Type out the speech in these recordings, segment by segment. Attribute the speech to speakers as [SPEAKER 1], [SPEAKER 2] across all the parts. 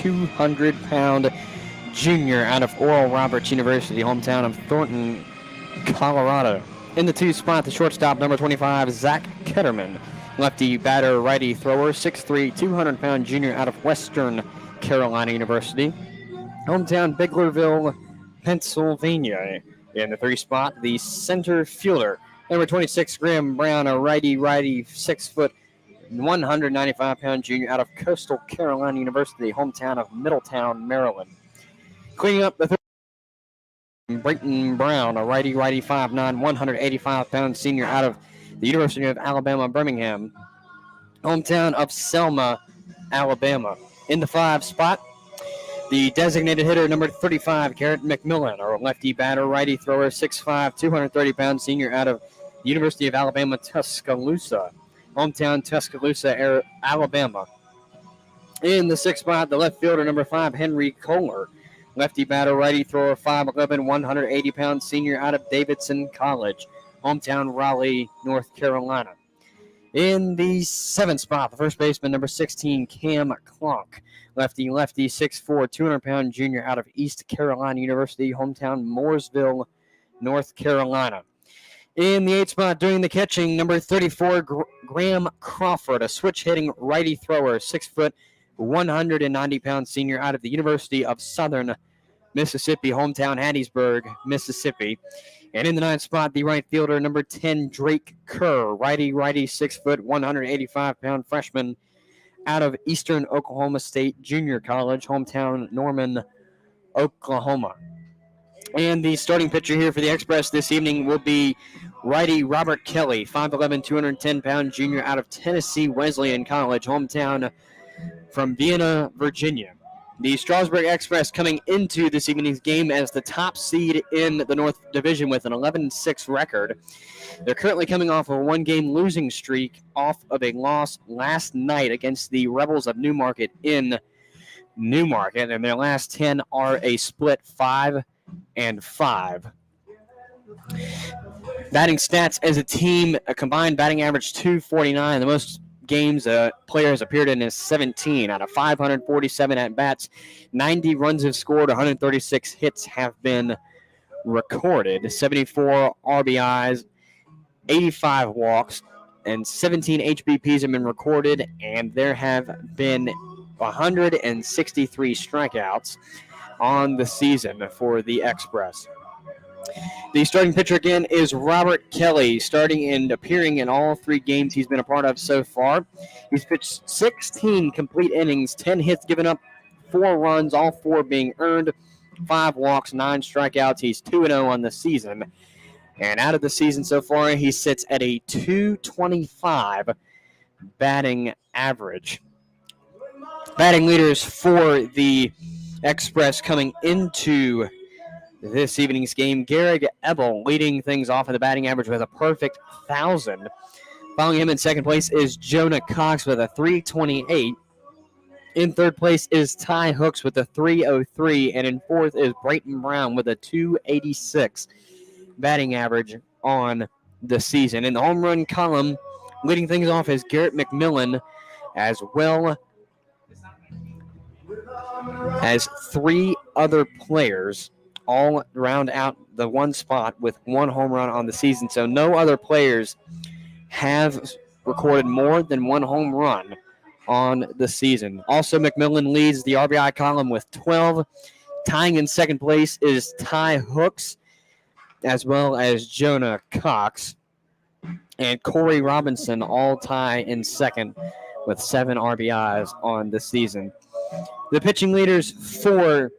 [SPEAKER 1] 200-pound junior out of Oral Roberts University, hometown of Thornton, Colorado. In the 2 spot, the shortstop, number 25, Zach Ketterman. Lefty batter, righty thrower, 6'3", 200-pound junior out of Western Carolina University. Hometown, Biglerville, Pennsylvania. In the 3 spot, the center fielder, number 26, Graham Brown, a righty, 6 foot, 195-pound junior out of Coastal Carolina University, hometown of Middletown, Maryland. Cleaning up the 3rd, Brayton Brown, a righty, 5'9", 185-pound senior out of the University of Alabama, Birmingham, hometown of Selma, Alabama. In the 5 spot, the designated hitter, number 35, Garrett McMillan, a lefty batter, righty thrower, 6'5", 230-pound senior out of the University of Alabama, Tuscaloosa, hometown Tuscaloosa, Alabama. In the 6th spot, the left fielder, number 5, Henry Kohler, lefty batter, righty thrower, 5'11", 180-pound senior out of Davidson College, hometown Raleigh, North Carolina. In the 7th spot, the first baseman, number 16, Cam Clonk, lefty, 6'4", 200-pound junior out of East Carolina University, hometown Mooresville, North Carolina. In the 8th spot, doing the catching, number 34, Graham Crawford, a switch-hitting righty thrower, 6 foot, 190-pound senior out of the University of Southern Mississippi, hometown Hattiesburg, Mississippi. And in the 9th spot, the right fielder, number 10, Drake Kerr, righty, 6 foot, 185-pound freshman out of Eastern Oklahoma State Junior College, hometown Norman, Oklahoma. And the starting pitcher here for the Express this evening will be righty Robert Kelly, 5'11", 210-pound junior out of Tennessee Wesleyan College, hometown from Vienna, Virginia. The Strasburg Express coming into this evening's game as the top seed in the North Division with an 11-6 record. They're currently coming off of a 1-game losing streak off of a loss last night against the Rebels of Newmarket in Newmarket, and their last 10 are a split 5-5. Batting stats as a team, a combined batting average 249. The most games players appeared in is 17 out of 547 at-bats. 90 runs have scored, 136 hits have been recorded, 74 RBIs, 85 walks, and 17 HBPs have been recorded, and there have been 163 strikeouts on the season for the Express. The starting pitcher again is Robert Kelly, starting and appearing in all 3 games he's been a part of so far. He's pitched 16 complete innings, 10 hits given up, 4 runs, all 4 being earned, 5 walks, 9 strikeouts. He's 2-0 on the season. And out of the season so far, he sits at a .225 batting average. Batting leaders for the Express coming into this evening's game, Garrig Ebel leading things off in the batting average with a perfect 1,000. Following him in second place is Jonah Cox with a .328. In third place is Ty Hooks with a .303. And in fourth is Brayton Brown with a .286 batting average on the season. In the home run column, leading things off is Garrett McMillan, as well as 3 other players all round out the 1 spot with 1 home run on the season. So no other players have recorded more than 1 home run on the season. Also, McMillan leads the RBI column with 12. Tying in second place is Ty Hooks, as well as Jonah Cox. And Corey Robinson all tie in second with 7 RBIs on the season. The pitching leaders for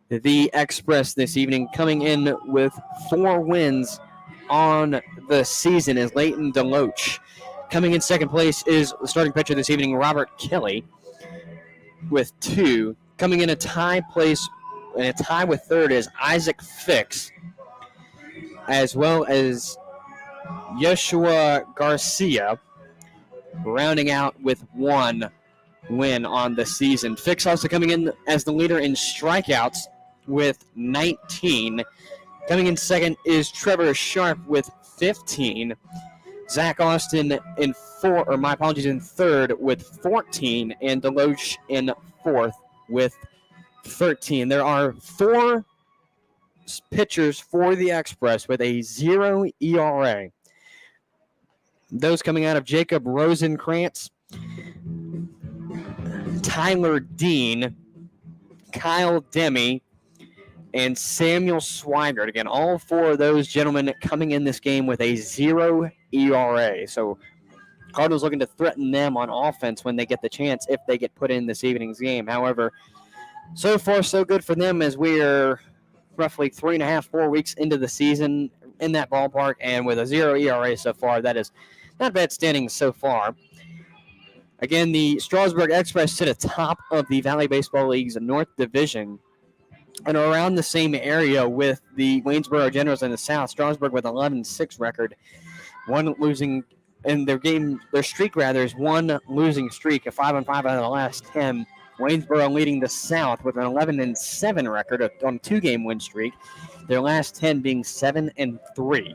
[SPEAKER 1] the Express this evening, coming in with 4 wins on the season, is Leighton DeLoach. Coming in second place is the starting pitcher this evening, Robert Kelly, with 2. Coming in a tie place, and a tie with third is Isaac Fix, as well as Yeshua Garcia, rounding out with 1 win on the season. Fix also coming in as the leader in strikeouts with 19. Coming in second is Trevor Sharp with 15. Zach Austin in third with 14, and Deloach in fourth with 13. There are 4 pitchers for the Express with a 0 ERA. Those coming out of Jacob Rosenkrantz, Tyler Dean, Kyle Demme, and Samuel Swigert. Again, all 4 of those gentlemen coming in this game with a 0 ERA. So Cardinals looking to threaten them on offense when they get the chance if they get put in this evening's game. However, so far so good for them as we are roughly 3.5-4 weeks into the season in that ballpark, and with a 0 ERA so far, that is not bad standings so far. Again, the Strasburg Express sit atop of the Valley Baseball League's North Division and are around the same area with the Waynesboro Generals in the South. Strasburg with 11-6 record, one losing in their streak is one losing streak, a 5-5 out of the last 10. Waynesboro leading the South with an 11-7 record on a 2-game win streak, their last 10 being 7-3.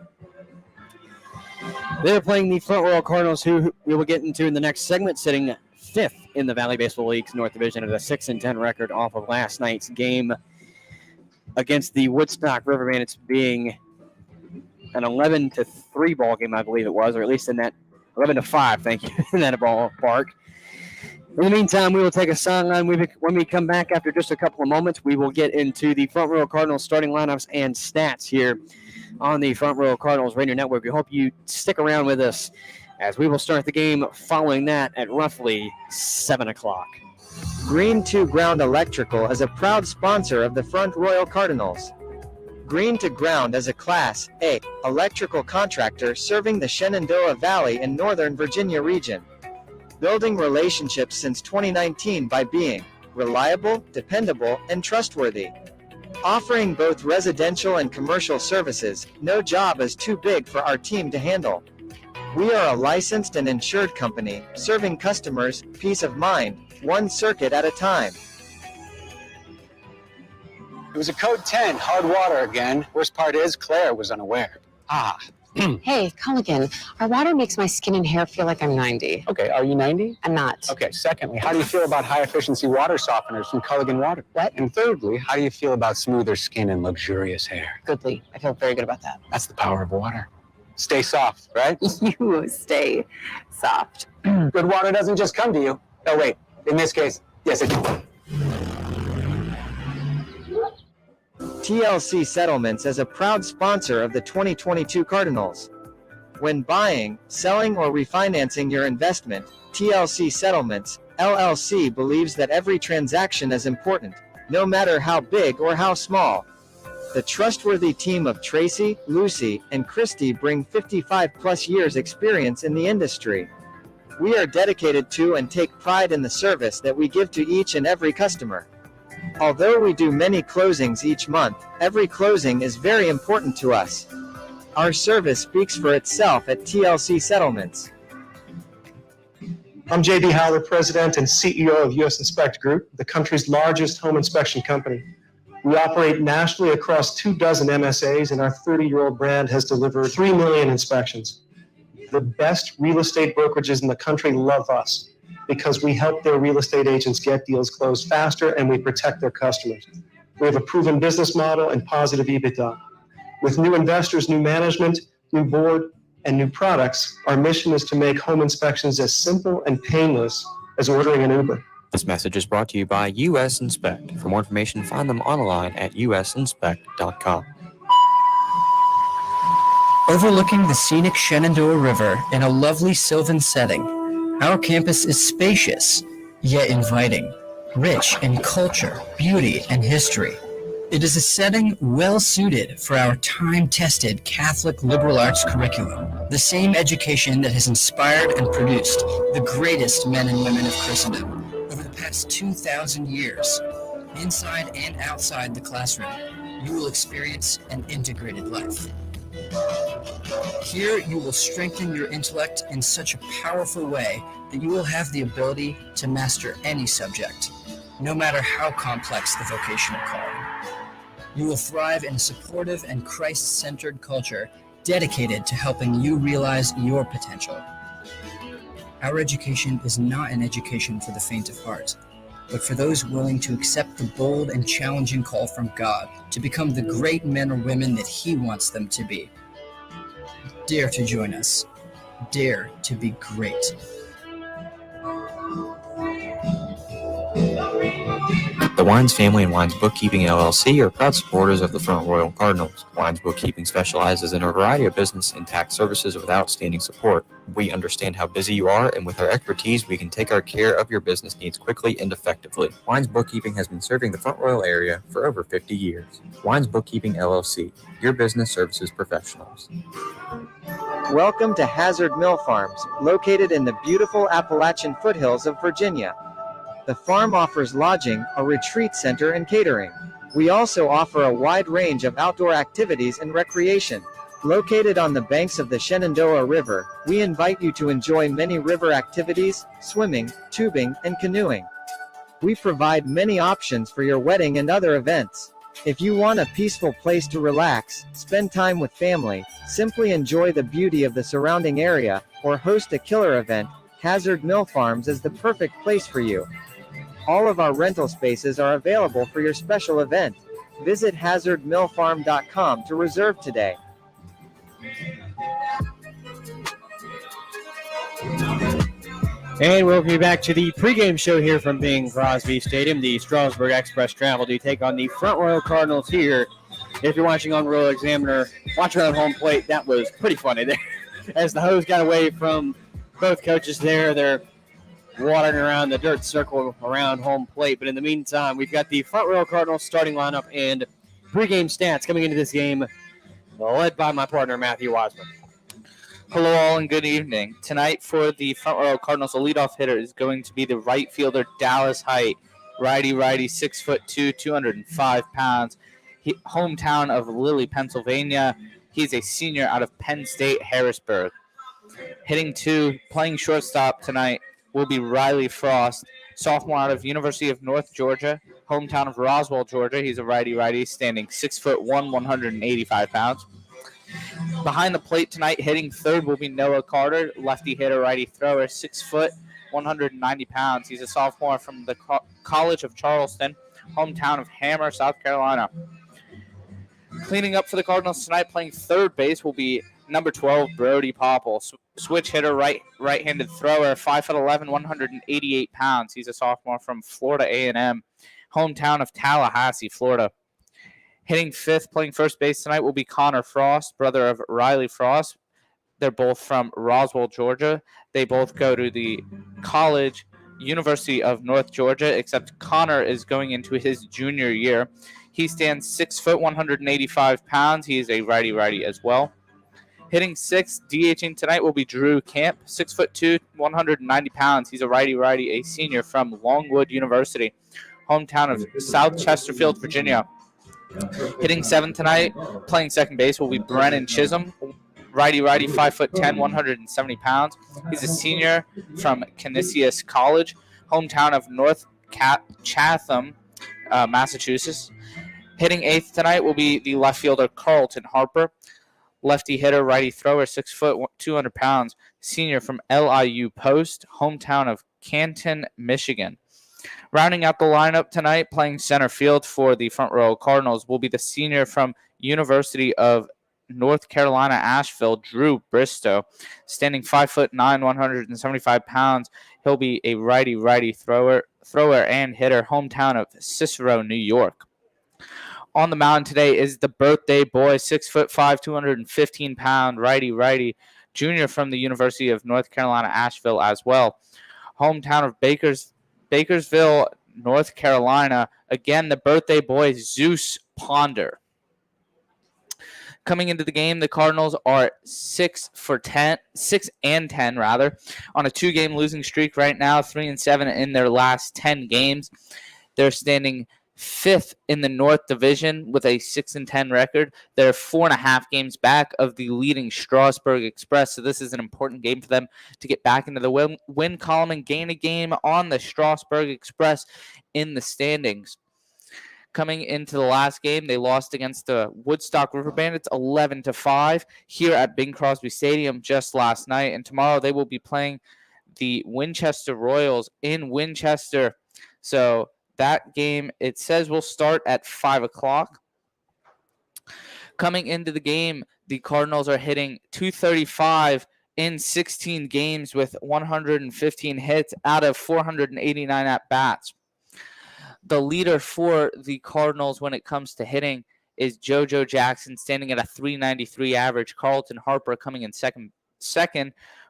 [SPEAKER 1] They're playing the Front Royal Cardinals, who we will get into in the next segment, sitting 5th in the Valley Baseball League's North Division at a 6-10 record off of last night's game against the Woodstock River Bandits, being an 11-3 ball game, I believe it was, or at least in that 11-5, thank you, in that ballpark. In the meantime, we will take a sideline. When we come back after just a couple of moments, we will get into the Front Royal Cardinals starting lineups and stats here on the Front Royal Cardinals Radio Network. We hope you stick around with us as we will start the game following that at roughly 7 o'clock.
[SPEAKER 2] Green 2 Ground Electrical is a proud sponsor of the Front Royal Cardinals. Green to Ground is a Class A electrical contractor serving the Shenandoah Valley and Northern Virginia region. Building relationships since 2019 by being reliable, dependable, and trustworthy. Offering both residential and commercial services, no job is too big for our team to handle. We are a licensed and insured company, serving customers peace of mind, one circuit at a time.
[SPEAKER 3] It was a code 10, hard water again. Worst part is Claire was unaware.
[SPEAKER 4] Hey, Culligan, our water makes my skin and hair feel like I'm 90.
[SPEAKER 3] Okay, are you 90?
[SPEAKER 4] I'm not.
[SPEAKER 3] Okay, secondly, how do you feel about high-efficiency water softeners from Culligan Water?
[SPEAKER 4] What?
[SPEAKER 3] And thirdly, how do you feel about smoother skin and luxurious hair?
[SPEAKER 4] Goodly. I feel very good about that.
[SPEAKER 3] That's the power of water. Stay soft, right?
[SPEAKER 4] You stay soft.
[SPEAKER 3] Good water doesn't just come to you. Oh, wait. In this case, yes, it does.
[SPEAKER 2] TLC Settlements is a proud sponsor of the 2022 Cardinals. When buying, selling, or refinancing your investment, TLC Settlements, LLC believes that every transaction is important, no matter how big or how small. The trustworthy team of Tracy, Lucy, and Christy bring 55-plus years experience in the industry. We are dedicated to and take pride in the service that we give to each and every customer. Although we do many closings each month, every closing is very important to us. Our service speaks for itself at TLC Settlements.
[SPEAKER 5] I'm J.D. Howler, President and CEO of U.S. Inspect Group, the country's largest home inspection company. We operate nationally across 24 MSAs, and our 30-year-old brand has delivered 3 million inspections. The best real estate brokerages in the country love us because we help their real estate agents get deals closed faster, and we protect their customers. We have a proven business model and positive EBITDA. With new investors, new management, new board, and new products, our mission is to make home inspections as simple and painless as ordering an Uber.
[SPEAKER 1] This message is brought to you by US Inspect. For more information, find them online at usinspect.com.
[SPEAKER 6] Overlooking the scenic Shenandoah River in a lovely sylvan setting, our campus is spacious, yet inviting, rich in culture, beauty, and history. It is a setting well-suited for our time-tested Catholic liberal arts curriculum, the same education that has inspired and produced the greatest men and women of Christendom over the past 2,000 years. Inside and outside the classroom, you will experience an integrated life. Here, you will strengthen your intellect in such a powerful way that you will have the ability to master any subject, no matter how complex the vocational calling. You will thrive in a supportive and Christ-centered culture dedicated to helping you realize your potential. Our education is not an education for the faint of heart. but for those willing to accept the bold and challenging call from God to become the great men or women that He wants them to be. Dare to join us. Dare to be great.
[SPEAKER 7] The Wines family and Wines Bookkeeping LLC are proud supporters of the Front Royal Cardinals. Wines Bookkeeping specializes in a variety of business and tax services with outstanding support. We understand how busy you are, and with our expertise, we can take our care of your business needs quickly and effectively. Wines Bookkeeping has been serving the Front Royal area for over 50 years. Wines Bookkeeping LLC, your business services professionals.
[SPEAKER 2] Welcome to Hazard Mill Farms, located in the beautiful Appalachian foothills of Virginia. The farm offers lodging, a retreat center, and catering. We also offer a wide range of outdoor activities and recreation. Located on the banks of the Shenandoah River, we invite you to enjoy many river activities, swimming, tubing, and canoeing. We provide many options for your wedding and other events. If you want a peaceful place to relax, spend time with family, simply enjoy the beauty of the surrounding area, or host a killer event, Hazard Mill Farms is the perfect place for you. All of our rental spaces are available for your special event. Visit hazardmillfarm.com to reserve today.
[SPEAKER 1] And welcome you back to the pregame show here from Bing Crosby Stadium. The Strasburg Express Travel do take on the Front Royal Cardinals here. If you're watching on Royal Examiner, watching on home plate, that was pretty funny there. As the hose got away from both coaches there, they're watering around the dirt circle around home plate. But in the meantime, we've got the Front Royal Cardinals starting lineup and pregame stats coming into this game, led by my partner, Matthew Wiseman.
[SPEAKER 8] Hello all and good evening. Tonight for the Front Royal Cardinals, the leadoff hitter is going to be the right fielder Dallas Height. Righty, 6'2", 205 pounds. Hometown of Lilly, Pennsylvania. He's a senior out of Penn State, Harrisburg. Hitting two, playing shortstop tonight will be Riley Frost, sophomore out of University of North Georgia, hometown of Roswell, Georgia. He's a righty, standing 6'1", 185 pounds. Behind the plate tonight, hitting third will be Noah Carter, lefty hitter, righty thrower, 6 foot, 190 pounds. He's a sophomore from the College of Charleston, hometown of Hammer, South Carolina. Cleaning up for the Cardinals tonight, playing third base will be number 12, Brody Popple, switch hitter, right-handed thrower, 5'11", 188 pounds. He's a sophomore from Florida A&M, hometown of Tallahassee, Florida. Hitting fifth, playing first base tonight will be Connor Frost, brother of Riley Frost. They're both from Roswell, Georgia. They both go to the college, University of North Georgia, except Connor is going into his junior year. He stands 6 foot, 185 pounds. He is a righty as well. Hitting sixth, DHing tonight will be Drew Camp, 6'2", 190 pounds. He's a righty, a senior from Longwood University, hometown of South Chesterfield, Virginia. Hitting seventh tonight, playing second base will be Brennan Chisholm, righty, 5'10", 170 pounds. He's a senior from Canisius College, hometown of North Chatham, Massachusetts. Hitting eighth tonight will be the left fielder Carlton Harper, lefty hitter, righty thrower, 6 foot, 200 pounds, senior from LIU Post, hometown of Canton, Michigan. Rounding out the lineup tonight, playing center field for the Front Royal Cardinals will be the senior from University of North Carolina, Asheville, Drew Bristow, standing 5'9", 175 pounds. He'll be a righty thrower and hitter, hometown of Cicero, New York. On the mound today is the birthday boy, 6'5", 215 pound, righty, junior from the University of North Carolina, Asheville as well. Hometown of Bakersville, North Carolina. Again, the birthday boy, Zeus Ponder. Coming into the game, the Cardinals are 6 and 10 on a 2-game losing streak right now, 3-7 in their last 10 games. They're standing 5th in the North Division with a 6-10 record. They're 4.5 games back of the leading Strasburg Express, so this is an important game for them to get back into the win column and gain a game on the Strasburg Express in the standings. Coming into the last game, they lost against the Woodstock River Bandits 11-5 here at Bing Crosby Stadium just last night, and tomorrow they will be playing the Winchester Royals in Winchester. So that game, it says, will start at 5 o'clock. Coming into the game, the Cardinals are hitting .235 in 16 games with 115 hits out of 489 at-bats. The leader for the Cardinals when it comes to hitting is JoJo Jackson, standing at a .393 average. Carlton Harper coming in second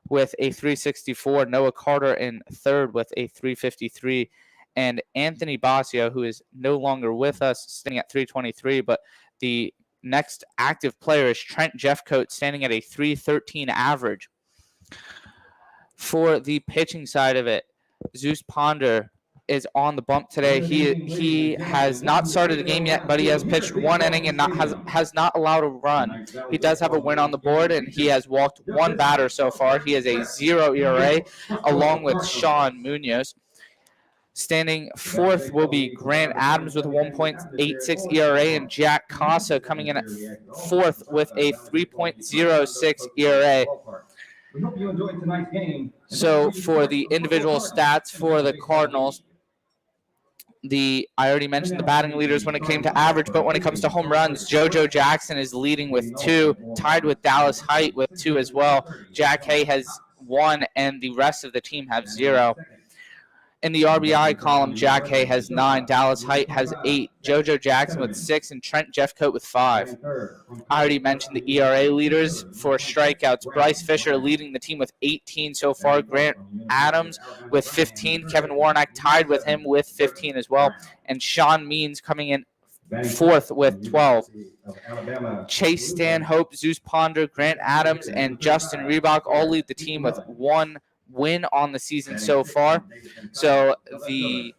[SPEAKER 8] with a .364. Noah Carter in third with a .353. And Anthony Basio, who is no longer with us, standing at .323. But the next active player is Trent Jeffcoat, standing at a .313 average. For the pitching side of it, Zeus Ponder is on the bump today. He has not started a game yet, but he has pitched one inning and has not allowed a run. He does have a win on the board, and he has walked one batter so far. He has a 0 ERA, along with Sean Munoz. Standing fourth will be Grant Adams with a 1.86 ERA, and Jack Casa coming in at fourth with a 3.06 ERA.
[SPEAKER 9] We hope you enjoyed tonight's game.
[SPEAKER 8] So for the individual stats for the Cardinals, I already mentioned the batting leaders when it came to average, but when it comes to home runs, JoJo Jackson is leading with 2, tied with Dallas Height with 2 as well. Jack Hay has 1, and the rest of the team have 0. In the RBI column, Jack Hay has 9, Dallas Height has 8, JoJo Jackson with 6, and Trent Jeffcoat with 5. I already mentioned the ERA leaders for strikeouts. Bryce Fisher leading the team with 18 so far. Grant Adams with 15. Kevin Warnock tied with him with 15 as well. And Sean Means coming in fourth with 12. Chase Stanhope, Zeus Ponder, Grant Adams, and Justin Reebok all lead the team with 1 win on the season so far. So the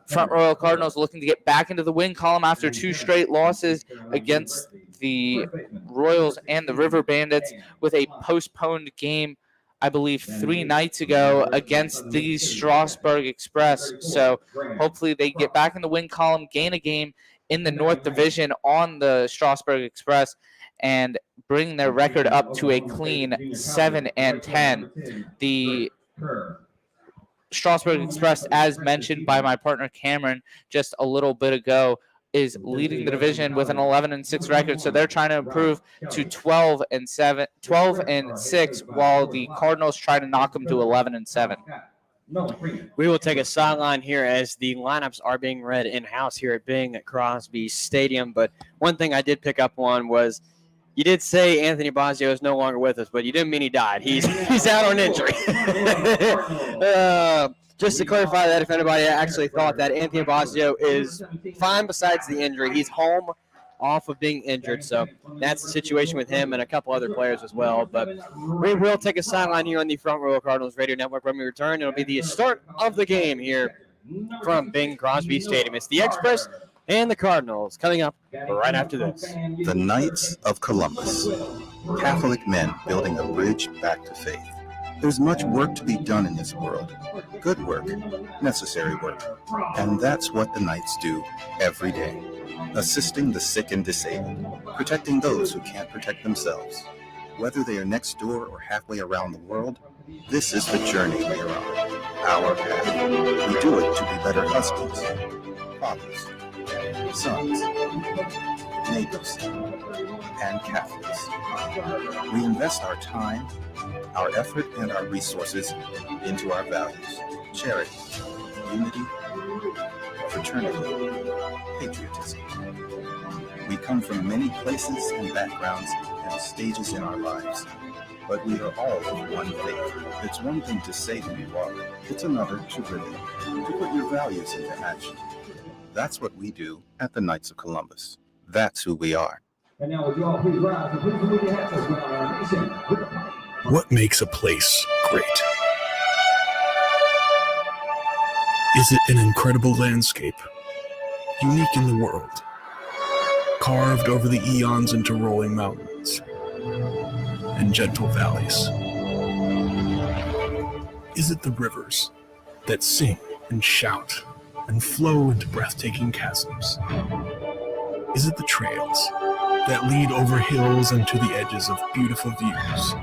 [SPEAKER 8] Front Royal Cardinals looking to get back into the win column after 2 straight losses against the Royals and the River Bandits, with a postponed game, I believe, 3 nights ago against the Strasburg Express. So hopefully they get back in the win column, gain a game in the North Division on the Strasburg Express, and bring their record up to a clean 7-10. The Strasburg Express, as mentioned by my partner Cameron just a little bit ago, is leading the division with an 11-6 record. So they're trying to improve to 12-6, while the Cardinals try to knock them to 11-7.
[SPEAKER 1] We will take a sideline here as the lineups are being read in-house here at Bing Crosby Stadium. But one thing I did pick up on was you did say Anthony Basio is no longer with us, but you didn't mean he died. He's out on injury. Just to clarify that, if anybody actually thought that, Anthony Basio is fine besides the injury. He's home off of being injured, so that's the situation with him and a couple other players as well. But we will take a sideline here on the Front Royal Cardinals Radio Network. When we return, it'll be the start of the game here from Bing Crosby Stadium. It's the Express and the Cardinals coming up right after this.
[SPEAKER 10] The Knights of Columbus, Catholic men building a bridge back to faith. There's much work to be done in this world. Good work, necessary work. And that's what the Knights do every day. Assisting the sick and disabled, protecting those who can't protect themselves. Whether they are next door or halfway around the world, this is the journey we are on, our path. We do it to be better husbands, fathers, sons, neighbors, and Catholics. We invest our time, our effort, and our resources into our values: charity, unity, fraternity, patriotism. We come from many places and backgrounds and stages in our lives, but we are all of one faith. It's one thing to say who you are, it's another to live it, to put your values into action. That's what we do at the Knights of Columbus. That's who we are.
[SPEAKER 9] And now, would you all please rise and please move your hats as we honor our nation with the party.
[SPEAKER 11] What makes a place great? Is it an incredible landscape, unique in the world, carved over the eons into rolling mountains and gentle valleys? Is it the rivers that sing and shout and flow into breathtaking chasms? Is it the trails that lead over hills and to the edges of beautiful views?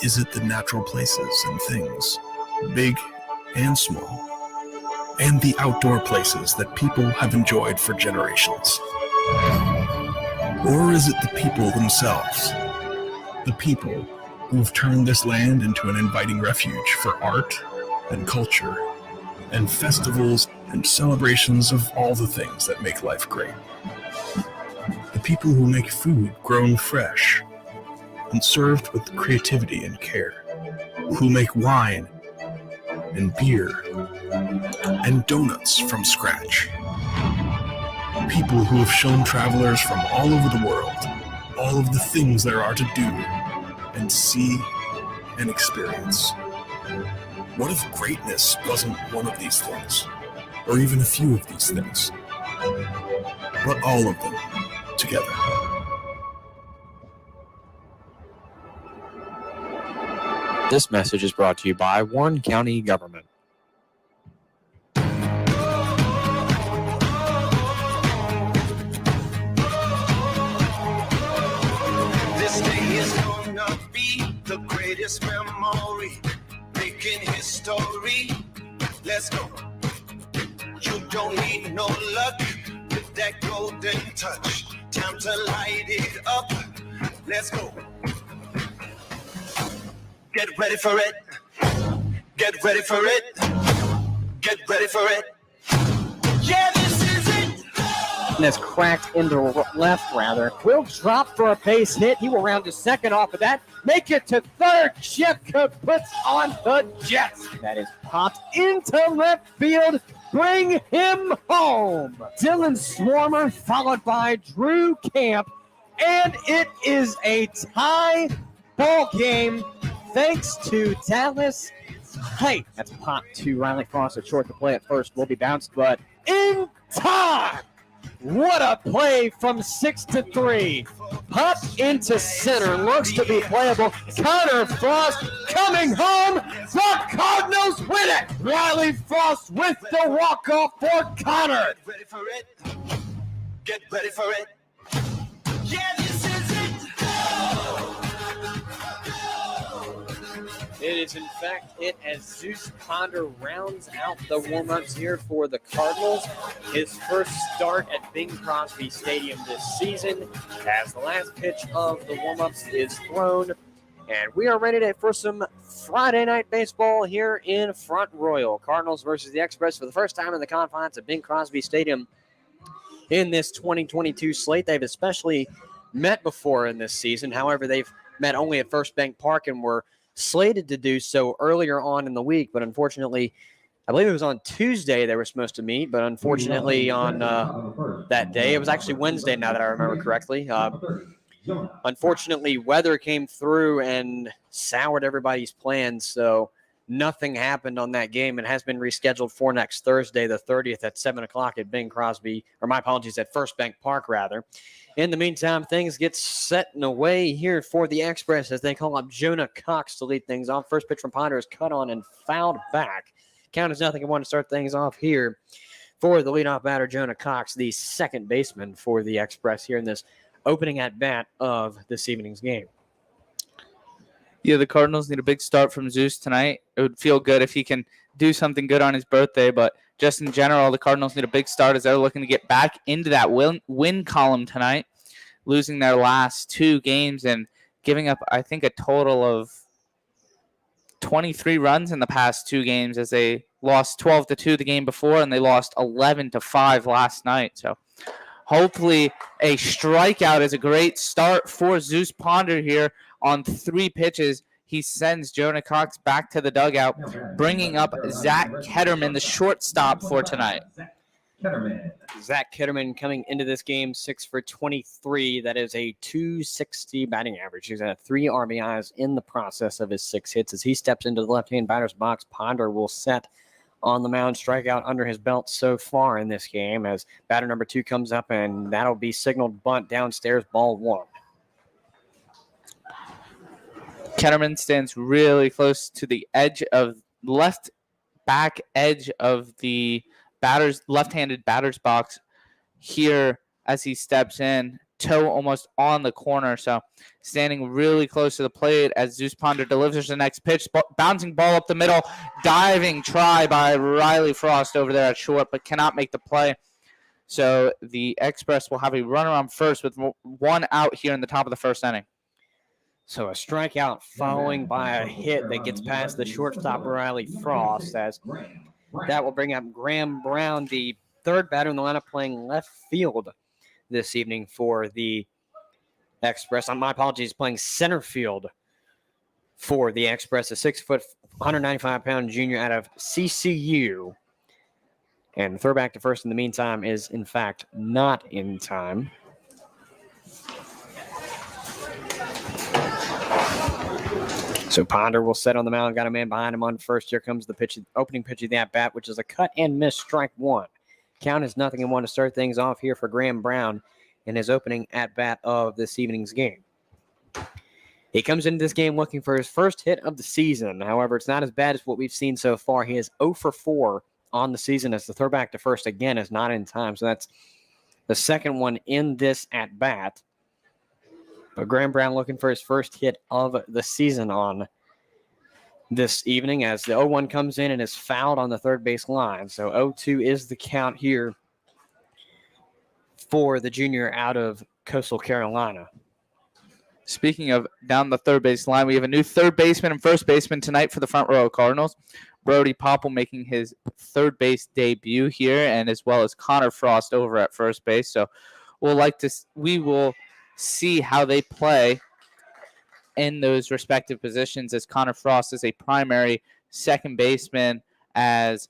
[SPEAKER 11] Is it the natural places and things, big and small, and the outdoor places that people have enjoyed for generations? Or is it the people themselves? The people who've turned this land into an inviting refuge for art and culture and festivals and celebrations of all the things that make life great. The people who make food grown fresh and served with creativity and care, who make wine and beer and donuts from scratch. People who have shown travelers from all over the world all of the things there are to do and see and experience. What if greatness wasn't one of these things, or even a few of these things, but all of them together?
[SPEAKER 7] This message is brought to you by Warren County Government.
[SPEAKER 12] This day is gonna be the greatest memory, making history. Let's go. You don't need no luck with that golden touch. Time to light it up. Let's go. Get ready for it. Get ready for it. Get ready for it. Yeah, this is it.
[SPEAKER 1] And that's cracked into left, rather. Will drop for a base hit. He will round to second off of that. Make it to third. Jeff puts on the Jets. That is popped into left field. Bring him home. Dylan Swarmer followed by Drew Camp. And it is a tie ball game thanks to Dallas Height. That's popped to Riley Foster. Short to play at first. Will be bounced, but in time. What a play from 6-3. Pop into center. Looks to be playable. Connor Frost coming home. The Cardinals win it. Riley Frost with the walk-off for Connor.
[SPEAKER 12] Get ready for it. Get ready for it. Yeah, this is it.
[SPEAKER 1] It is, in fact, it as Zeus Ponder rounds out the warm-ups here for the Cardinals. His first start at Bing Crosby Stadium this season, as the last pitch of the warm-ups is thrown. And we are ready for some Friday night baseball here in Front Royal. Cardinals versus the Express for the first time in the confines of Bing Crosby Stadium in this 2022 slate. They've especially met before in this season. However, they've met only at First Bank Park and were slated to do so earlier on in the week, but unfortunately, I believe it was on Tuesday they were supposed to meet, but unfortunately on that day, it was actually Wednesday now that I remember correctly. Unfortunately, weather came through and soured everybody's plans, so nothing happened on that game. It has been rescheduled for next Thursday, the 30th at 7 o'clock at Bing Crosby, or my apologies, at First Bank Park, rather. In the meantime, things get set in a way here for the Express as they call up Jonah Cox to lead things off. First pitch from Ponder is cut on and fouled back. Count is 0-1 to start things off here for the leadoff batter, Jonah Cox, the second baseman for the Express here in this opening at bat of this evening's game.
[SPEAKER 8] Yeah, the Cardinals need a big start from Zeus tonight. It would feel good if he can do something good on his birthday, but just in general, the Cardinals need a big start as they're looking to get back into that win column tonight, losing their last two games and giving up, I think, a total of 23 runs in the past two games, as they lost 12-2 the game before and they lost 11-5 last night. So hopefully a strikeout is a great start for Zeus Ponder here on 3 pitches. He sends Jonah Cox back to the dugout, bringing up Zach Ketterman, the shortstop for tonight.
[SPEAKER 1] Zach Ketterman coming into this game 6 for 23. That is a .260 batting average. He's had 3 RBIs in the process of his 6 hits. As he steps into the left-hand batter's box, Ponder will set on the mound, strikeout under his belt so far in this game as batter number 2 comes up, and that'll be signaled bunt downstairs, ball 1.
[SPEAKER 8] Ketterman stands really close to the edge of left back edge of the left-handed batter's box here as he steps in toe almost on the corner. So standing really close to the plate as Zeus Ponder delivers the next pitch. Bouncing ball up the middle. Diving try by Riley Frost over there at short, but cannot make the play. So the Express will have a runner on first with one out here in the top of the first inning.
[SPEAKER 1] So a strikeout following by a hit that gets past the shortstop Riley Frost, as that will bring up Graham Brown, the third batter in the lineup, playing left field this evening for the Express. My apologies, playing center field for the Express, a 6 foot, 195-pound junior out of CCU. And throw back to first in the meantime is, in fact, not in time. So Ponder will set on the mound, got a man behind him on first. Here comes the pitch, opening pitch of the at-bat, which is a cut and miss, strike one. Count is 0-1 to start things off here for Graham Brown in his opening at-bat of this evening's game. He comes into this game looking for his first hit of the season. However, it's not as bad as what we've seen so far. He is 0 for 4 on the season as the throw back to first again is not in time. So that's the second one in this at-bat. But Graham Brown looking for his first hit of the season on this evening as the 0-1 comes in and is fouled on the third base line. So 0-2 is the count here for the junior out of Coastal Carolina.
[SPEAKER 8] Speaking of down the third base line, we have a new third baseman and first baseman tonight for the Front Royal Cardinals. Brody Popple making his third base debut here, and as well as Connor Frost over at first base. So we will see how they play in those respective positions, as Connor Frost is a primary second baseman as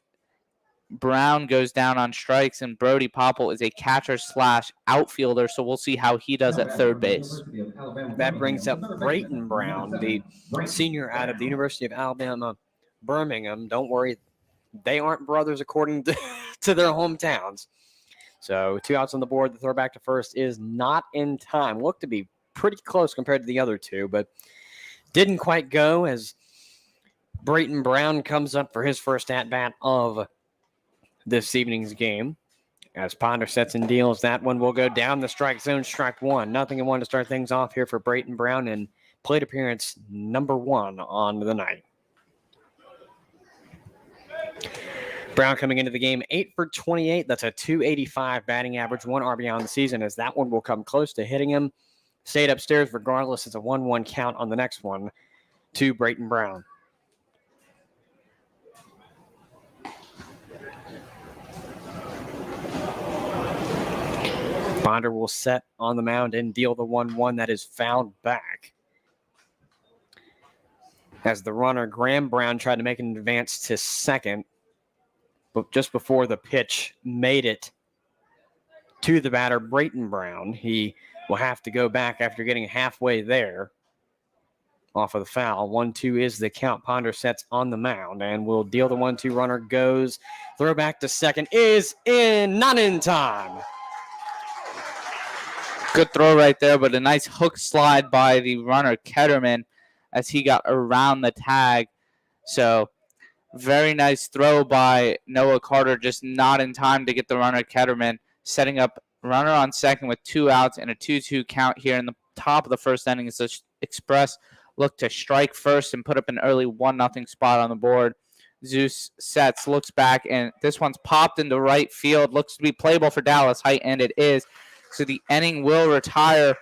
[SPEAKER 8] Brown goes down on strikes, and Brody Popple is a catcher / outfielder. So we'll see how he does at third base.
[SPEAKER 1] That brings up Brayton Brown, the senior out of the University of Alabama, Birmingham. Don't worry, they aren't brothers according to their hometowns. So 2 outs on the board. The throw back to first is not in time. Looked to be pretty close compared to the other two, but didn't quite go as Brayton Brown comes up for his first at-bat of this evening's game. As Ponder sets and deals, that one will go down the strike zone, strike one. 0-1 to start things off here for Brayton Brown in plate appearance number 1 on the night. Brown coming into the game 8 for 28. That's a 285 batting average, 1 RBI on the season, as that one will come close to hitting him. Stayed upstairs regardless. It's a 1-1 count on the next one to Brayton Brown. Ponder will set on the mound and deal the 1-1 that is fouled back. As the runner, Graham Brown, tried to make an advance to second, but just before the pitch made it to the batter, Brayton Brown, he will have to go back after getting halfway there off of the foul. 1-2 is the count. Ponder sets on the mound and will deal the 1-2. Runner goes. Throw back to second is in, not in time.
[SPEAKER 8] Good throw right there, but a nice hook slide by the runner, Ketterman, as he got around the tag. So very nice throw by Noah Carter, just not in time to get the runner, Ketterman, setting up runner on second with 2 outs and a 2-2 count here in the top of the first inning as the Express look to strike first and put up an early 1-0 spot on the board. Zeus sets, looks back, and this one's popped into right field. Looks to be playable for Dallas Height, and it is. So the inning will retire.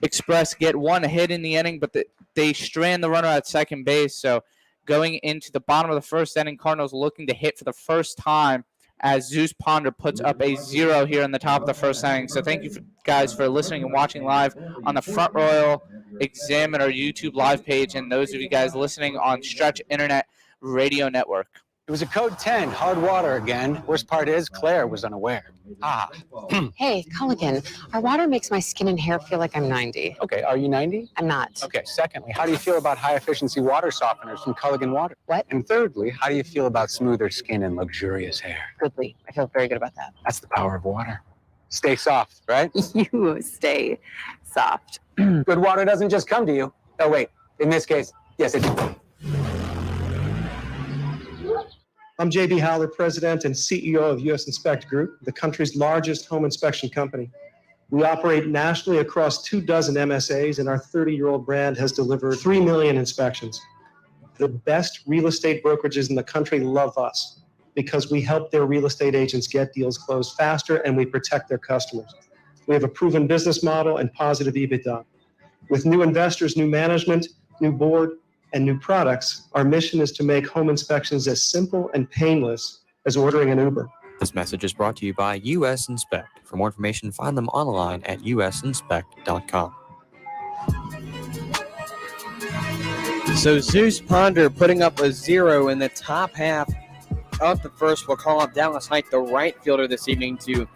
[SPEAKER 8] Express get 1 hit in the inning, but they strand the runner at second base. So going into the bottom of the first inning, Cardinals looking to hit for the first time as Zeus Ponder puts up a 0 here in the top of the first inning. So thank you guys for listening and watching live on the Front Royal Examiner YouTube live page, and those of you guys listening on Stretch Internet Radio Network.
[SPEAKER 3] It was a code 10, hard water again. Worst part is Claire was unaware.
[SPEAKER 4] Hey, Culligan, our water makes my skin and hair feel like I'm 90.
[SPEAKER 3] Okay, are you 90?
[SPEAKER 4] I'm not.
[SPEAKER 3] Okay, secondly, how do you feel about high-efficiency water softeners from Culligan Water?
[SPEAKER 4] What?
[SPEAKER 3] And thirdly, how do you feel about smoother skin and luxurious hair?
[SPEAKER 4] Goodly. I feel very good about that.
[SPEAKER 3] That's the power of water. Stay soft, right?
[SPEAKER 4] You stay soft.
[SPEAKER 3] Good water doesn't just come to you. Oh, wait. In this case, yes, it does.
[SPEAKER 5] I'm J.B. Howler, President and CEO of U.S. Inspect Group, the country's largest home inspection company. We operate nationally across 24 MSAs, and our 30-year-old brand has delivered 3 million inspections. The best real estate brokerages in the country love us because we help their real estate agents get deals closed faster, and we protect their customers. We have a proven business model and positive EBITDA. With new investors, new management, new board, and new products, our mission is to make home inspections as simple and painless as ordering an Uber.
[SPEAKER 7] This message is brought to you by US Inspect. For more information, find them online at usinspect.com.
[SPEAKER 1] So Zeus Ponder putting up a 0 in the top half of the first. We'll call up Dallas Height, the right fielder this evening, to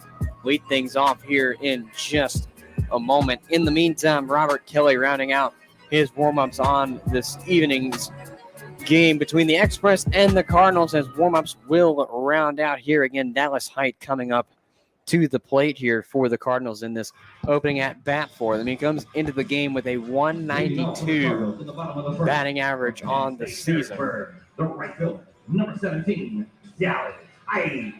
[SPEAKER 1] lead things off here in just a moment. In the meantime, Robert Kelly rounding out his warm-ups on this evening's game between the Express and the Cardinals, as warm-ups will round out here. Again, Dallas Height coming up to the plate here for the Cardinals in this opening at bat for them. He comes into the game with a 192 batting average on the season.
[SPEAKER 9] The right fielder, number 17, Dallas Height.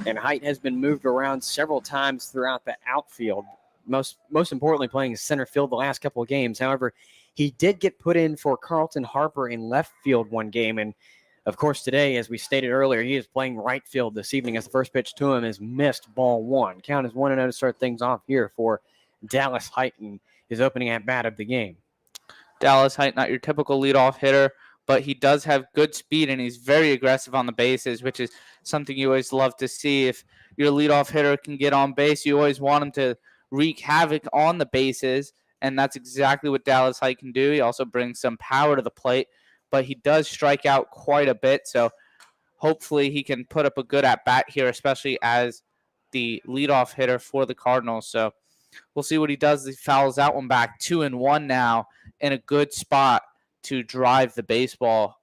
[SPEAKER 1] And Height has been moved around several times throughout the outfield, most importantly playing center field the last couple of games. However, he did get put in for Carlton Harper in left field one game, and of course today, as we stated earlier, he is playing right field this evening as the first pitch to him is missed, ball one. Count is 1-0 to start things off here for Dallas Height in his opening at bat of the game.
[SPEAKER 8] Dallas Height, not your typical leadoff hitter, but he does have good speed and he's very aggressive on the bases, which is something you always love to see. If your leadoff hitter can get on base, you always want him to wreak havoc on the bases, and that's exactly what Dallas Height can do. He also brings some power to the plate, but he does strike out quite a bit, so hopefully he can put up a good at-bat here, especially as the leadoff hitter for the Cardinals. So we'll see what he does. He fouls that one back, 2-1 now, in a good spot to drive the baseball.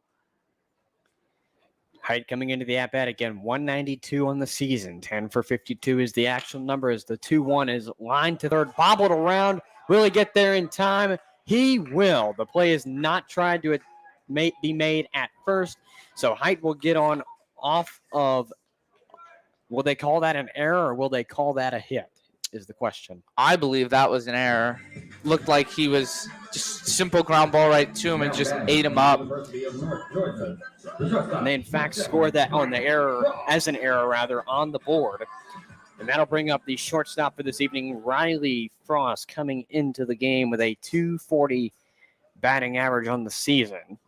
[SPEAKER 1] Height coming into the at-bat again, 192 on the season. 10 for 52 is the actual number as the 2-1 is lined to third, bobbled around. Will he get there in time? He will. The play is not tried to be made at first, so Height will get on off of, will they call that an error or will they call that a hit is the question.
[SPEAKER 8] I believe that was an error. Looked like he was just simple ground ball right to him and just ate him up.
[SPEAKER 1] And they in fact scored that on the error, as an error rather, on the board. And that'll bring up the shortstop for this evening, Riley Frost, coming into the game with a 240 batting average on the season.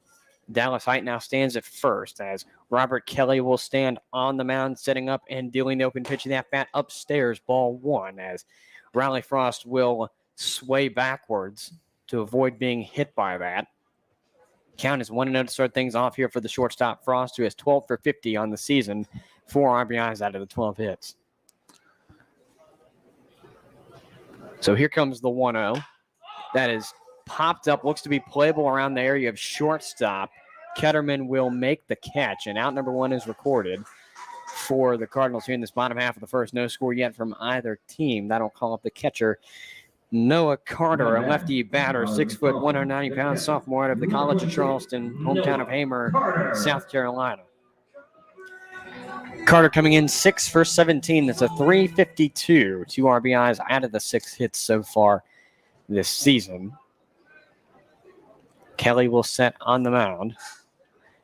[SPEAKER 1] Dallas Height now stands at first as Robert Kelly will stand on the mound, setting up and dealing the open pitch of that bat upstairs, ball one, as Riley Frost will sway backwards to avoid being hit by that. Count is 1-0 to start things off here for the shortstop Frost, who has 12 for 50 on the season, 4 RBIs out of the 12 hits. So here comes the 1-0. That is popped up, looks to be playable around the area of shortstop. Ketterman will make the catch, and out number 1 is recorded for the Cardinals here in this bottom half of the first. No score yet from either team. That'll call up the catcher, Noah Carter, a lefty batter, 6 foot, 190 pounds, sophomore out of the College of Charleston, hometown of Hamer, South Carolina. Carter coming in 6 for 17. That's a 352, 2 RBIs out of the 6 hits so far this season. Kelly will set on the mound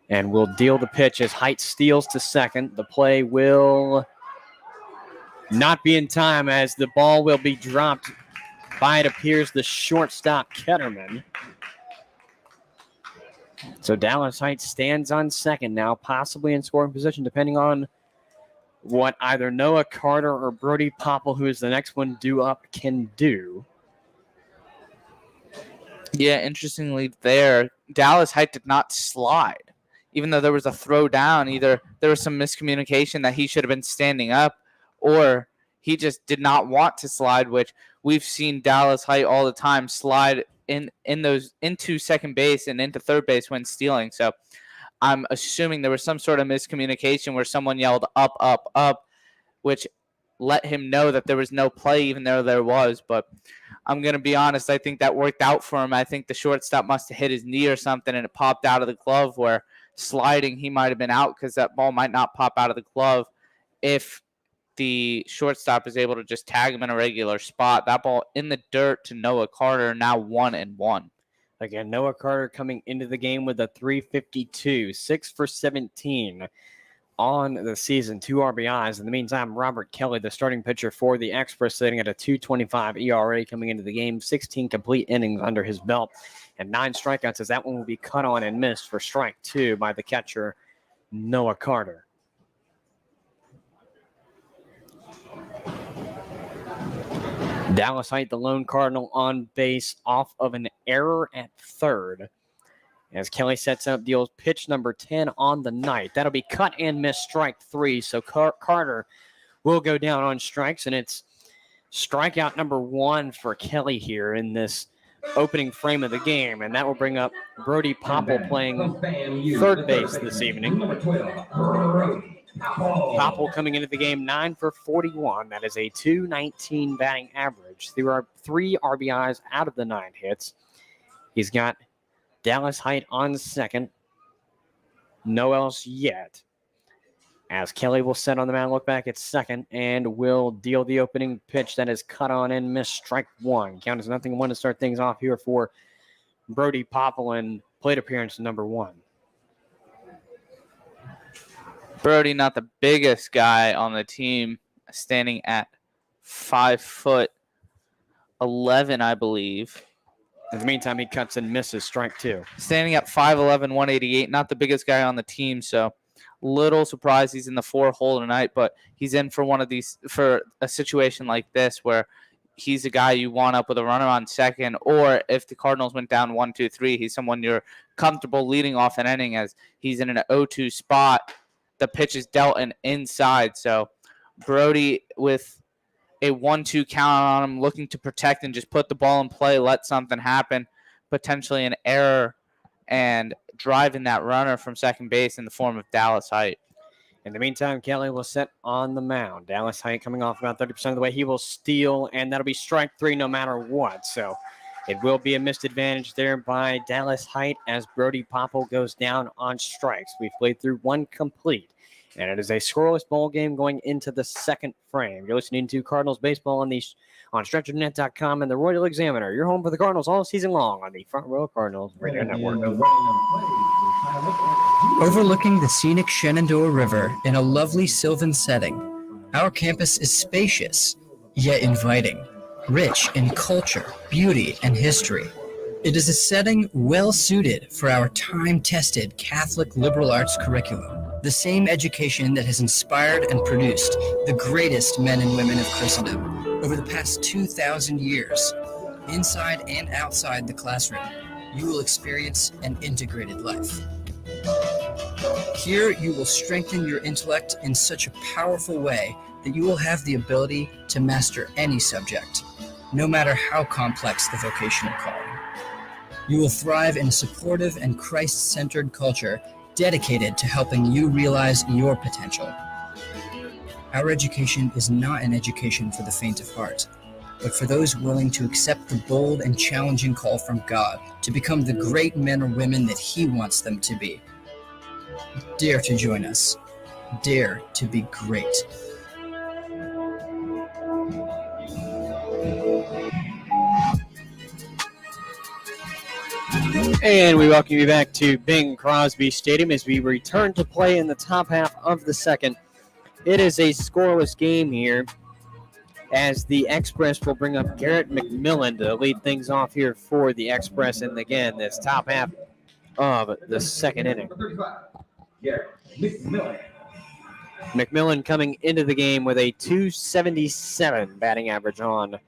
[SPEAKER 1] and will deal the pitch as Height steals to second. The play will not be in time as the ball will be dropped by, it appears, the shortstop Ketterman. So Dallas Height stands on second now, possibly in scoring position, depending on what either Noah Carter or Brody Popple, who is the next one due up, can do.
[SPEAKER 8] Yeah, interestingly there, Dallas Height did not slide. Even though there was a throw down, either there was some miscommunication that he should have been standing up, or he just did not want to slide, which we've seen Dallas Height all the time slide in those into second base and into third base when stealing. So I'm assuming there was some sort of miscommunication where someone yelled up, up, up, which let him know that there was no play, even though there was. But I'm going to be honest, I think that worked out for him. I think the shortstop must have hit his knee or something, and it popped out of the glove, where sliding he might have been out because that ball might not pop out of the glove if the shortstop is able to just tag him in a regular spot. That ball in the dirt to Noah Carter, now 1-1.
[SPEAKER 1] Again, Noah Carter coming into the game with a 352, 6 for 17 on the season, 2 RBIs. In the meantime, Robert Kelly, the starting pitcher for the Express, sitting at a 2.25 ERA coming into the game, 16 complete innings under his belt, and 9 strikeouts, as that one will be cut on and missed for strike 2 by the catcher, Noah Carter. Dallas Height, the lone Cardinal, on base off of an error at third. As Kelly sets up, deals pitch number 10 on the night. That'll be cut and missed, strike 3. So Carter will go down on strikes, and it's strikeout number 1 for Kelly here in this opening frame of the game. And that will bring up Brody Popple playing third base this evening. Popple coming into the game 9 for 41. That is a .219 batting average. There are 3 RBIs out of the 9 hits. He's got Dallas Height on second. No else yet. As Kelly will set on the mound, look back at second, and will deal the opening pitch that is cut on and missed, strike 1. Count is 0-1 to start things off here for Brody Popple in plate appearance number 1.
[SPEAKER 8] Brody, not the biggest guy on the team, standing at 5'11", I believe.
[SPEAKER 1] In the meantime, he cuts and misses, strike 2.
[SPEAKER 8] Standing at 5'11", 188, not the biggest guy on the team, so little surprise he's in the 4-hole tonight, but he's in for one of these, for a situation like this where he's a guy you want up with a runner on second, or if the Cardinals went down 1-2-3, he's someone you're comfortable leading off an inning as he's in an 0-2 spot. The pitch is dealt in inside, so Brody with a 1-2 count on him, looking to protect and just put the ball in play, let something happen, potentially an error, and driving that runner from second base in the form of Dallas Height.
[SPEAKER 1] In the meantime, Kelly will set on the mound. Dallas Height coming off about 30% of the way. He will steal, and that'll be strike 3 no matter what. So it will be a missed advantage there by Dallas Height as Brody Popple goes down on strikes. We've played through 1 complete, and it is a scoreless ball game going into the second frame. You're listening to Cardinals Baseball on StretcherNet.com and the Royal Examiner. You're home for the Cardinals all season long on the Front Row Cardinals Radio Network.
[SPEAKER 6] Overlooking the scenic Shenandoah River in a lovely sylvan setting, our campus is spacious, yet inviting, rich in culture, beauty, and history. It is a setting well suited for our time-tested Catholic liberal arts curriculum, the same education that has inspired and produced the greatest men and women of Christendom over the past 2,000 years. Inside and outside the classroom, you will experience an integrated life. Here, you will strengthen your intellect in such a powerful way that you will have the ability to master any subject, no matter how complex the vocational calling. You will thrive in a supportive and Christ-centered culture dedicated to helping you realize your potential. Our education is not an education for the faint of heart, but for those willing to accept the bold and challenging call from God to become the great men or women that He wants them to be. Dare to join us. Dare to be great.
[SPEAKER 1] And we welcome you back to Bing Crosby Stadium as we return to play in the top half of the second. It is a scoreless game here as the Express will bring up Garrett McMillan to lead things off here for the Express. And again, this top half of the second inning. McMillan coming into the game with a .277 batting average on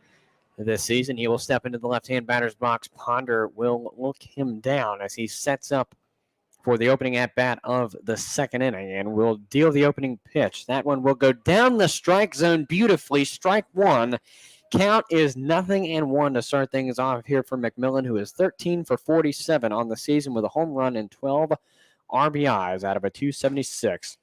[SPEAKER 1] this season. He will step into the left-hand batter's box. Ponder will look him down as he sets up for the opening at-bat of the second inning and will deal the opening pitch. That one will go down the strike zone beautifully. Strike 1. Count is 0-1 to start things off here for McMillan, who is 13 for 47 on the season with a home run and 12 RBIs out of a .276.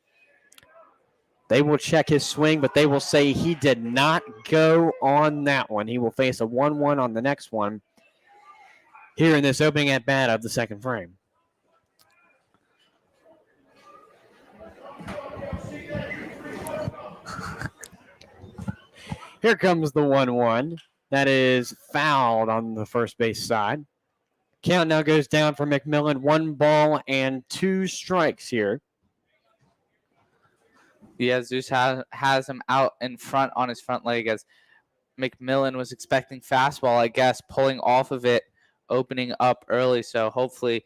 [SPEAKER 1] They will check his swing, but they will say he did not go on that one. He will face a 1-1 on the next one here in this opening at-bat of the second frame. Here comes the 1-1. That is fouled on the first base side. Count now goes down for McMillan. 1 ball and 2 strikes here.
[SPEAKER 8] Yeah, Zeus has him out in front on his front leg as McMillan was expecting fastball, I guess, pulling off of it, opening up early. So hopefully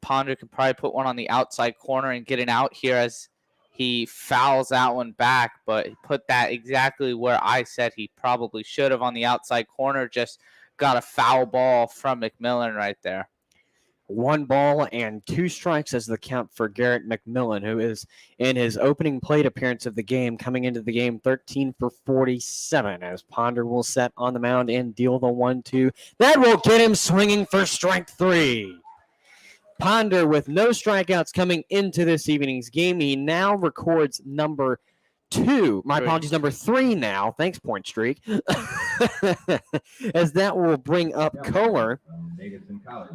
[SPEAKER 8] Ponder can probably put one on the outside corner and get it out here as he fouls that one back, but he put that exactly where I said he probably should have on the outside corner. Just got a foul ball from McMillan right there.
[SPEAKER 1] 1 ball and 2 strikes as the count for Garrett McMillan, who is in his opening plate appearance of the game, coming into the game 13 for 47, as Ponder will set on the mound and deal the 1-2. That will get him swinging for strike 3. Ponder with no strikeouts coming into this evening's game. He now records number 2. My apologies, number 3 now. Thanks, Point Streak. As that will bring up Kohler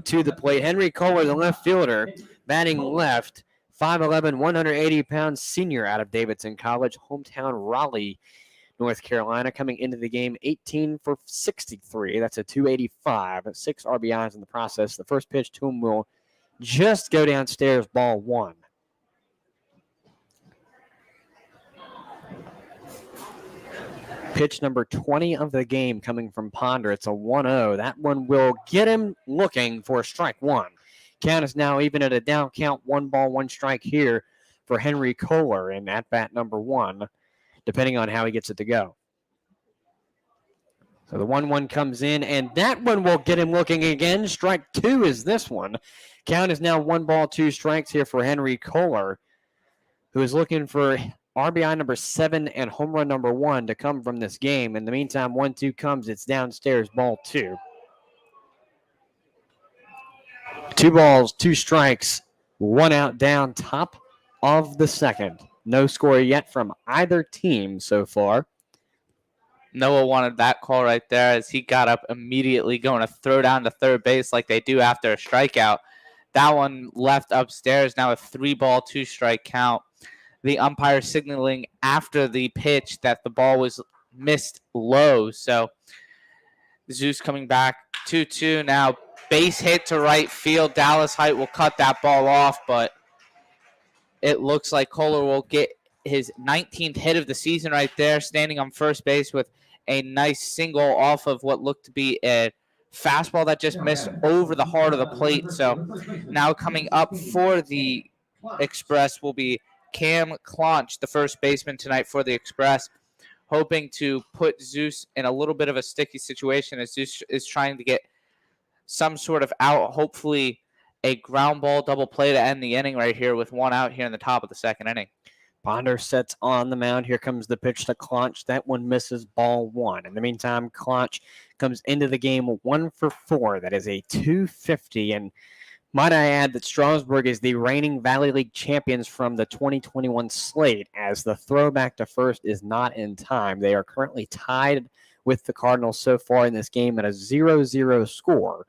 [SPEAKER 1] to the plate. Henry Kohler, the left fielder, batting left, 5'11", 180-pound senior out of Davidson College, hometown Raleigh, North Carolina, coming into the game 18 for 63. That's a 285, 6 RBIs in the process. The first pitch to him will just go downstairs, ball 1. Pitch number 20 of the game coming from Ponder. It's a 1-0. That one will get him looking for strike 1. Count is now even at a down count, 1 ball, 1 strike here for Henry Kohler in at bat number 1, depending on how he gets it to go. So the 1-1 comes in, and that one will get him looking again. Strike 2 is this one. Count is now 1 ball, 2 strikes here for Henry Kohler, who is looking for RBI number 7 and home run number 1 to come from this game. In the meantime, 1-2 comes. It's downstairs, ball 2. 2 balls, 2 strikes, 1 out down, top of the second. No score yet from either team so far.
[SPEAKER 8] Noah wanted that call right there as he got up immediately going to throw down to third base like they do after a strikeout. That one left upstairs, now a 3-ball, 2-strike count. The umpire signaling after the pitch that the ball was missed low. So Zeus coming back 2-2 now. Base hit to right field. Dallas Height will cut that ball off, but it looks like Kohler will get his 19th hit of the season right there, standing on first base with a nice single off of what looked to be a fastball that just missed over the heart of the plate. So now coming up for the Express will be Cam Clonch, the first baseman tonight for the Express, hoping to put Zeus in a little bit of a sticky situation as Zeus is trying to get some sort of out, hopefully a ground ball double play to end the inning right here with 1 out here in the top of the second inning.
[SPEAKER 1] Ponder sets on the mound. Here comes the pitch to Clonch. That one misses, ball 1. In the meantime, Clonch comes into the game 1 for 4. That is a 250. And might I add that Strasburg is the reigning Valley League champions from the 2021 slate, as the throwback to first is not in time. They are currently tied with the Cardinals so far in this game at a 0-0 score.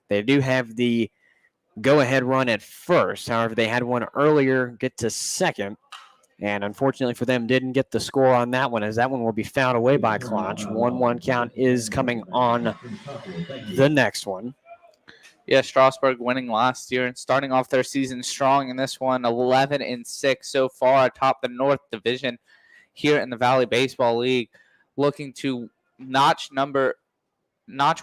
[SPEAKER 1] They do have the go-ahead run at first. However, they had one earlier get to second, and unfortunately for them, didn't get the score on that one, as that one will be fouled away by Clonch. 1-1 count is coming on the next one.
[SPEAKER 8] Yeah, Strasburg winning last year and starting off their season strong in this one, 11-6 so far atop the North Division here in the Valley Baseball League, looking to notch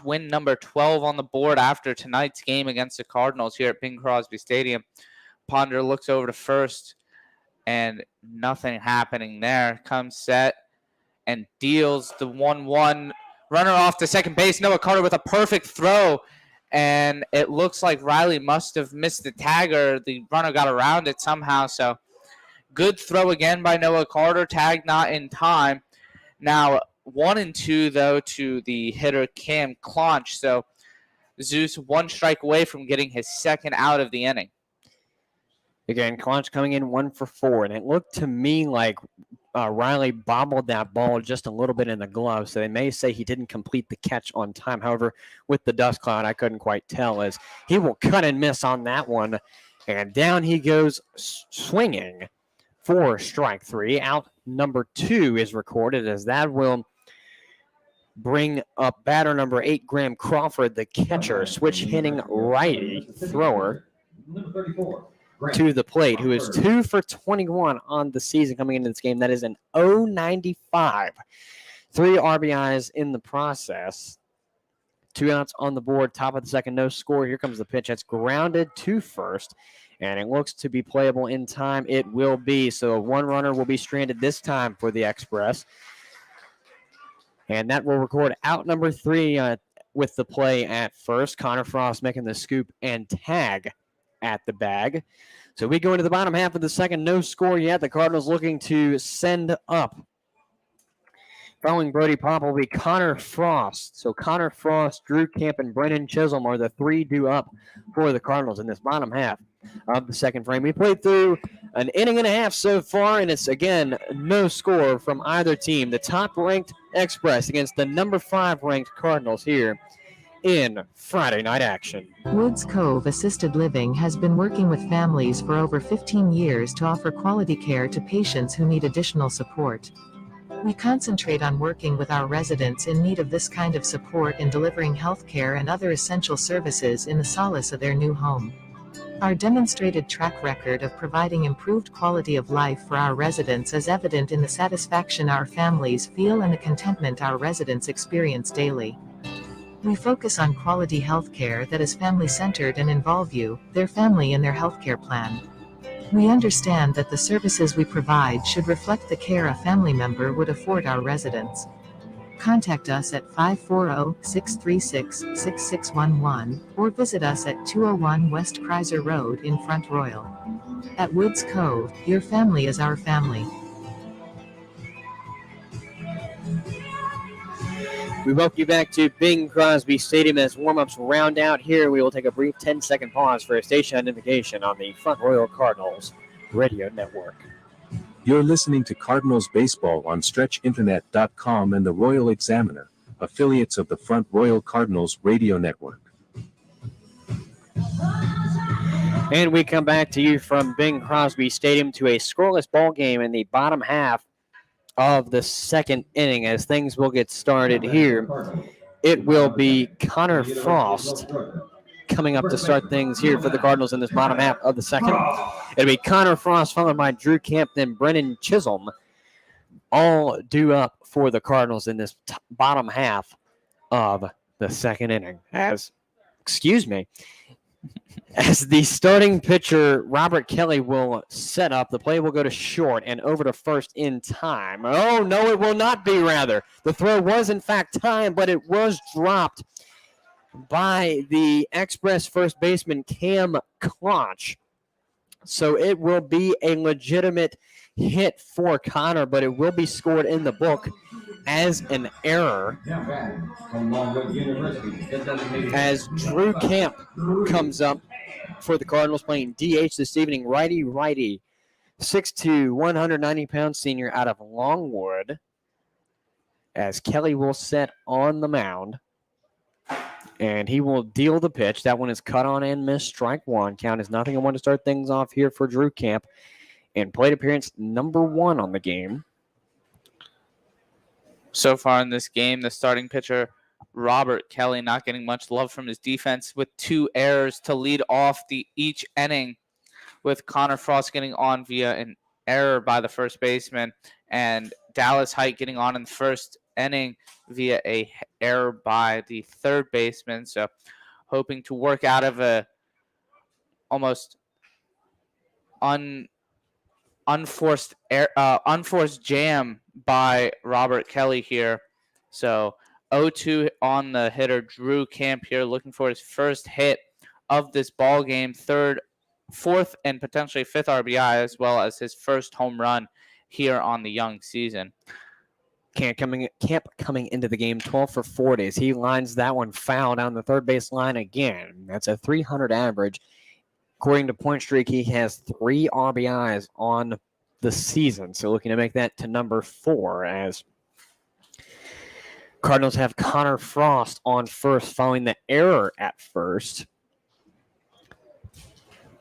[SPEAKER 8] win number 12 on the board after tonight's game against the Cardinals here at Bing Crosby Stadium. Ponder looks over to first, and nothing happening there. Comes set and deals the 1-1. Runner off to second base. Noah Carter with a perfect throw, and it looks like Riley must have missed the tag, or the runner got around it somehow. So good throw again by Noah Carter. Tag not in time. Now 1-2, though, to the hitter Cam Clonch. So Zeus 1 strike away from getting his second out of the inning.
[SPEAKER 1] Again, Clonch coming in 1 for 4, and it looked to me like Riley bobbled that ball just a little bit in the glove, so they may say he didn't complete the catch on time. However, with the dust cloud, I couldn't quite tell, as he will cut and miss on that one, and down he goes swinging for strike 3. Out number 2 is recorded, as that will bring up batter number 8, Graham Crawford, the catcher, switch hitting righty thrower to the plate, who is 2 for 21 on the season coming into this game. That is an 0.95. 3 RBIs in the process. 2 outs on the board, top of the second, no score. Here comes the pitch. That's grounded to first, and it looks to be playable in time. It will be. So 1 runner will be stranded this time for the Express. And that will record out number 3 with the play at first. Connor Frost making the scoop and tag at the bag. So we go into the bottom half of the second. No score yet. The Cardinals looking to send up. Following Brody Pop will be Connor Frost. So Connor Frost, Drew Camp, and Brennan Chisholm are the 3 due up for the Cardinals in this bottom half of the second frame. We played through an inning and a half so far, and it's, again, no score from either team. The top-ranked Express against the number 5 ranked Cardinals here in Friday night action.
[SPEAKER 13] Woods Cove Assisted Living has been working with families for over 15 years to offer quality care to patients who need additional support. We concentrate on working with our residents in need of this kind of support in delivering health care and other essential services in the solace of their new home. Our demonstrated track record of providing improved quality of life for our residents is evident in the satisfaction our families feel and the contentment our residents experience daily. We focus on quality health care that is family-centered and involve you, their family, in their healthcare plan. We understand that the services we provide should reflect the care a family member would afford our residents. Contact us at 540-636-6611 or visit us at 201 West Kreiser Road in Front Royal. At Woods Cove, your family is our family.
[SPEAKER 1] We welcome you back to Bing Crosby Stadium as warm-ups round out here. We will take a brief 10-second pause for a station identification on the Front Royal Cardinals Radio Network.
[SPEAKER 14] You're listening to Cardinals Baseball on StretchInternet.com and the Royal Examiner, affiliates of the Front Royal Cardinals Radio Network.
[SPEAKER 1] And we come back to you from Bing Crosby Stadium to a scoreless ball game in the bottom half of the second inning as things will get started here. It will be Connor Frost coming up to start things here for the Cardinals in this bottom half of the second. It'll be Connor Frost followed by Drew Camp, then Brennan Chisholm, all due up for the Cardinals in this bottom half of the second inning. As the starting pitcher, Robert Kelly, will set up. The play will go to short and over to first in time. Oh, no, it will not be, rather. The throw was, in fact, timed, but it was dropped by the Express first baseman, Cam Klotch. So it will be a legitimate hit for Connor, but it will be scored in the book as an error as Drew Camp comes up for the Cardinals playing DH this evening. Righty, 6'2", 190-pound senior out of Longwood, as Kelly will set on the mound. And he will deal the pitch. That one is cut on and missed. Strike one. Count is 0-1 to start things off here for Drew Camp. And plate appearance number 1 on the game.
[SPEAKER 8] So far in this game, the starting pitcher, Robert Kelly, not getting much love from his defense with 2 errors to lead off each inning, with Connor Frost getting on via an error by the first baseman and Dallas Height getting on in the first inning via a error by the third baseman. So hoping to work out of a almost unforced jam by Robert Kelly here. So 0-2 on the hitter, Drew Camp here, looking for his first hit of this ball game, fourth and potentially 5th RBI, as well as his first home run here on the young season.
[SPEAKER 1] Camp coming into the game 12 for 40 as he lines that one foul down the third base line again. That's a 300 average. According to Point Streak, he has 3 RBIs on the season, so looking to make that to number 4 as Cardinals have Connor Frost on first following the error at first.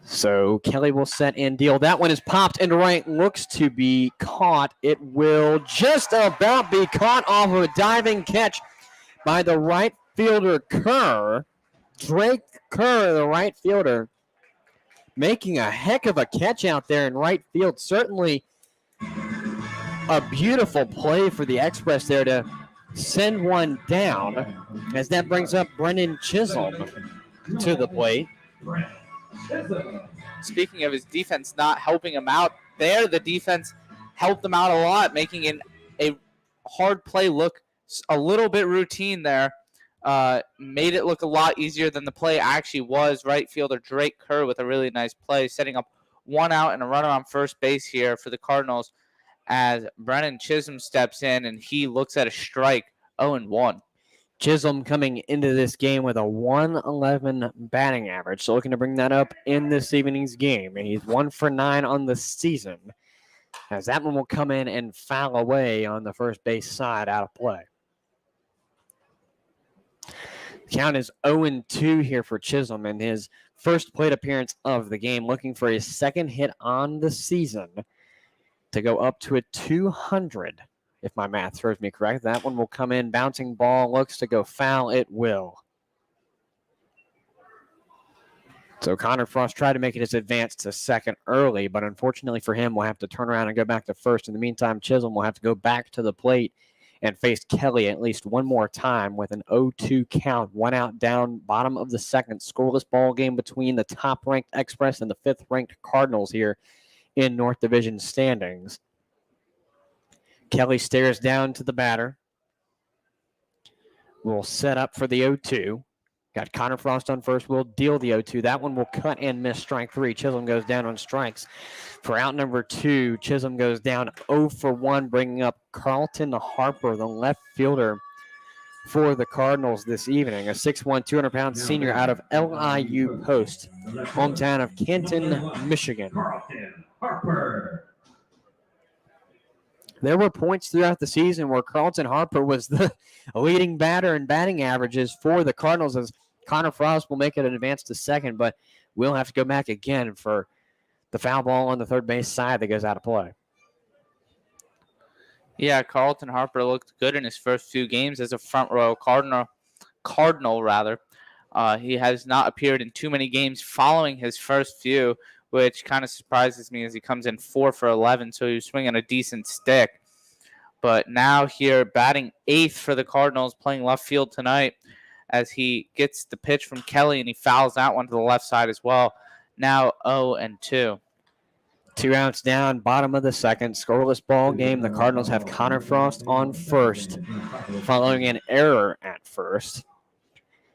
[SPEAKER 1] So Kelly will set and deal. That one is popped into right, looks to be caught. It will just about be caught off of a diving catch by the right fielder, Kerr. Drake Kerr, the right fielder, making a heck of a catch out there in right field. Certainly a beautiful play for the Express there to send one down, as that brings up Brendan Chisholm to the plate.
[SPEAKER 8] Speaking of his defense not helping him out, the defense helped them out a lot, making a hard play look a little bit routine there. Made it look a lot easier than the play actually was. Right fielder Drake Kerr with a really nice play, setting up one out and a runner on first base here for the Cardinals as Brennan Chisholm steps in and he looks at a strike, 0-1.
[SPEAKER 1] Chisholm coming into this game with a 111 batting average, so looking to bring that up in this evening's game. And he's 1 for 9 on the season, as that one will come in and foul away on the first base side out of play. Count is 0-2 here for Chisholm in his first plate appearance of the game, looking for his second hit on the season to go up to a 200, if my math serves me correct. That one will come in, bouncing ball, looks to go foul. It will. So Connor Frost tried to make it his advance to second early, but unfortunately for him, we'll have to turn around and go back to first. In the meantime, Chisholm will have to go back to the plate and face Kelly at least one more time with an 0-2 count. One out down, bottom of the second. Scoreless ball game between the top-ranked Express and the fifth-ranked Cardinals here in North Division standings. Kelly stares down to the batter. We'll set up for the 0-2. Got Connor Frost on first. We'll deal the 0-2. That one will cut and miss strike 3. Chisholm goes down on strikes. For out number 2, Chisholm goes down 0 for 1, bringing up Carlton Harper, the left fielder for the Cardinals this evening. A 6'1", 200-pound senior out of LIU Post, hometown of Canton, Michigan.
[SPEAKER 9] Carlton Harper.
[SPEAKER 1] There were points throughout the season where Carlton Harper was the leading batter in batting averages for the Cardinals, as Connor Frost will make it an advance to second, but we'll have to go back again for the foul ball on the third base side that goes out of play.
[SPEAKER 8] Yeah, Carlton Harper looked good in his first few games as a front row Cardinal. He has not appeared in too many games following his first few, which kind of surprises me as he comes in 4 for 11, so he was swinging a decent stick. But now here, batting 8th for the Cardinals, playing left field tonight, as he gets the pitch from Kelly and he fouls that one to the left side as well. Now 0-2.
[SPEAKER 1] 2 outs down, bottom of the second. Scoreless ball game. The Cardinals have Connor Frost on first, following an error at first.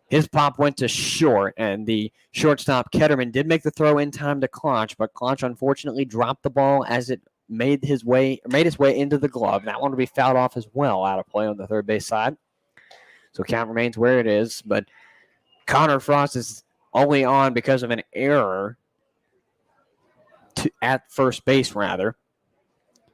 [SPEAKER 1] His pop went to short, and the shortstop Ketterman did make the throw in time to Klotch, but Klotch unfortunately dropped the ball as it made its way into the glove. That one will be fouled off as well, out of play on the third base side. So count remains where it is, but Connor Frost is only on because of an error at first base, rather.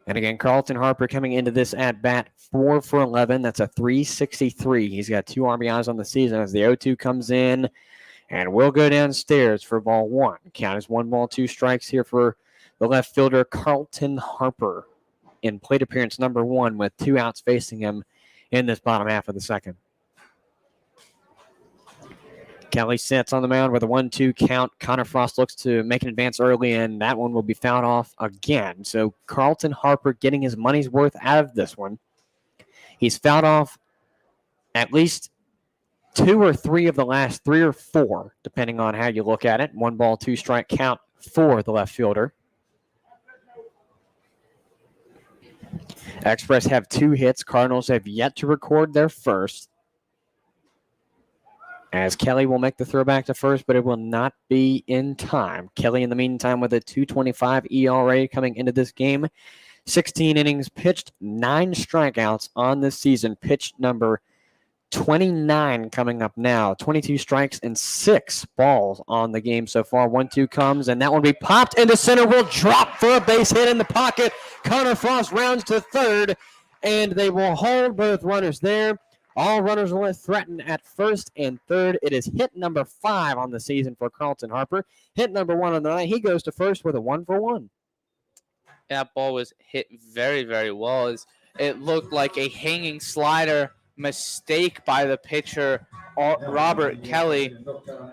[SPEAKER 1] And again, Carlton Harper coming into this at-bat 4 for 11. That's a 363. He's got 2 RBIs on the season as the 0-2 comes in, and we'll go downstairs for ball 1. Count is 1 ball, 2 strikes here for the left fielder, Carlton Harper, in plate appearance number 1 with 2 outs facing him in this bottom half of the second. Kelly sits on the mound with a 1-2 count. Connor Frost looks to make an advance early, and that one will be fouled off again. So Carlton Harper getting his money's worth out of this one. He's fouled off at least 2 or 3 of the last 3 or 4, depending on how you look at it. 1 ball, 2 strike count for the left fielder. Express have 2 hits. Cardinals have yet to record their first, as Kelly will make the throw back to first, but it will not be in time. Kelly, in the meantime, with a 2.25 ERA coming into this game. 16 innings pitched, 9 strikeouts on this season. Pitch number 29 coming up now. 22 strikes and 6 balls on the game so far. 1-2 comes, and that one will be popped into center. Will drop for a base hit in the pocket. Connor Frost rounds to third, and they will hold both runners there. All runners will threaten at first and third. It is hit number 5 on the season for Carlton Harper. Hit number 1 on the night. He goes to first with a 1 for 1.
[SPEAKER 8] That ball was hit very, very well. It looked like a hanging slider mistake by the pitcher, Robert Kelly,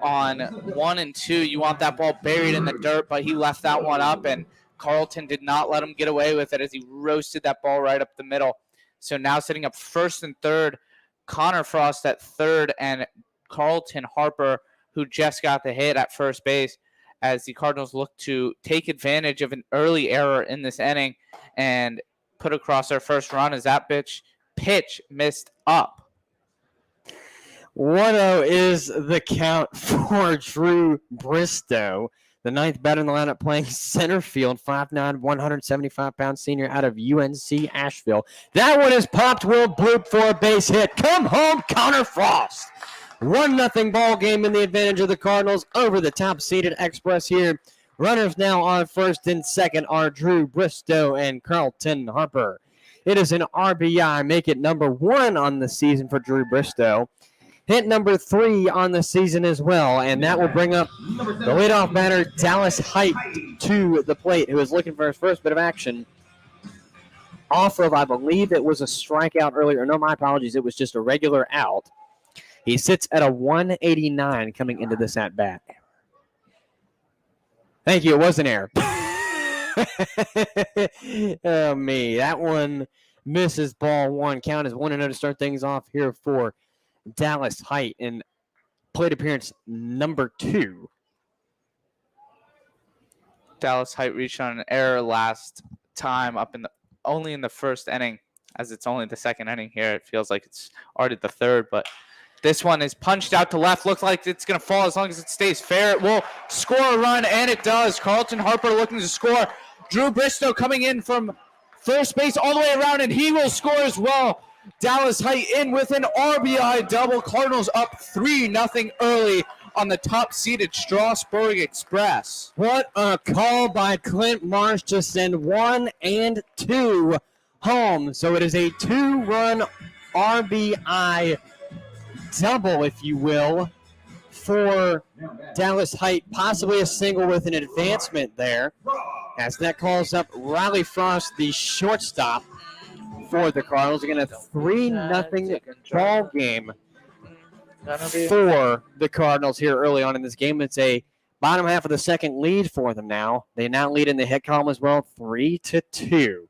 [SPEAKER 8] on 1 and 2. You want that ball buried in the dirt, but he left that one up, and Carlton did not let him get away with it as he roasted that ball right up the middle. So now sitting up first and third, Connor Frost at third, and Carlton Harper, who just got the hit at first base, as the Cardinals look to take advantage of an early error in this inning and put across their first run as that pitch missed up.
[SPEAKER 1] 1-0 is the count for Drew Bristow, the ninth batter in the lineup, playing center field, 5'9", 175-pound senior out of UNC Asheville. That one is popped, will bloop for a base hit. Come home, Connor Frost. 1-0 ball game in the advantage of the Cardinals over the top-seeded Express here. Runners now on first and second are Drew Bristow and Carlton Harper. It is an RBI, make it number 1 on the season for Drew Bristow. Hit number 3 on the season as well, and that will bring up the leadoff batter, Dallas Height, to the plate, who is looking for his first bit of action off of, I believe it was a strikeout earlier. No, my apologies. It was just a regular out. He sits at a 189 coming into this at-bat. Thank you. It was an error. Oh, me. That one misses ball 1. Count is 1-0 to start things off here for Dallas Height in plate appearance number 2.
[SPEAKER 8] Dallas Height reached on an error last time only in the first inning, as it's only the second inning here. It feels like it's already the third, but this one is punched out to left. Looks like it's going to fall as long as it stays fair. It will score a run, and it does. Carlton Harper looking to score. Drew Bristow coming in from first base all the way around, and he will score as well. Dallas Height in with an RBI double. Cardinals up 3-0 early on the top-seeded Strasburg Express.
[SPEAKER 1] What a call by Clint Marsh to send 1 and 2 home. So it is a 2-run RBI double, if you will, for Dallas Height. Possibly a single with an advancement there, as that calls up Riley Frost, the shortstop for the Cardinals. Again, a 3-0 ball game for the Cardinals here early on in this game. It's a bottom half of the second lead for them now. They now lead in the hit column as well, 3-2.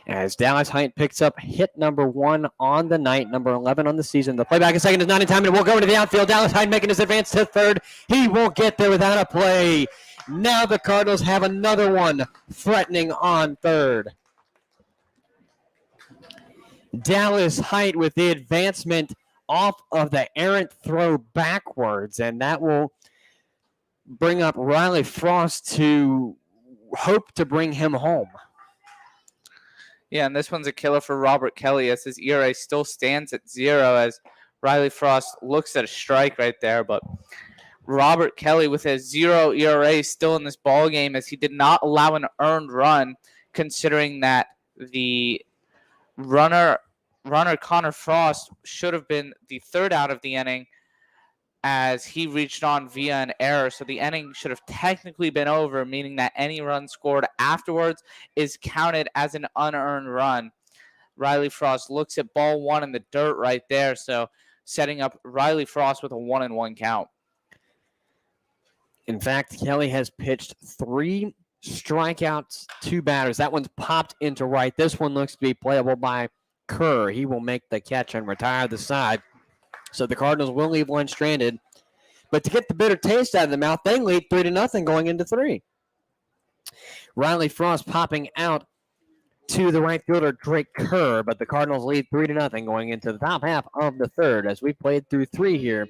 [SPEAKER 1] As Dallas Height picks up hit number 1 on the night, number 11 on the season. The playback in second is not in time, and it will go into the outfield. Dallas Height making his advance to third. He won't get there without a play. Now the Cardinals have another one threatening on third. Dallas Height with the advancement off of the errant throw backwards, and that will bring up Riley Frost to hope to bring him home.
[SPEAKER 8] Yeah, and this one's a killer for Robert Kelly, as his ERA still stands at 0, as Riley Frost looks at a strike right there. But Robert Kelly with a 0 ERA still in this ball game, as he did not allow an earned run, considering that the runner Connor Frost should have been the third out of the inning, as he reached on via an error. So the inning should have technically been over, meaning that any run scored afterwards is counted as an unearned run. Riley Frost looks at ball 1 in the dirt right there, so setting up Riley Frost with a 1-1 count.
[SPEAKER 1] In fact, Kelly has pitched 3 strikeouts, 2 batters. That one's popped into right. This one looks to be playable by Kerr. He will make the catch and retire the side. So the Cardinals will leave one stranded. But to get the bitter taste out of the mouth, they lead 3-0 going into 3. Riley Frost popping out to the right fielder, Drake Kerr. But the Cardinals lead 3-0 going into the top half of the third, as we played through 3 here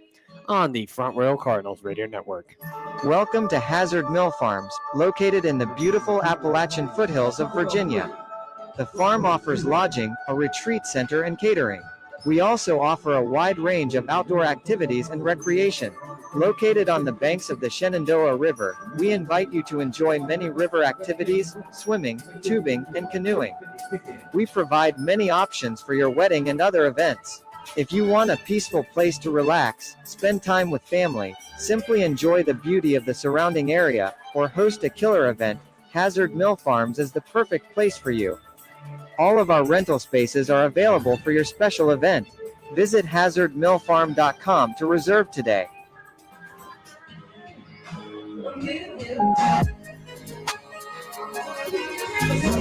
[SPEAKER 1] on the Front Row Cardinals Radio Network.
[SPEAKER 2] Welcome to Hazard Mill Farms, located in the beautiful Appalachian foothills of Virginia. The farm offers lodging, a retreat center, and catering. We also offer a wide range of outdoor activities and recreation. Located on the banks of the Shenandoah River, we invite you to enjoy many river activities, swimming, tubing, and canoeing. We provide many options for your wedding and other events. If you want a peaceful place to relax, spend time with family, simply enjoy the beauty of the surrounding area, or host a killer event, Hazard Mill Farms is the perfect place for you. All of our rental spaces are available for your special event. Visit hazardmillfarm.com to reserve today.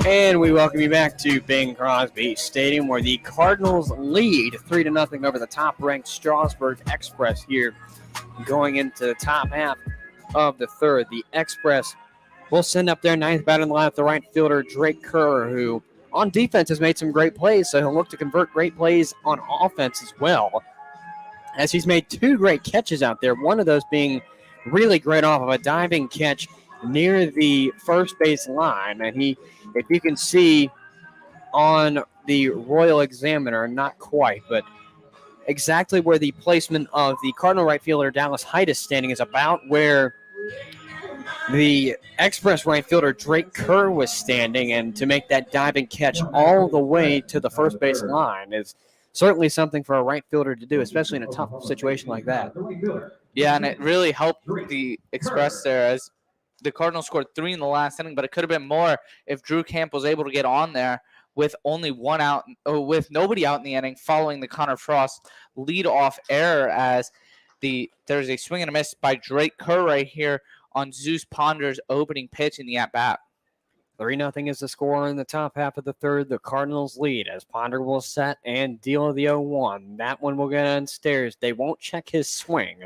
[SPEAKER 1] And we welcome you back to Bing Crosby Stadium, where the Cardinals lead 3-0 over the top-ranked Strasburg Express here going into the top half of the third. The Express will send up their ninth batter in the lineup, the right fielder Drake Kerr, who on defense has made some great plays, so he'll look to convert great plays on offense as well, as he's made two great catches out there, one of those being really great off of a diving catch near the first base line. And he, if you can see on the Royal Examiner, not quite, but exactly where the placement of the Cardinal right fielder Dallas Height is standing is about where the Express right fielder Drake Kerr was standing, and to make that diving catch all the way to the first base line is certainly something for a right fielder to do, especially in a tough situation like that.
[SPEAKER 8] Yeah, and it really helped the Express there, as the Cardinals scored 3 in the last inning, but it could have been more if Drew Camp was able to get on there with only one out, or with nobody out in the inning, following the Connor Frost leadoff error, as there's a swing and a miss by Drake Kerr right here on Zeus Ponder's opening pitch in the at-bat.
[SPEAKER 1] 3-0 is the score in the top half of the third. The Cardinals lead as Ponder will set and deal the 0-1. That one will get downstairs. They won't check his swing.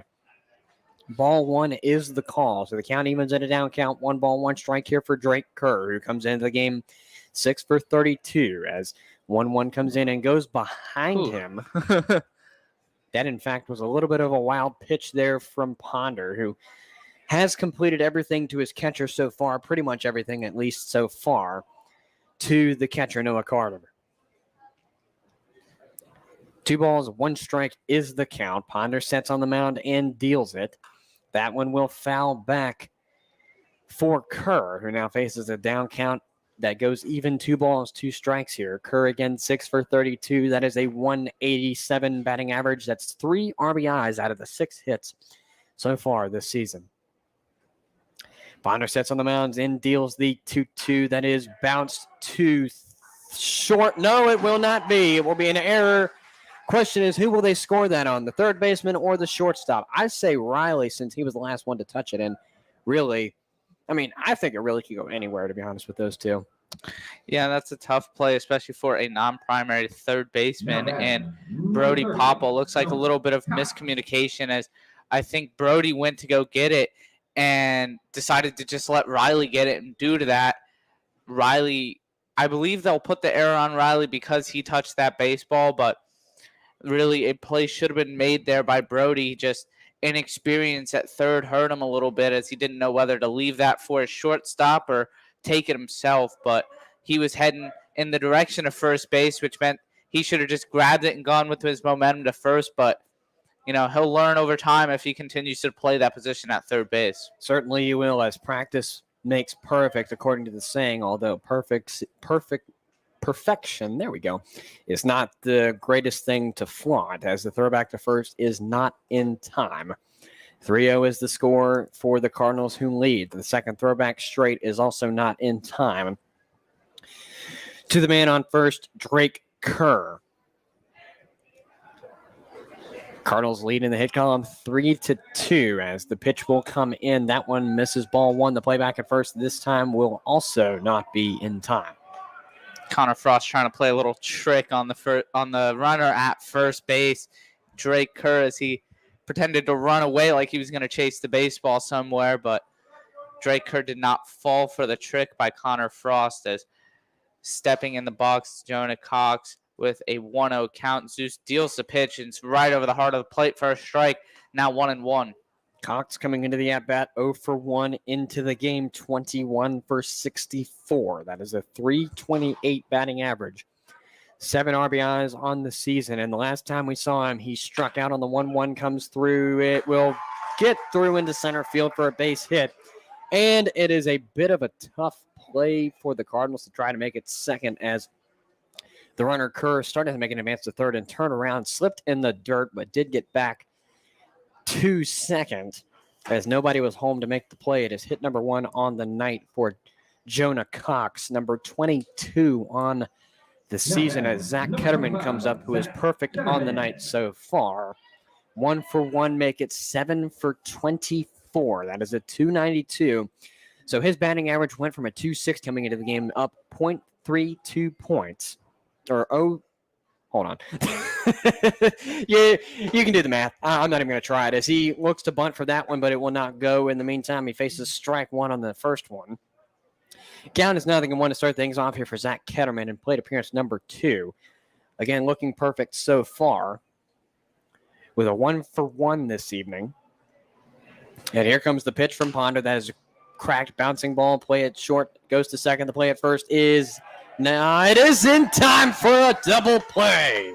[SPEAKER 1] Ball one is the call. So the count evens at a down count. 1 ball, 1 strike here for Drake Kerr, who comes into the game 6 for 32 as 1-1 comes in and goes behind him. That, in fact, was a little bit of a wild pitch there from Ponder, who has completed everything to his catcher so far, pretty much everything at least so far, to the catcher, Noah Carter. 2 balls, 1 strike is the count. Ponder sets on the mound and deals it. That one will foul back for Kerr, who now faces a down count that goes even. 2 balls, 2 strikes here. Kerr again, 6 for 32. That is a 187 batting average. That's 3 RBIs out of the 6 hits so far this season. Ponder sets on the mound and deals the 2-2. That is bounced to short. No, it will not be. It will be an error. Question is, who will they score that on, the third baseman or the shortstop? I say Riley, since he was the last one to touch it. And really, I mean, I think it really could go anywhere, to be honest, with those two.
[SPEAKER 8] Yeah, that's a tough play, especially for a non-primary third baseman. And Brody Popple, looks like a little bit of miscommunication, as I think Brody went to go get it and decided to just let Riley get it. And due to that, Riley, I believe they'll put the error on Riley because he touched that baseball, but really a play should have been made there by Brody. Just inexperience at third hurt him a little bit, as he didn't know whether to leave that for his shortstop or take it himself. But he was heading in the direction of first base, which meant he should have just grabbed it and gone with his momentum to first. But, you know, he'll learn over time if he continues to play that position at third base.
[SPEAKER 1] Certainly you will, as practice makes perfect, according to the saying, although perfection, there we go, is not the greatest thing to flaunt, as the throwback to first is not in time. 3-0 is the score for the Cardinals, who lead. The second throwback straight is also not in time. To the man on first, Drake Kerr. Cardinals lead in the hit column 3-2 as the pitch will come in. That one misses, ball 1. The play back at first this time will also not be in time.
[SPEAKER 8] Connor Frost trying to play a little trick on the runner at first base. Drake Kerr, as he pretended to run away like he was going to chase the baseball somewhere, but Drake Kerr did not fall for the trick by Connor Frost, as stepping in the box, Jonah Cox with a 1-0 count. Zeus deals the pitch, and it's right over the heart of the plate for a strike. Now 1-1.
[SPEAKER 1] Cox coming into the at-bat 0 for 1 into the game, 21 for 64. That is a .328 batting average. 7 RBIs on the season, and the last time we saw him, he struck out on the 1-1, comes through. It will get through into center field for a base hit, and it is a bit of a tough play for the Cardinals to try to make it second, as the runner Kerr started to make an advance to third and turn around, slipped in the dirt, but did get back to second, as nobody was home to make the play. It is hit number 1 on the night for Jonah Cox, number 22 on the season as Zach Ketterman comes up, who is perfect on the night so far. 1 for 1, make it 7 for 24. That is a 292. So his batting average went from a 2.6 coming into the game up 0.32 points. Hold on. Yeah, you can do the math. I'm not even going to try it as he looks to bunt for that one, but it will not go. In the meantime, he faces strike one on the first one. Count is 0-1 to start things off here for Zach Ketterman in plate appearance number 2. Again, looking perfect so far with a 1 for 1 this evening. And here comes the pitch from Ponder. That is a cracked bouncing ball. Play it short. Goes to second. The play at first is... Now it is in time for a double play.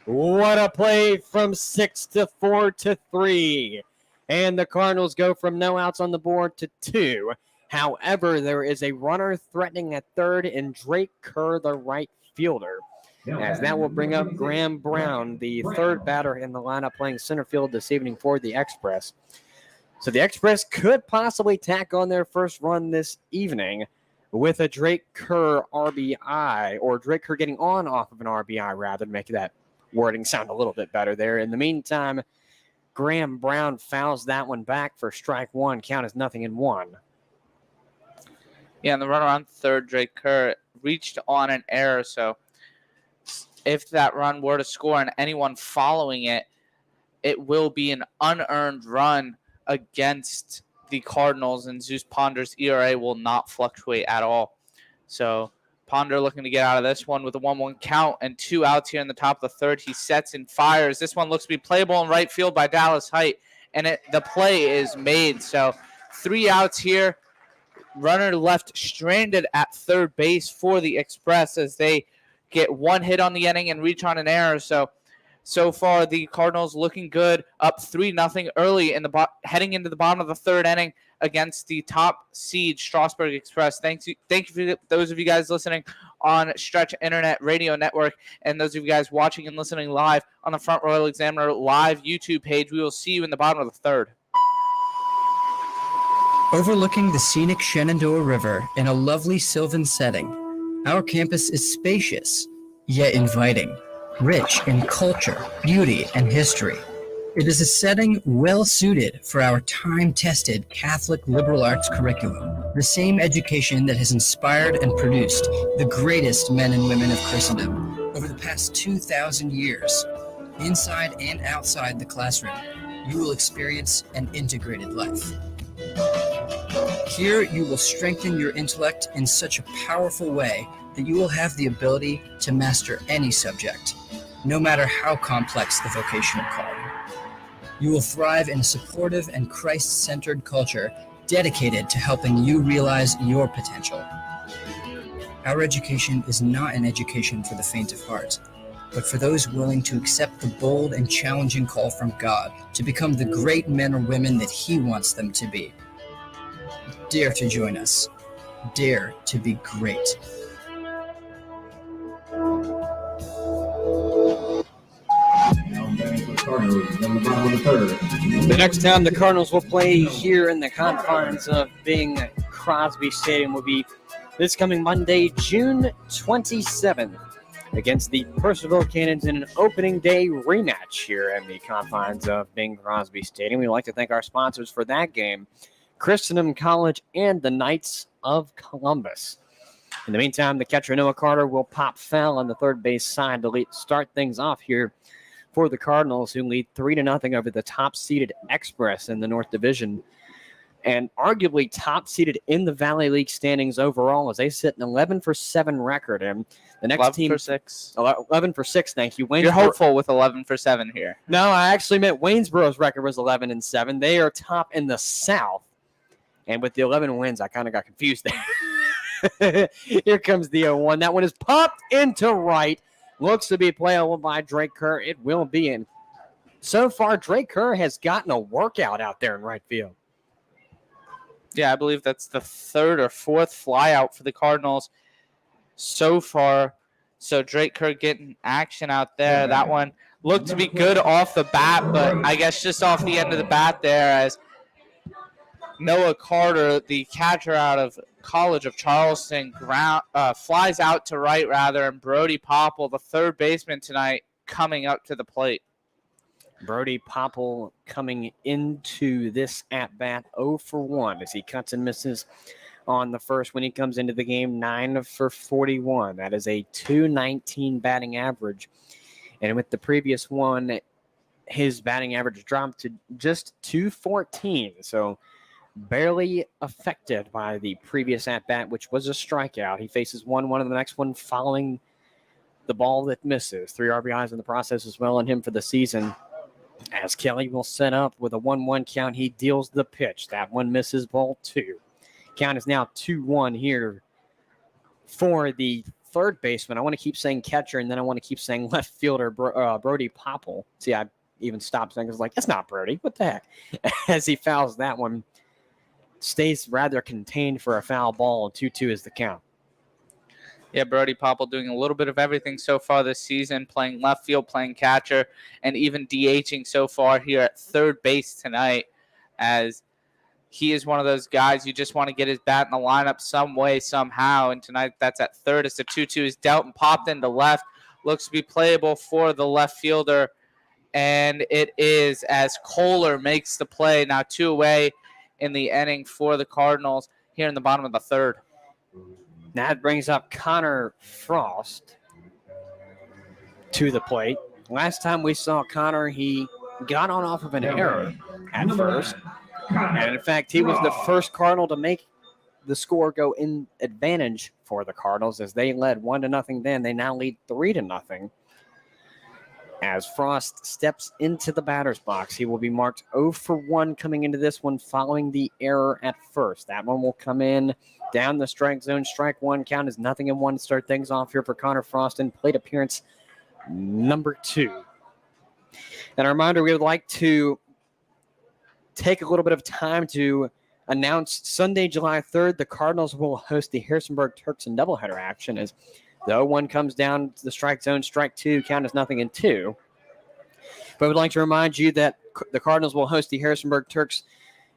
[SPEAKER 1] What a play from 6 to 4 to 3. And the Cardinals go from no outs on the board to 2. However, there is a runner threatening at third and Drake Kerr, the right fielder. As that will bring up Graham Brown, the third batter in the lineup playing center field this evening for the Express. So the Express could possibly tack on their first run this evening with a Drake Kerr RBI, or Drake Kerr getting on off of an RBI rather, to make that wording sound a little bit better there. In the meantime, Graham Brown fouls that one back for strike one. Count is 0-1.
[SPEAKER 8] Yeah, and the runner on third, Drake Kerr, reached on an error. So if that run were to score and anyone following it, it will be an unearned run against the Cardinals, and Zeus Ponder's ERA will not fluctuate at all. So Ponder looking to get out of this one with a 1-1 count and 2 outs here in the top of the third. He sets and fires. This one looks to be playable in right field by Dallas Height, and the play is made. So 3 outs here. Runner left stranded at third base for the Express as they get 1 hit on the inning and reach on an error. So far, the Cardinals looking good, up 3-0 early in the heading into the bottom of the third inning against the top seed Strasburg Express. Thank you for those of you guys listening on Stretch Internet Radio Network, and those of you guys watching and listening live on the Front Royal Examiner live YouTube page. We will see you in the bottom of the third.
[SPEAKER 6] Overlooking the scenic Shenandoah River in a lovely sylvan setting, our campus is spacious, yet inviting, rich in culture, beauty, and history. It is a setting well suited for our time-tested Catholic liberal arts curriculum, the same education that has inspired and produced the greatest men and women of Christendom over the past 2,000 years. Inside and outside the classroom, you will experience an integrated life. Here, you will strengthen your intellect in such a powerful way that you will have the ability to master any subject, no matter how complex the vocational calling. You will thrive in a supportive and Christ-centered culture dedicated to helping you realize your potential. Our education is not an education for the faint of heart, but for those willing to accept the bold and challenging call from God to become the great men or women that He wants them to be. Dare to join us. Dare to be great.
[SPEAKER 1] The next time the Cardinals will play here in the confines of Bing Crosby Stadium will be this coming Monday, June 27th, against the Percival Cannons in an opening day rematch here in the confines of Bing Crosby Stadium. We'd like to thank our sponsors for that game, Christendom College and the Knights of Columbus. In the meantime, the catcher Noah Carter will pop foul on the third base side to start things off here for the Cardinals, who lead 3-0 over the top-seeded Express in the North Division, and arguably top-seeded in the Valley League standings overall, as they sit an 11-7 record. And the next
[SPEAKER 8] 11
[SPEAKER 1] team,
[SPEAKER 8] for 6.
[SPEAKER 1] 11 for 6. Thank you.
[SPEAKER 8] You're hopeful with 11 for 7 here.
[SPEAKER 1] No, I actually meant Waynesboro's record was 11-7. They are top in the South, and with the 11 wins, I kind of got confused there. Here comes the 0-1. That one is popped into right. Looks to be playable by Drake Kerr. It will be in. So far, Drake Kerr has gotten a workout out there in right field.
[SPEAKER 8] Yeah, I believe that's the 3rd or 4th flyout for the Cardinals so far. So Drake Kerr getting action out there. That one looked to be good off the bat, but I guess just off the end of the bat there as Noah Carter, the catcher out of College of Charleston, flies out to right, and Brody Popple, the third baseman tonight, coming up to the plate.
[SPEAKER 1] Brody Popple coming into this at-bat 0 for 1 as he cuts and misses on the first when he comes into the game, 9 for 41. That is a .219 batting average. And with the previous one, his batting average dropped to just .214. So barely affected by the previous at-bat, which was a strikeout. He faces 1-1 in the next one following the ball that misses. 3 RBIs in the process as well on him for the season. As Kelly will set up with a 1-1 count, he deals the pitch. That one misses, ball 2. Count is now 2-1 here for the third baseman. I want to keep saying catcher, and then I want to keep saying left fielder Brody Popple. See, I even stopped saying, I was like, that's not Brody. What the heck? As he fouls that one, stays rather contained for a foul ball. 2-2 is the count.
[SPEAKER 8] Yeah, Brody Popple doing a little bit of everything so far this season, playing left field, playing catcher, and even DHing so far here at third base tonight, as he is one of those guys you just want to get his bat in the lineup some way, somehow, and tonight that's at third. As the 2-2 is dealt and popped into left. Looks to be playable for the left fielder, and it is, as Kohler makes the play. Now 2 away in the inning for the Cardinals here in the bottom of the third.
[SPEAKER 1] That brings up Connor Frost to the plate. Last time we saw Connor, he got on off of an error at first. And in fact, he was the first Cardinal to make the score go in advantage for the Cardinals as they led 1-0 then. They now lead 3-0. As Frost steps into the batter's box, he will be marked 0 for 1 coming into this one following the error at first. That one will come in down the strike zone. Strike 1. Count is 0-1 to start things off here for Connor Frost in plate appearance number 2. And a reminder, we would like to take a little bit of time to announce Sunday, July 3rd, the Cardinals will host the Harrisonburg Turks in doubleheader action as the 0-1 comes down to the strike zone. Strike 2, count is 0-2. But we'd like to remind you that the Cardinals will host the Harrisonburg Turks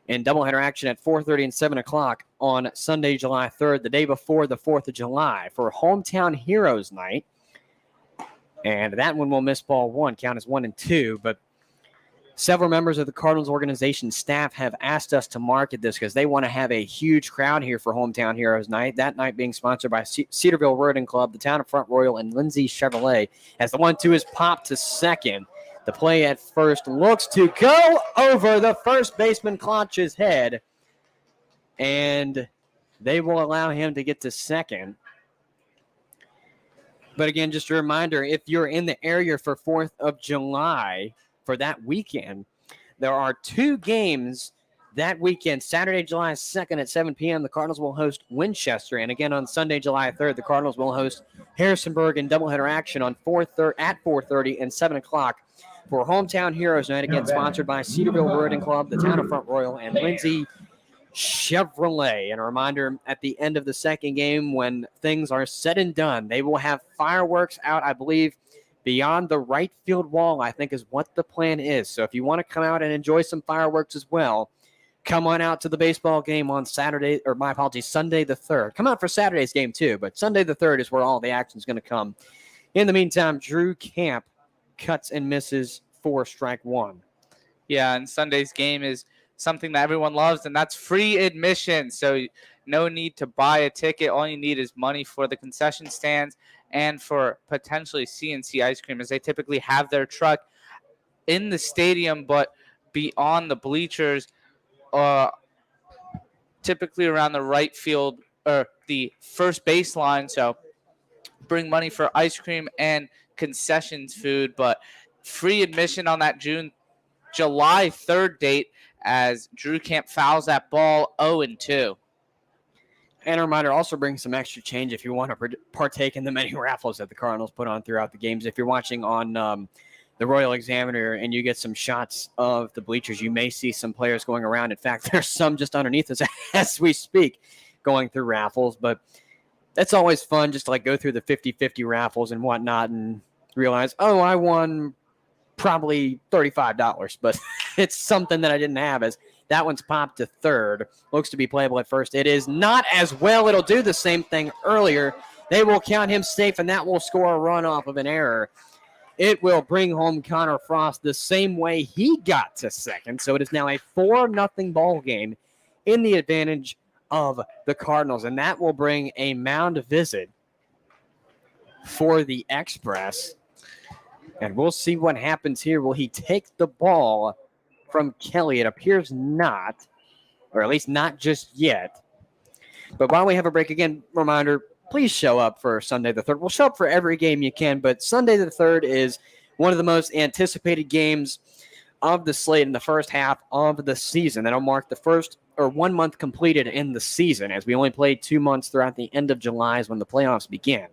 [SPEAKER 1] in doubleheader action at 4:30 and 7 o'clock on Sunday, July 3rd, the day before the 4th of July, for Hometown Heroes Night. And that one will miss ball 1. Count is 1-2. But several members of the Cardinals organization staff have asked us to market this because they want to have a huge crowd here for Hometown Heroes Night. That night being sponsored by Cedarville Roding Club, the town of Front Royal, and Lindsay Chevrolet. As the 1-2 is popped to second, the play at first looks to go over the first baseman Klotch's head, and they will allow him to get to second. But again, just a reminder, if you're in the area for 4th of July, for that weekend, there are 2 games that weekend. Saturday, July 2nd at 7 p.m., the Cardinals will host Winchester. And again, on Sunday, July 3rd, the Cardinals will host Harrisonburg in doubleheader action on at 4:30 and 7 o'clock for Hometown Heroes Night, again sponsored by Cedarville Roding Club, the town of Front Royal, and Lindsay Chevrolet. And a reminder, at the end of the second game, when things are said and done, they will have fireworks out, I believe, beyond the right field wall, I think is what the plan is. So if you want to come out and enjoy some fireworks as well, come on out to the baseball game on Sunday the 3rd. Come out for Saturday's game too, but Sunday the 3rd is where all the action is going to come. In the meantime, Drew Camp cuts and misses for strike 1.
[SPEAKER 8] Yeah, and Sunday's game is something that everyone loves, and that's free admission. So no need to buy a ticket. All you need is money for the concession stands and for potentially CNC ice cream, as they typically have their truck in the stadium, but beyond the bleachers, typically around the right field or the first baseline. So bring money for ice cream and concessions food, but free admission on that July 3rd date as Drew Camp fouls that ball 0-2.
[SPEAKER 1] And a reminder, also bring some extra change if you want to partake in the many raffles that the Cardinals put on throughout the games. If you're watching on the Royal Examiner and you get some shots of the bleachers, you may see some players going around. In fact, there's some just underneath us as we speak going through raffles. But it's always fun just to like go through the 50-50 raffles and whatnot and realize, oh, I won probably $35, but it's something that I didn't have, as That one's popped to third. Looks to be playable at first. It is not as well. It'll do the same thing earlier. They will count him safe, and that will score a run off of an error. It will bring home Connor Frost the same way he got to second. So it is now a 4-0 ball game in the advantage of the Cardinals, and that will bring a mound visit for the Express. And we'll see what happens here. Will he take the ball from Kelly? It appears not, or at least not just yet. But while we have a break, again, reminder, please show up for Sunday the 3rd. We'll show up for every game you can, but Sunday the 3rd is one of the most anticipated games of the slate in the first half of the season. That'll mark the first or 1 month completed in the season, as we only played 2 months throughout the end of July is when the playoffs begin.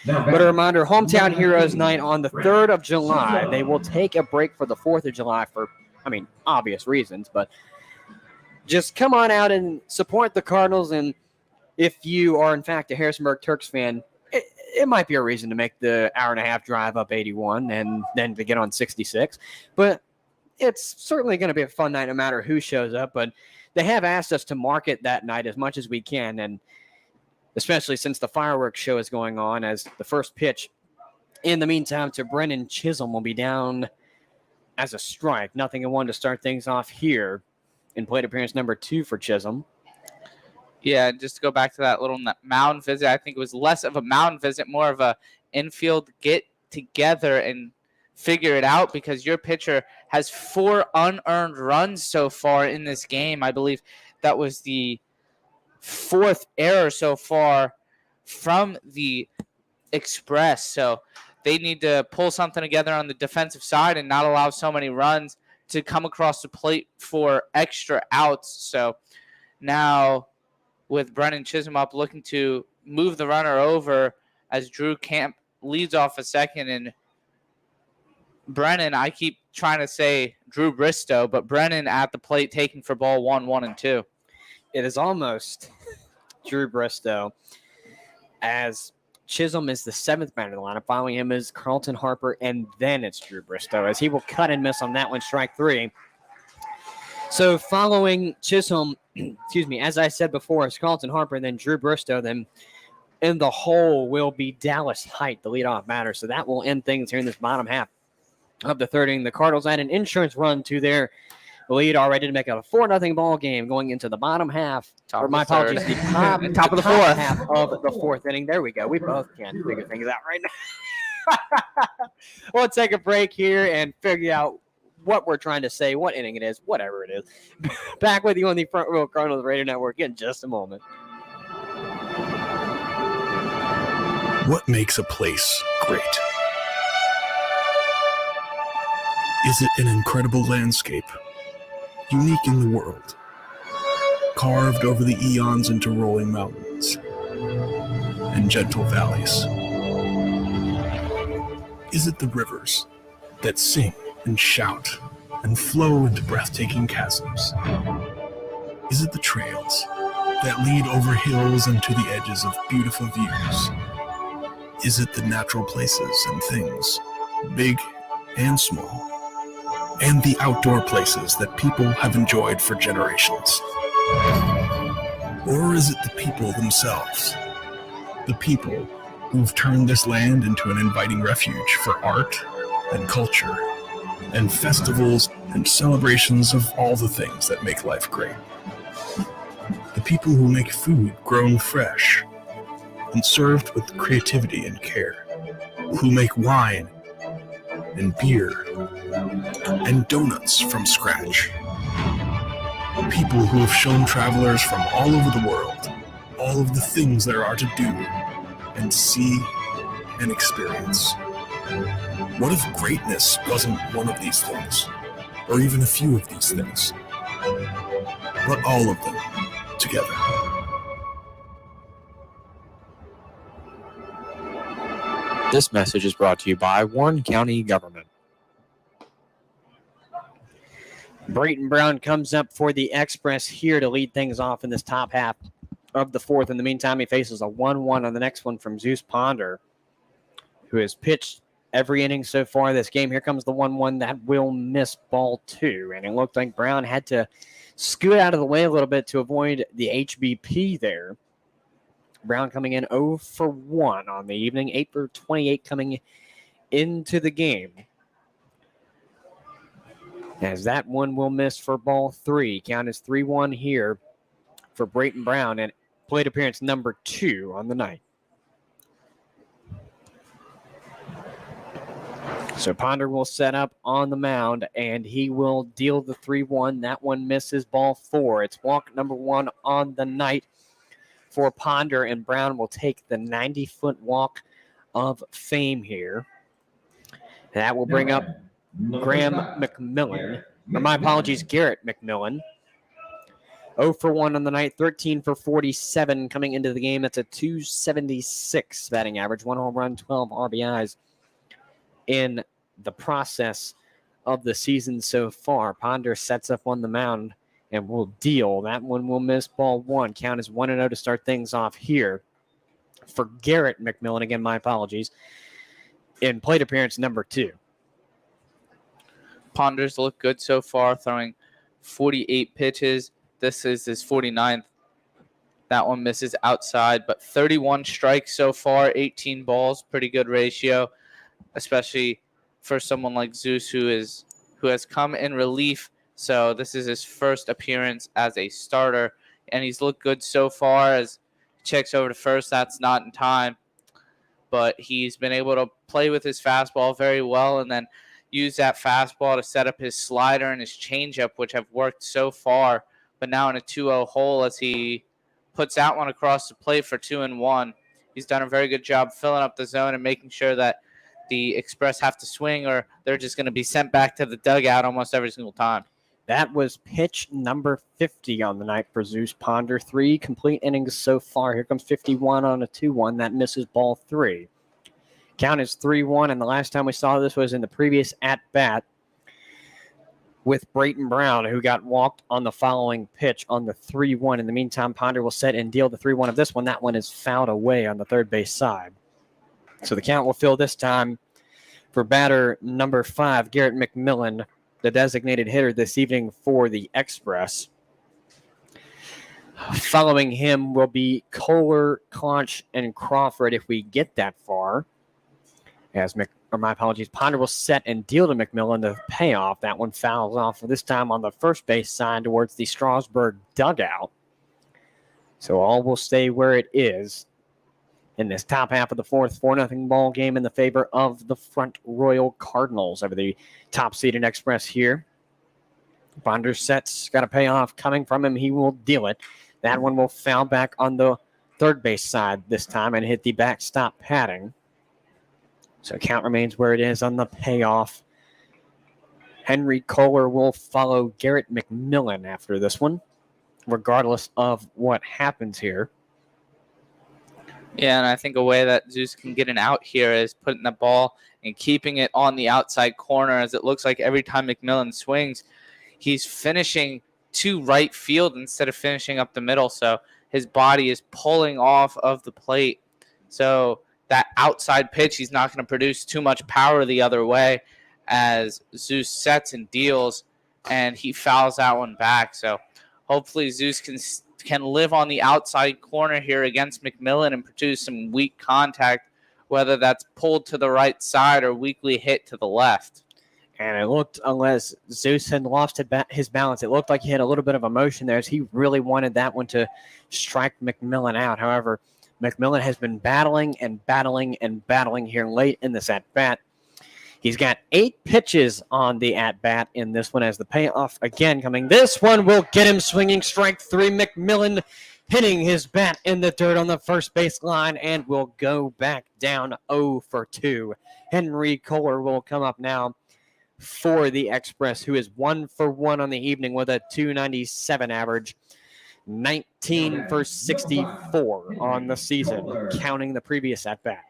[SPEAKER 1] But a reminder, Hometown Heroes Night on the 3rd of July. They will take a break for the 4th of July for, obvious reasons, but just come on out and support the Cardinals. And if you are, in fact, a Harrisonburg Turks fan, it might be a reason to make the hour-and-a-half drive up 81 and then to get on 66. But it's certainly going to be a fun night no matter who shows up. But they have asked us to market that night as much as we can, and especially since the fireworks show is going on, as the first pitch in the meantime to Brennan Chisholm will be down as a strike. 0-1 to start things off here in plate appearance number 2 for Chisholm.
[SPEAKER 8] Yeah, just to go back to that little mound visit, I think it was less of a mound visit, more of a infield get together and figure it out, because your pitcher has 4 unearned runs so far in this game. I believe that was the 4th error so far from the Express. So they need to pull something together on the defensive side and not allow so many runs to come across the plate for extra outs. So now with Brennan Chisholm up, looking to move the runner over as Drew Camp leads off a second. And Brennan, I keep trying to say Drew Bristow, but Brennan at the plate taking for ball 1, 1, and 2.
[SPEAKER 1] It is almost Drew Bristow, as Chisholm is the 7th man in the lineup. Following him is Carlton Harper, and then it's Drew Bristow, as he will cut and miss on that one, strike 3. So following Chisholm, as I said before, it's Carlton Harper and then Drew Bristow. Then in the hole will be Dallas Height, the leadoff batter. So that will end things here in this bottom half of the 3rd inning. The Cardinals add an insurance run to their lead already to make it a 4-0 ball game going into the bottom half.
[SPEAKER 8] Top of the
[SPEAKER 1] top of the 4th half of the 4th inning. There we go. We both can figure things out right now. We'll take a break here and figure out what we're trying to say, what inning it is, whatever it is. Back with you on the Front Row Cardinals Radio Network in just a moment.
[SPEAKER 11] What makes a place great? Is it an incredible landscape, unique in the world, carved over the eons into rolling mountains and gentle valleys? Is it the rivers that sing and shout and flow into breathtaking chasms? Is it the trails that lead over hills and to the edges of beautiful views? Is it the natural places and things, big and small, and the outdoor places that people have enjoyed for generations? Or is it the people themselves? The people who've turned this land into an inviting refuge for art and culture and festivals and celebrations of all the things that make life great. The people who make food grown fresh and served with creativity and care, who make wine and beer and donuts from scratch. People who have shown travelers from all over the world all of the things there are to do and see and experience. What if greatness wasn't one of these things, or even a few of these things, but all of them together?
[SPEAKER 7] This message is brought to you by Warren County Government.
[SPEAKER 1] Brayton Brown comes up for the Express here to lead things off in this top half of the 4th. In the meantime, he faces a 1-1 on the next one from Zeus Ponder, who has pitched every inning so far this game. Here comes the 1-1 that will miss ball 2. And it looked like Brown had to scoot out of the way a little bit to avoid the HBP there. Brown coming in 0 for 1 on the evening, 8 for 28 coming into the game. As that one will miss for ball 3. Count is 3-1 here for Brayton Brown, and plate appearance number 2 on the night. So Ponder will set up on the mound, and he will deal the 3-1. That one misses ball 4. It's walk number 1 on the night for Ponder, and Brown will take the 90-foot walk of fame here. That will bring up Graham McMillan. Or my apologies, Garrett McMillan. 0 for 1 on the night, 13 for 47 coming into the game. That's a 276 batting average, 1 home run, 12 RBIs in the process of the season so far. Ponder sets up on the mound and will deal. That one will miss ball 1. Count is 1-0 to start things off here for Garrett McMillan. Again, my apologies. In plate appearance number 2.
[SPEAKER 8] Ponder's look good so far, throwing 48 pitches. This is his 49th. That one misses outside, but 31 strikes so far, 18 balls, pretty good ratio, especially for someone like Zeus who has come in relief. So this is his first appearance as a starter, and he's looked good so far. As he checks over to first, that's not in time, but he's been able to play with his fastball very well, and then use that fastball to set up his slider and his changeup, which have worked so far. But now in a 2-0 hole, as he puts that one across the plate for 2-1. He's done a very good job filling up the zone and making sure that the Express have to swing, or they're just going to be sent back to the dugout almost every single time.
[SPEAKER 1] That was pitch number 50 on the night for Zeus Ponder. 3 complete innings so far. Here comes 51 on a 2-1. That misses ball 3. Count is 3-1, and the last time we saw this was in the previous at-bat with Brayton Brown, who got walked on the following pitch on the 3-1. In the meantime, Ponder will set and deal the 3-1 of this one. That one is fouled away on the third base side. So the count will fill this time for batter number 5, Garrett McMillan, the designated hitter this evening for the Express. Following him will be Kohler, Conch, and Crawford if we get that far. Ponder will set and deal to McMillan the payoff. That one fouls off this time on the first base side towards the Strasburg dugout. So all will stay where it is in this top half of the fourth. 4-0 ball game in the favor of the Front Royal Cardinals over the top-seeded Express here. Ponder sets, got a payoff coming from him. He will deal it. That one will foul back on the third base side this time and hit the backstop padding. So count remains where it is on the payoff. Henry Kohler will follow Garrett McMillan after this one, regardless of what happens here.
[SPEAKER 8] Yeah, and I think a way that Zeus can get an out here is putting the ball and keeping it on the outside corner, as it looks like every time McMillan swings, he's finishing to right field instead of finishing up the middle. So his body is pulling off of the plate. So that outside pitch, he's not going to produce too much power the other way, as Zeus sets and deals, and he fouls that one back. So hopefully Zeus can live on the outside corner here against McMillan and produce some weak contact, whether that's pulled to the right side or weakly hit to the left.
[SPEAKER 1] And it looked, unless Zeus had lost his balance, it looked like he had a little bit of emotion there, as he really wanted that one to strike McMillan out. However, McMillan has been battling here late in this at-bat. He's got 8 pitches on the at-bat in this one, as the payoff again coming. This one will get him swinging. Strike 3. McMillan hitting his bat in the dirt on the first base line and will go back down 0 for 2. Henry Kohler will come up now for the Express, who is 1 for 1 on the evening with a .297 average. 19 for 64 on the season, counting the previous at-bat.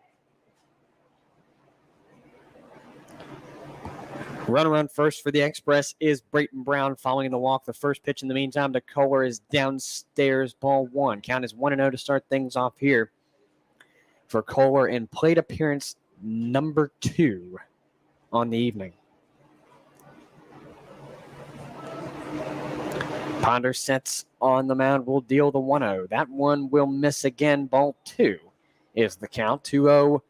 [SPEAKER 1] Runner on first for the Express is Brayton Brown following the walk. The first pitch in the meantime to Kohler is downstairs, ball 1. Count is 1-0 to start things off here for Kohler in plate appearance number 2 on the evening. Ponder sets on the mound, will deal the 1-0. That one will miss again. Ball 2 is the count. 2-0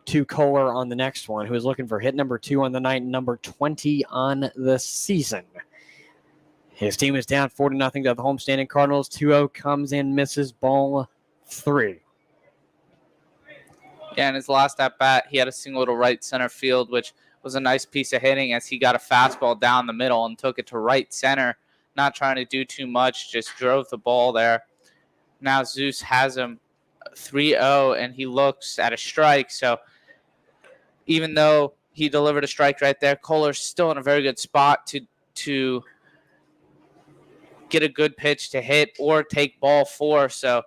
[SPEAKER 1] to Kohler on the next one, who is looking for hit number 2 on the night, number 20 on the season. His team is down 4-0 to the homestanding Cardinals. 2-0 comes in, misses. Ball 3.
[SPEAKER 8] Yeah, in his last at bat, he had a single to right center field, which was a nice piece of hitting as he got a fastball down the middle and took it to right center. Not trying to do too much, just drove the ball there. Now Zeus has him 3-0, and he looks at a strike. So even though he delivered a strike right there, Kohler's still in a very good spot to get a good pitch to hit or take ball 4. So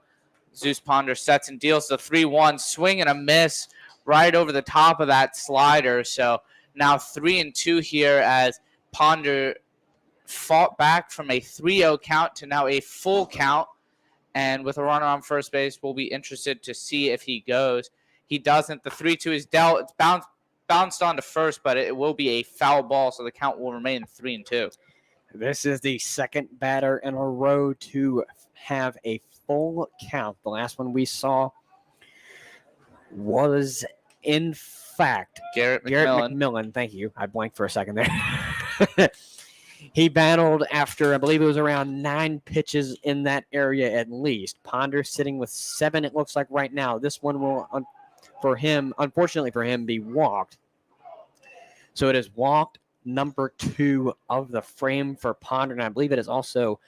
[SPEAKER 8] Zeus Ponder sets and deals the 3-1, swing and a miss right over the top of that slider. So now 3-2 here as Ponder fought back from a 3-0 count to now a full count. And with a runner on first base, we'll be interested to see if he goes. He doesn't. The 3-2 is dealt. It's bounced on to first, but it will be a foul ball, so the count will remain 3-2.
[SPEAKER 1] This is the second batter in a row to have a full count. The last one we saw was, in fact,
[SPEAKER 8] Garrett
[SPEAKER 1] McMillan. Thank you. I blanked for a second there. He battled after, I believe it was around 9 pitches in that area at least. Ponder sitting with 7, it looks like right now. This one will, unfortunately for him, be walked. So it is walked number 2 of the frame for Ponder, and I believe it is also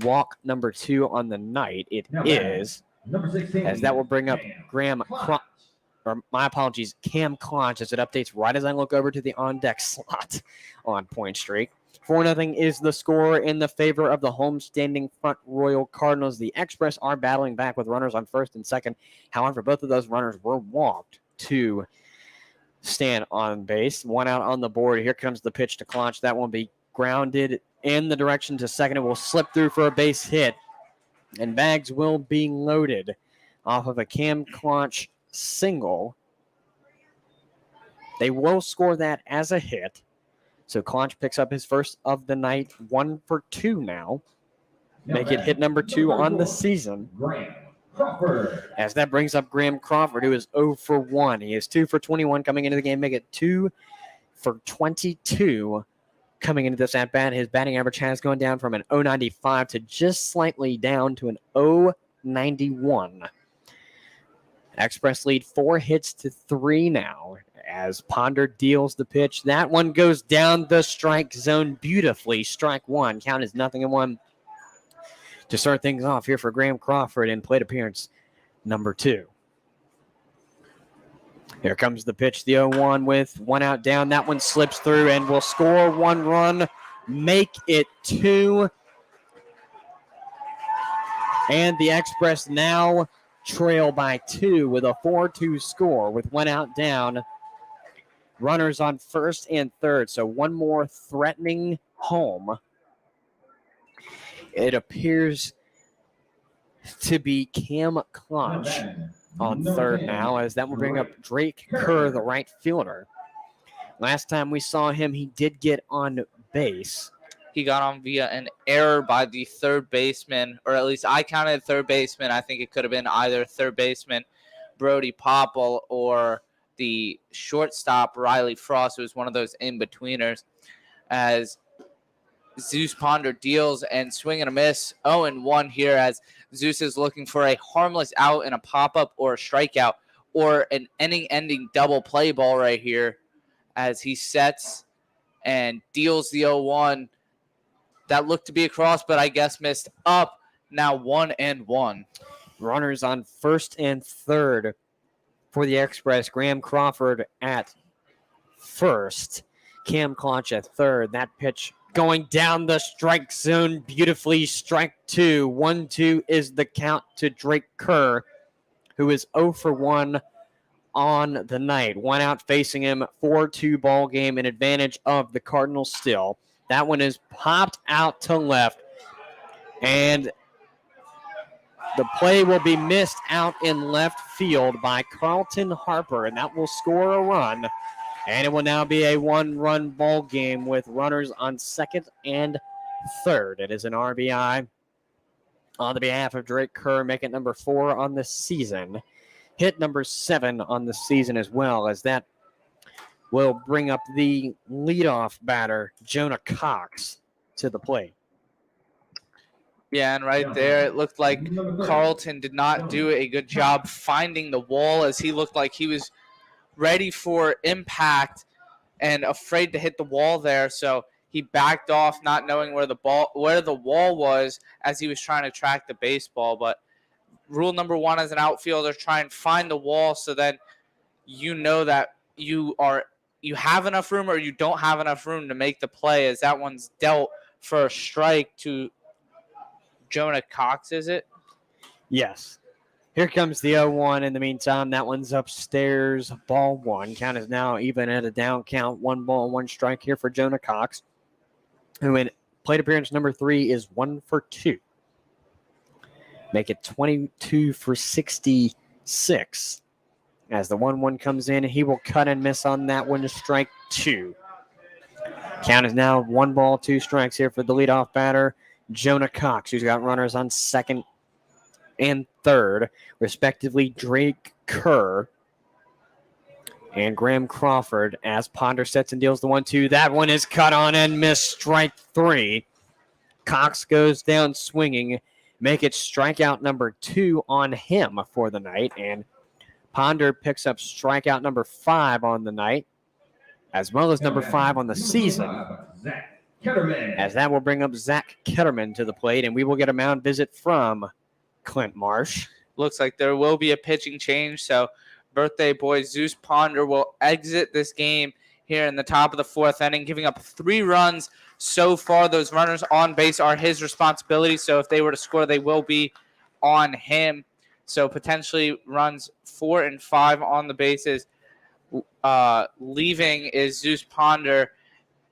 [SPEAKER 1] walk number 2 on the night. It is,
[SPEAKER 9] Number 16.
[SPEAKER 1] as that will bring up Cam Clonch, as it updates right as I look over to the on-deck slot on Point Streak. 4-0 is the score in the favor of the homestanding Front Royal Cardinals. The Express are battling back with runners on first and second. However, both of those runners were walked to stand on base. 1 out on the board. Here comes the pitch to Clonch. That will be grounded in the direction to second. It will slip through for a base hit, and bags will be loaded off of a Cam Clonch single. They will score that as a hit. So Clonch picks up his first of the night, 1 for 2 now. Make it hit number 2 on the season. As that brings up Graham Crawford, who is 0 for 1. He is 2 for 21 coming into the game. Make it 2 for 22 coming into this at-bat. His batting average has gone down from an 0.95 to just slightly down to an 0.91. Express lead 4 hits to 3 now. As Ponder deals the pitch, that one goes down the strike zone beautifully. Strike 1. Count is 0-1 to start things off here for Graham Crawford in plate appearance number 2. Here comes the pitch, the 0-1 with 1 out down. That one slips through and will score 1 run, make it 2. And the Express now trail by 2 with a 4-2 score with 1 out down. Runners on first and third, so one more threatening home. It appears to be Cam Clonch on third now, as that will bring up Drake Kerr, the right fielder. Last time we saw him, he did get on base.
[SPEAKER 8] He got on via an error by the third baseman, or at least I counted third baseman. I think it could have been either third baseman Brody Popple or the shortstop Riley Frost, who was one of those in-betweeners, as Zeus Ponder deals and swing and a miss. 0-1 here as Zeus is looking for a harmless out and a pop-up or a strikeout or an inning-ending double play ball right here as he sets and deals the 0-1. That looked to be a cross, but I guess missed up. Now 1-1.
[SPEAKER 1] Runners on first and third for the Express. Graham Crawford at first. Cam Clonch at third. That pitch going down the strike zone beautifully. Strike 2. 1-2 is the count to Drake Kerr, who is 0 for 1 on the night. 1 out facing him. 4-2 ball game in advantage of the Cardinals still. That one is popped out to left. And The play will be missed out in left field by Carlton Harper, and that will score a run. And it will now be a one-run ball game with runners on second and third. It is an RBI on the behalf of Drake Kerr, making it number 4 on the season. Hit number 7 on the season as well, as that will bring up the leadoff batter, Jonah Cox, to the plate.
[SPEAKER 8] Yeah, and right there, it looked like Carlton did not do a good job finding the wall, as he looked like he was ready for impact and afraid to hit the wall there. So he backed off, not knowing where the wall was, as he was trying to track the baseball. But rule number 1 as an outfielder, try and find the wall, so then you know that you have enough room or you don't have enough room to make the play, as that one's dealt for a strike to Jonah Cox, is it?
[SPEAKER 1] Yes. Here comes the 0-1 in the meantime. That one's upstairs. Ball 1. Count is now even at a down count. 1 ball, 1 strike here for Jonah Cox, who in plate appearance number 3 is 1 for 2. Make it 22 for 66. As the 1-1 comes in, he will cut and miss on that one to strike 2. Count is now 1 ball, 2 strikes here for the leadoff batter, Jonah Cox, who's got runners on second and third, respectively, Drake Kerr and Graham Crawford, as Ponder sets and deals the 1-2. That one is cut on and missed, strike 3. Cox goes down swinging, make it strikeout number 2 on him for the night, and Ponder picks up strikeout number 5 on the night, as well as number 5 on the season, as that will bring up Zach Ketterman to the plate, and we will get a mound visit from Clint Marsh.
[SPEAKER 8] Looks like there will be a pitching change, so birthday boy Zeus Ponder will exit this game here in the top of the 4th inning, giving up 3 runs so far. Those runners on base are his responsibility, so if they were to score, they will be on him. So potentially runs 4 and 5 on the bases. Leaving is Zeus Ponder.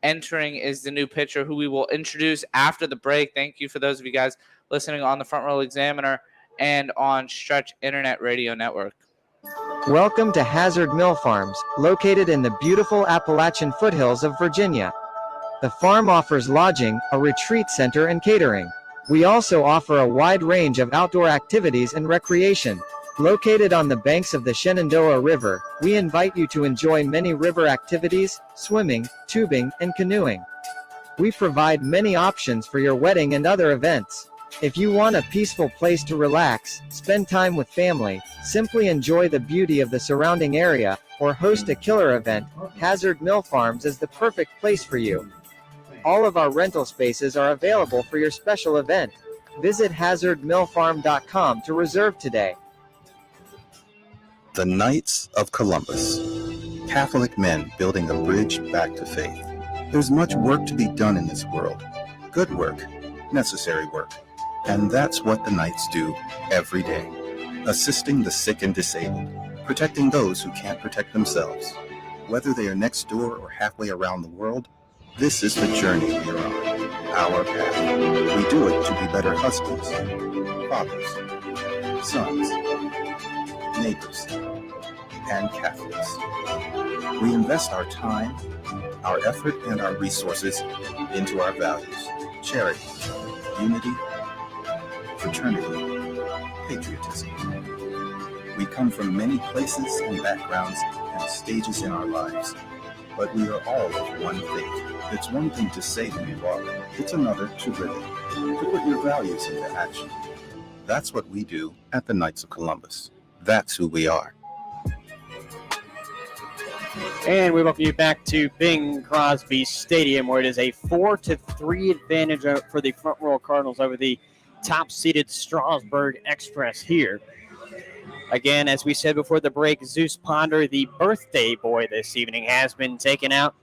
[SPEAKER 8] Entering is the new pitcher, who we will introduce after the break. Thank you for those of you guys listening on the Front Row Examiner and on Stretch Internet Radio Network.
[SPEAKER 2] Welcome to Hazard Mill Farms, located in the beautiful Appalachian foothills of Virginia. The farm offers lodging, a retreat center, and catering. We also offer a wide range of outdoor activities and recreation. Located on the banks of the Shenandoah River, we invite you to enjoy many river activities, swimming, tubing, and canoeing. We provide many options for your wedding and other events. If you want a peaceful place to relax, spend time with family, simply enjoy the beauty of the surrounding area, or host a killer event, Hazard Mill Farms is the perfect place for you. All of our rental spaces are available for your special event. Visit hazardmillfarm.com to reserve today.
[SPEAKER 10] The Knights of Columbus. Catholic men building a bridge back to faith. There's much work to be done in this world. Good work, necessary work. And that's what the Knights do every day. Assisting the sick and disabled. Protecting those who can't protect themselves. Whether they are next door or halfway around the world, this is the journey we're on. Our path. We do it to be better husbands, fathers, sons, neighbors, and Catholics. We invest our time, our effort, and our resources into our values: charity, unity, fraternity, patriotism. We come from many places and backgrounds and stages in our lives, but we are all of one faith. It's one thing to say who you are, it's another to live it, to put your values into action. That's what we do at the Knights of Columbus. That's who we are.
[SPEAKER 1] And we welcome you back to Bing Crosby Stadium, where it is a 4-3 advantage for the Front Royal Cardinals over the top-seeded Strasburg Express here. Again, as we said before the break, Zeus Ponder, the birthday boy this evening, has been taken out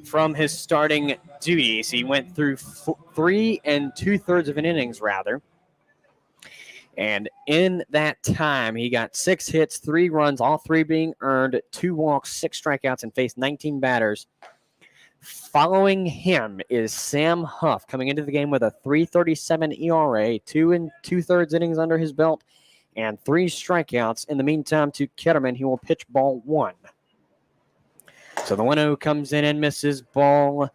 [SPEAKER 1] from his starting duties. He went through 3 2/3 of an innings, rather. And in that time, he got 6 hits, 3 runs, all 3 being earned, 2 walks, 6 strikeouts, and faced 19 batters Following him is Sam Huff, coming into the game with a 3.37 ERA, 2 2/3 innings under his belt, and 3 strikeouts. In the meantime, to Ketterman, he will pitch ball 1. So the 1-0 comes in and misses ball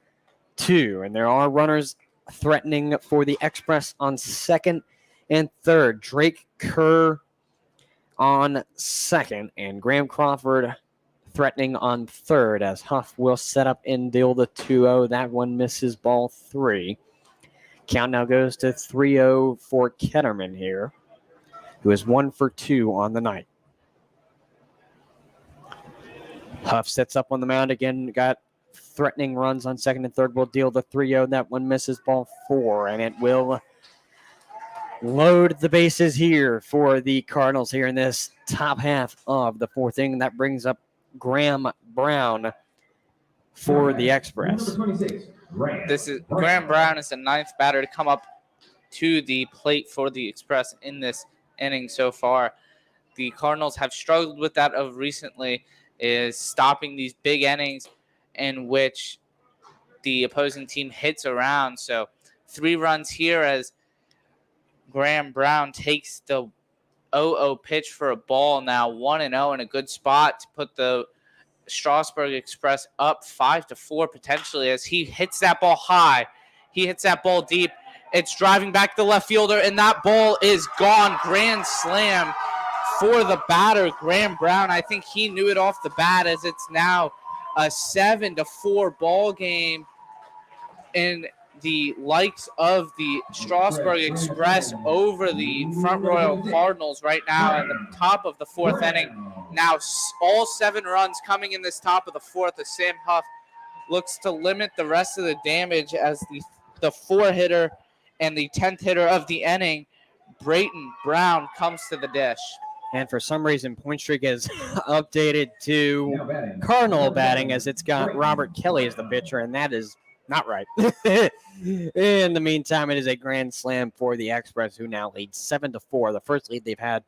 [SPEAKER 1] 2, and there are runners threatening for the Express on second and third. Drake Kerr on second, and Graham Crawford threatening on third as Huff will set up and deal the 2-0. That one misses ball 3. Count now goes to 3-0 for Ketterman here, who is 1 for 2 on the night. Huff sets up on the mound again, got threatening runs on second and third. Will deal the 3-0. That one misses ball 4, and it will load the bases here for the Cardinals here in this top half of the 4th inning. That brings up Graham Brown for the Express.
[SPEAKER 8] This is Graham Brown is the 9th batter to come up to the plate for the Express in this inning so far. The Cardinals have struggled with that of recently, is stopping these big innings in which the opposing team hits around. So 3 runs here as Graham Brown takes the 0-0 pitch for a ball. Now 1-0 in a good spot to put the Strasburg Express up 5-4 potentially as he hits that ball high. He hits that ball deep. It's driving back the left fielder, and that ball is gone. Grand slam for the batter, Graham Brown. I think he knew it off the bat as it's now a 7-4 ball game in the likes of the Strasburg Express over the Front Royal Cardinals right now at the top of the 4th inning. Now all 7 runs coming in this top of the 4th as Sam Huff looks to limit the rest of the damage as the 4-hitter and the 10th hitter of the inning, Brayton Brown, comes to the dish.
[SPEAKER 1] And for some reason, point streak is updated to Cardinal batting as it's got Robert Kelly as the pitcher, and that is not right. In the meantime, it is a grand slam for the Express, who now leads 7-4, the first lead they've had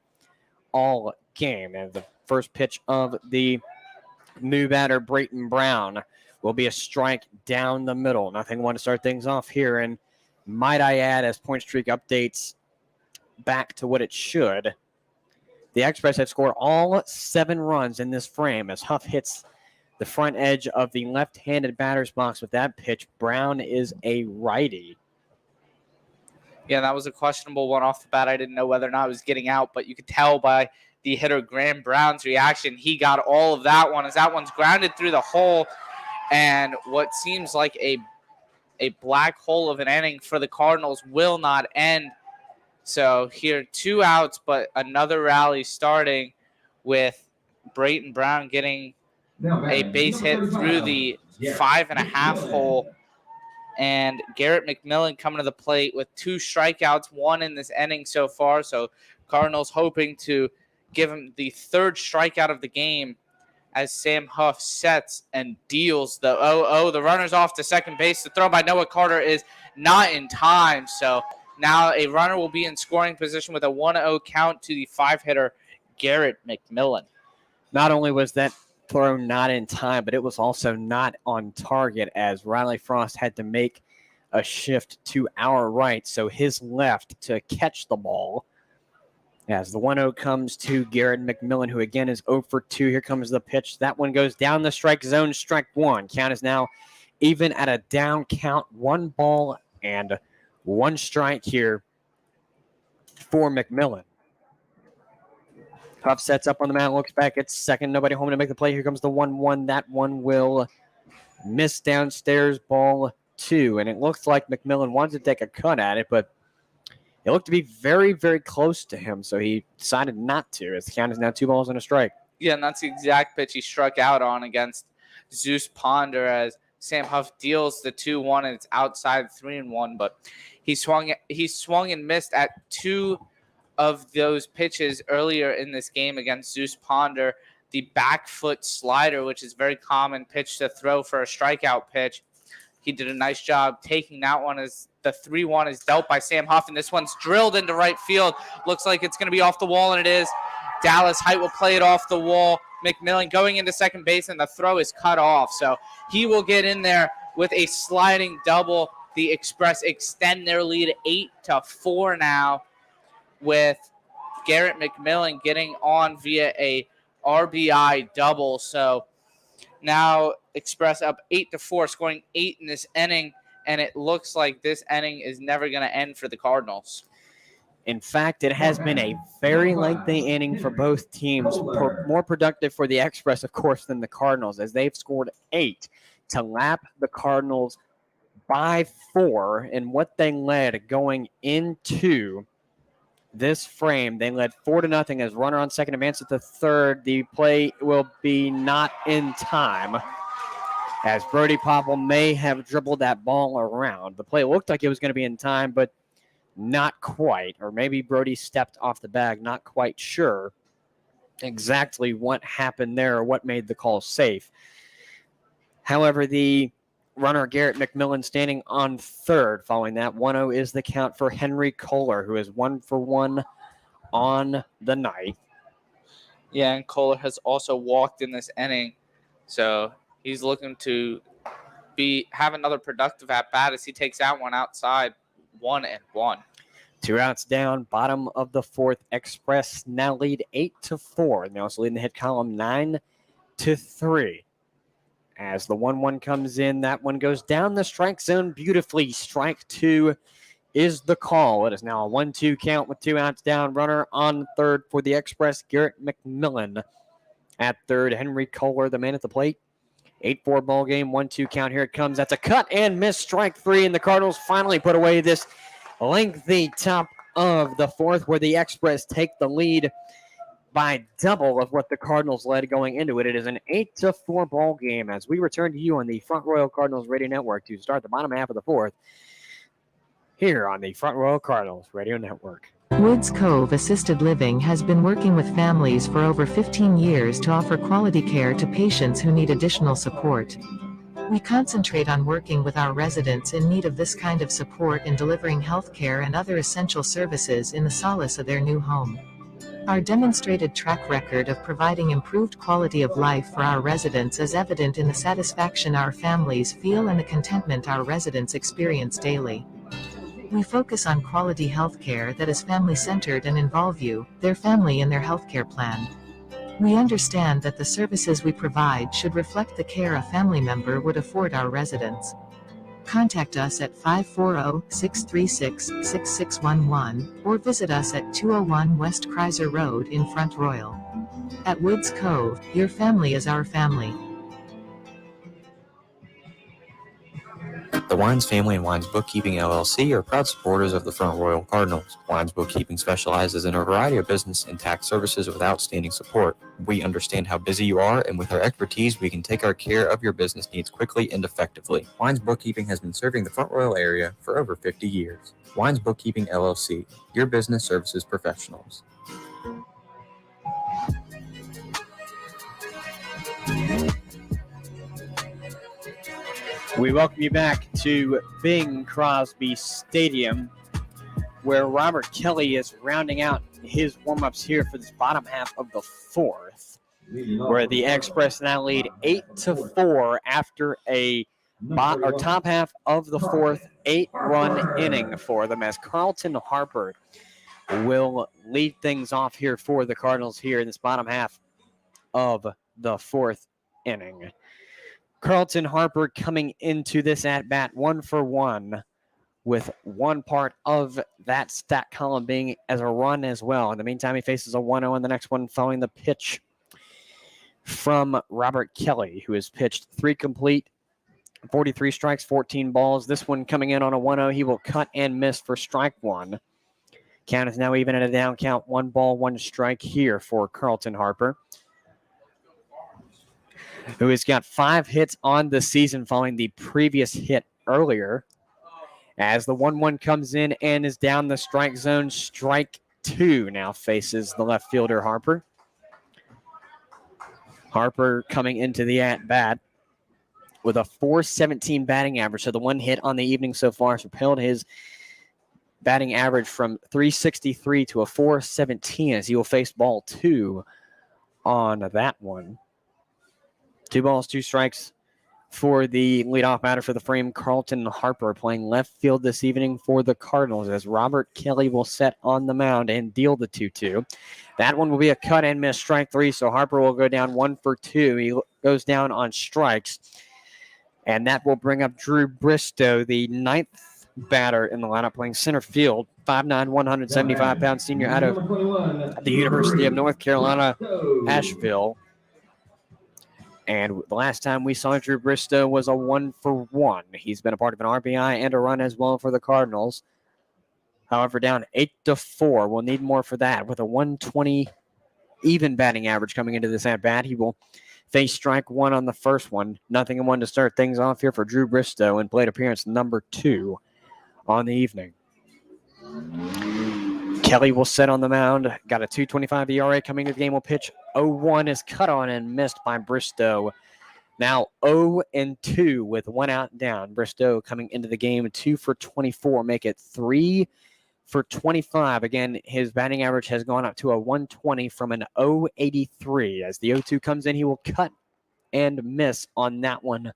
[SPEAKER 1] all game. And the first pitch of the new batter, Brayton Brown, will be a strike down the middle. Nothing one to start things off here. And might I add, as point streak updates back to what it should, the Express have scored all 7 runs in this frame as Huff hits the front edge of the left-handed batter's box with that pitch. Brown is a righty.
[SPEAKER 8] Yeah, that was a questionable one off the bat. I didn't know whether or not it was getting out, but you could tell by the hitter Graham Brown's reaction. He got all of that one as that one's grounded through the hole, and what seems like a black hole of an inning for the Cardinals will not end. So here, 2 outs, but another rally starting with Brayton Brown getting a base hit through the 5.5 hole. And Garrett McMillan coming to the plate with 2 strikeouts, 1 in this inning so far. So Cardinals hoping to give him the 3rd strikeout of the game as Sam Huff sets and deals the 0-0. The runner's off to second base. The throw by Noah Carter is not in time. So now a runner will be in scoring position with a 1-0 count to the 5-hitter Garrett McMillan.
[SPEAKER 1] Not only was that throw not in time, but it was also not on target as Riley Frost had to make a shift to our right, so his left to catch the ball. As the 1-0 comes to Garrett McMillan, who again is 0 for 2. Here comes the pitch. That one goes down the strike zone, strike 1. Count is now even at a down count. 1 ball and 1 strike here for McMillan. Huff sets up on the mound, looks back at second. Nobody home to make the play. Here comes the 1-1. That one will miss downstairs, ball 2. And it looks like McMillan wanted to take a cut at it, but it looked to be very, very close to him. So he decided not to, as the count is now 2 balls and a strike.
[SPEAKER 8] Yeah, and that's the exact pitch he struck out on against Zeus Ponder as Sam Huff deals the 2-1, and it's outside 3-1. But he swung and missed at 2 of those pitches earlier in this game against Zeus Ponder. The back foot slider, which is a very common pitch to throw for a strikeout pitch. He did a nice job taking that one as the 3-1 is dealt by Sam Huff, and this one's drilled into right field. Looks like it's going to be off the wall, and it is. Dallas Height will play it off the wall. McMillan going into second base, and the throw is cut off. So he will get in there with a sliding double. The Express extend their lead 8-4 now, with Garrett McMillan getting on via a RBI double. So now Express up 8-4, scoring 8 in this inning, and it looks like this inning is never going to end for the Cardinals.
[SPEAKER 1] In fact, it has been a very lengthy inning for both teams. More productive for the Express, of course, than the Cardinals, as they've scored 8 to lap the Cardinals by 4 in what they led going into this frame. They led 4-0 as runner on second advances to third. The play will be not in time, as Brody Popple may have dribbled that ball around. The play looked like it was going to be in time, but not quite. Or maybe Brody stepped off the bag, not quite sure exactly what happened there or what made the call safe. However, the runner Garrett McMillan standing on third. Following that, 1-0 is the count for Henry Kohler, who is 1 for 1 on the night.
[SPEAKER 8] Yeah, and Kohler has also walked in this inning, so he's looking to have another productive at bat as he takes out one outside, 1-1.
[SPEAKER 1] 2 outs down, bottom of the fourth. Express now lead 8-4. They also lead in the hit column 9-3. As the 1-1 comes in, that one goes down the strike zone beautifully. Strike 2 is the call. It is now a 1-2 count with 2 outs down. Runner on third for the Express, Garrett McMillan. At third, Henry Kohler, the man at the plate. 8-4 ball game, 1-2 count. Here it comes. That's a cut and miss. Strike 3, and the Cardinals finally put away this lengthy top of the fourth, where the Express take the lead by double of what the Cardinals led going into it. It is an 8-4 ball game as we return to you on the Front Royal Cardinals Radio Network to start the bottom half of the fourth here on the Front Royal Cardinals Radio Network.
[SPEAKER 13] Woods Cove Assisted Living has been working with families for over 15 years to offer quality care to patients who need additional support. We concentrate on working with our residents in need of this kind of support in delivering health care and other essential services in the solace of their new home. Our demonstrated track record of providing improved quality of life for our residents is evident in the satisfaction our families feel and the contentment our residents experience daily. We focus on quality health care that is family-centered and involve you, their family, in their healthcare plan. We understand that the services we provide should reflect the care a family member would afford our residents. Contact us at 540-636-6611 or visit us at 201 West Kreiser Road in Front Royal. At Woods Cove, your family is our family.
[SPEAKER 7] The Wines Family and Wines Bookkeeping LLC are proud supporters of the Front Royal Cardinals. Wines Bookkeeping specializes in a variety of business and tax services with outstanding support. We understand how busy you are, and with our expertise, we can take our care of your business needs quickly and effectively. Wines Bookkeeping has been serving the Front Royal area for over 50 years. Wines Bookkeeping LLC, your business services professionals.
[SPEAKER 1] We welcome you back to Bing Crosby Stadium, where Robert Kelly is rounding out his warm-ups here for this bottom half of the fourth, where the Express now lead 8-4 after a top half of the fourth 8-run inning for them, as Carlton Harper will lead things off here for the Cardinals here in this bottom half of the fourth inning. Carlton Harper coming into this at-bat 1 for 1, with one part of that stat column being as a run as well. In the meantime, he faces a 1-0 in the next one following the pitch from Robert Kelly, who has pitched 3 complete, 43 strikes, 14 balls. This one coming in on a 1-0. He will cut and miss for strike 1. Count is now even at a down count, 1 ball, 1 strike here for Carlton Harper, who has got 5 hits on the season following the previous hit earlier. As the 1-1 comes in and is down the strike zone, strike 2 now faces the left fielder Harper. Harper coming into the at-bat with a .417 batting average. So the 1 hit on the evening so far has propelled his batting average from .363 to a .417 as he will face ball 2 on that one. 2 balls, 2 strikes for the leadoff batter for the frame, Carlton Harper, playing left field this evening for the Cardinals, as Robert Kelly will set on the mound and deal the 2-2. That one will be a cut and miss, strike 3, so Harper will go down 1 for 2. He goes down on strikes, and that will bring up Drew Bristow, the 9th batter in the lineup, playing center field, 5'9", 175-pound senior out of the University of North Carolina, Asheville. And the last time we saw Drew Bristow was a 1-for-1. He's been a part of an RBI and a run as well for the Cardinals. However, down 8-4. We'll need more for that. With a 120 even batting average coming into this at-bat, he will face strike 1 on the first one. 0-1 to start things off here for Drew Bristow in plate appearance number 2 on the evening. Kelly will sit on the mound. Got a 2.25 ERA coming into the game. Will pitch 0-1 is cut on and missed by Bristow. Now 0-2 with 1 out and down. Bristow coming into the game 2 for 24. Make it 3 for 25. Again, his batting average has gone up to a 120 from an 0.83. As the 0-2 comes in, he will cut and miss on that one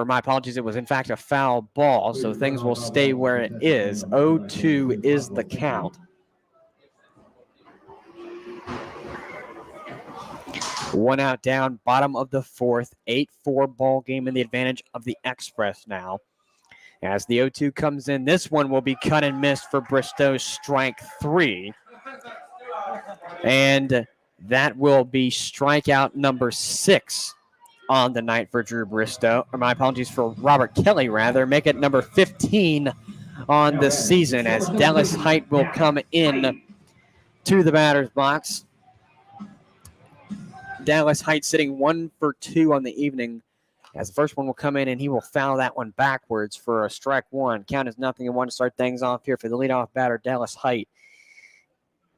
[SPEAKER 1] my apologies, it was in fact a foul ball, so things will stay where it is. 0-2 is the count. 1 out down, bottom of the 4th, 8-4 ball game in the advantage of the Express now. As the 0-2 comes in, this one will be cut and missed for Bristow, strike 3. And that will be strikeout number 6 on the night for Drew Bristow. Or my apologies, for Robert Kelly, rather. Make it number 15 on the season, as Dallas Height will come in to the batter's box. Dallas Height sitting 1 for 2 on the evening, as the first one will come in and he will foul that one backwards for a strike 1. Count is 0-1 to start things off here for the leadoff batter, Dallas Height,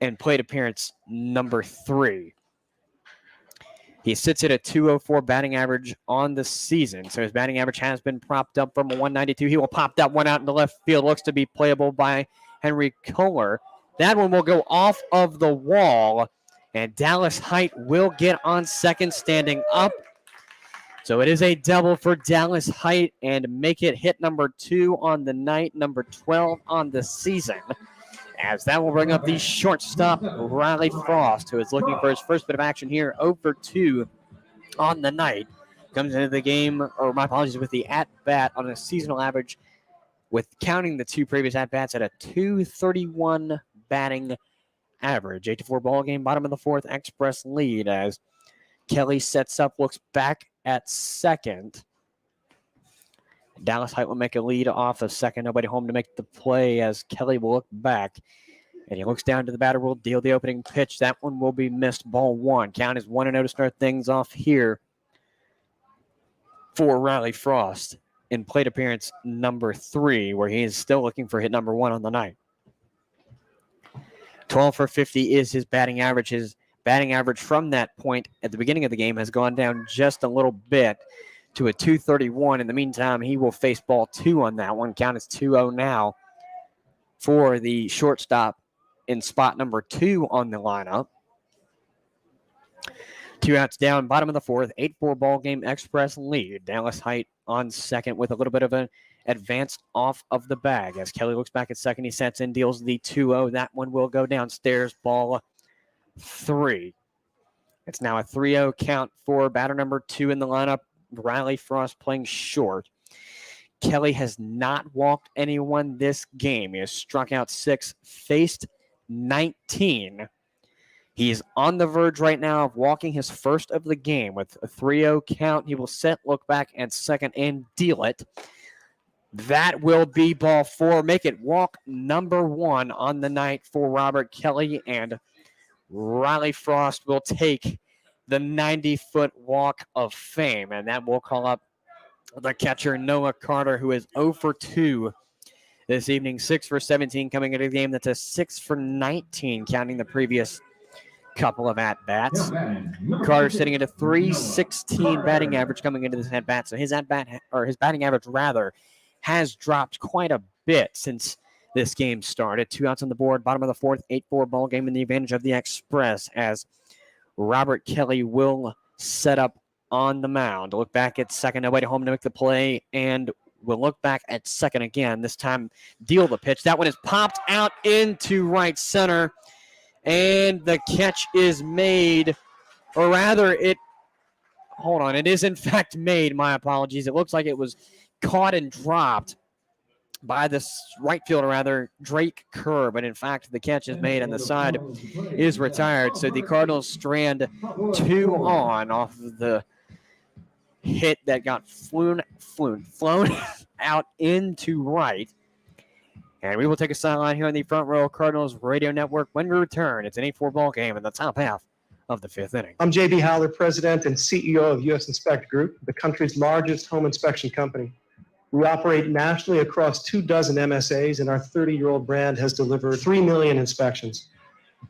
[SPEAKER 1] and plate appearance number 3. He sits at a 204 batting average on the season, so his batting average has been propped up from a 192. He will pop that one out into left field. Looks to be playable by Henry Kohler. That one will go off of the wall, and Dallas Height will get on second standing up. So it is a double for Dallas Height, and make it hit number 2 on the night, number 12 on the season. As that will bring up the shortstop, Riley Frost, who is looking for his first bit of action here, 0 for 2 on the night. Comes into the game, or my apologies, with the at-bat on a seasonal average, with counting the 2 previous at-bats at a 231 batting average. 8-4 ball game, bottom of the 4th, Express lead as Kelly sets up, looks back at second. Dallas Height will make a lead off of second. Nobody home to make the play as Kelly will look back. And he looks down to the batter, will deal the opening pitch. That one will be missed, ball 1. Count is 1-0 to start things off here for Riley Frost in plate appearance number 3, where he is still looking for hit number 1 on the night. 12 for 50 is his batting average. His batting average from that point at the beginning of the game has gone down just a little bit to a 231. In the meantime, he will face ball 2 on that one. Count is 2-0 now for the shortstop in spot number 2 on the lineup. 2 outs down, bottom of the 4th, 8-4 ball game, Express lead. Dallas Height on second with a little bit of an advance off of the bag. As Kelly looks back at second, he sets in, deals the 2-0. That one will go downstairs, ball 3. It's now a 3-0 count for batter number 2 in the lineup, Riley Frost, playing short. Kelly has not walked anyone this game. He has struck out 6, faced 19. He is on the verge right now of walking his first of the game with a 3-0 count. He will set, look back at second, and deal it. That will be ball 4. Make it walk number 1 on the night for Robert Kelly, and Riley Frost will take the 90-foot walk of fame, and that will call up the catcher, Noah Carter, who is 0 for 2 this evening, 6 for 17 coming into the game. That's a 6 for 19, counting the previous couple of at-bats. Carter sitting at a 316 batting average coming into this at-bat, so his batting average, rather, has dropped quite a bit since this game started. 2 outs on the board, bottom of the 4th, 8-4 ball game in the advantage of the Express, as Robert Kelly will set up on the mound. Look back at second, nobody home to make the play, and we'll look back at second again. This time, deal the pitch. That one is popped out into right center, and the catch is made, or rather, it is in fact made. My apologies. It looks like it was caught and dropped by this right fielder, Drake Kerr, but in fact, the catch is made and the side is retired. So the Cardinals strand 2 on off of the hit that got flown out into right. And we will take a sideline here on the Front Row Cardinals Radio Network. When we return, it's an 8-4 ball game in the top half of the 5th inning.
[SPEAKER 5] I'm JB Howler, President and CEO of US Inspect Group, the country's largest home inspection company. We operate nationally across 24 MSAs, and our 30-year-old brand has delivered 3 million inspections.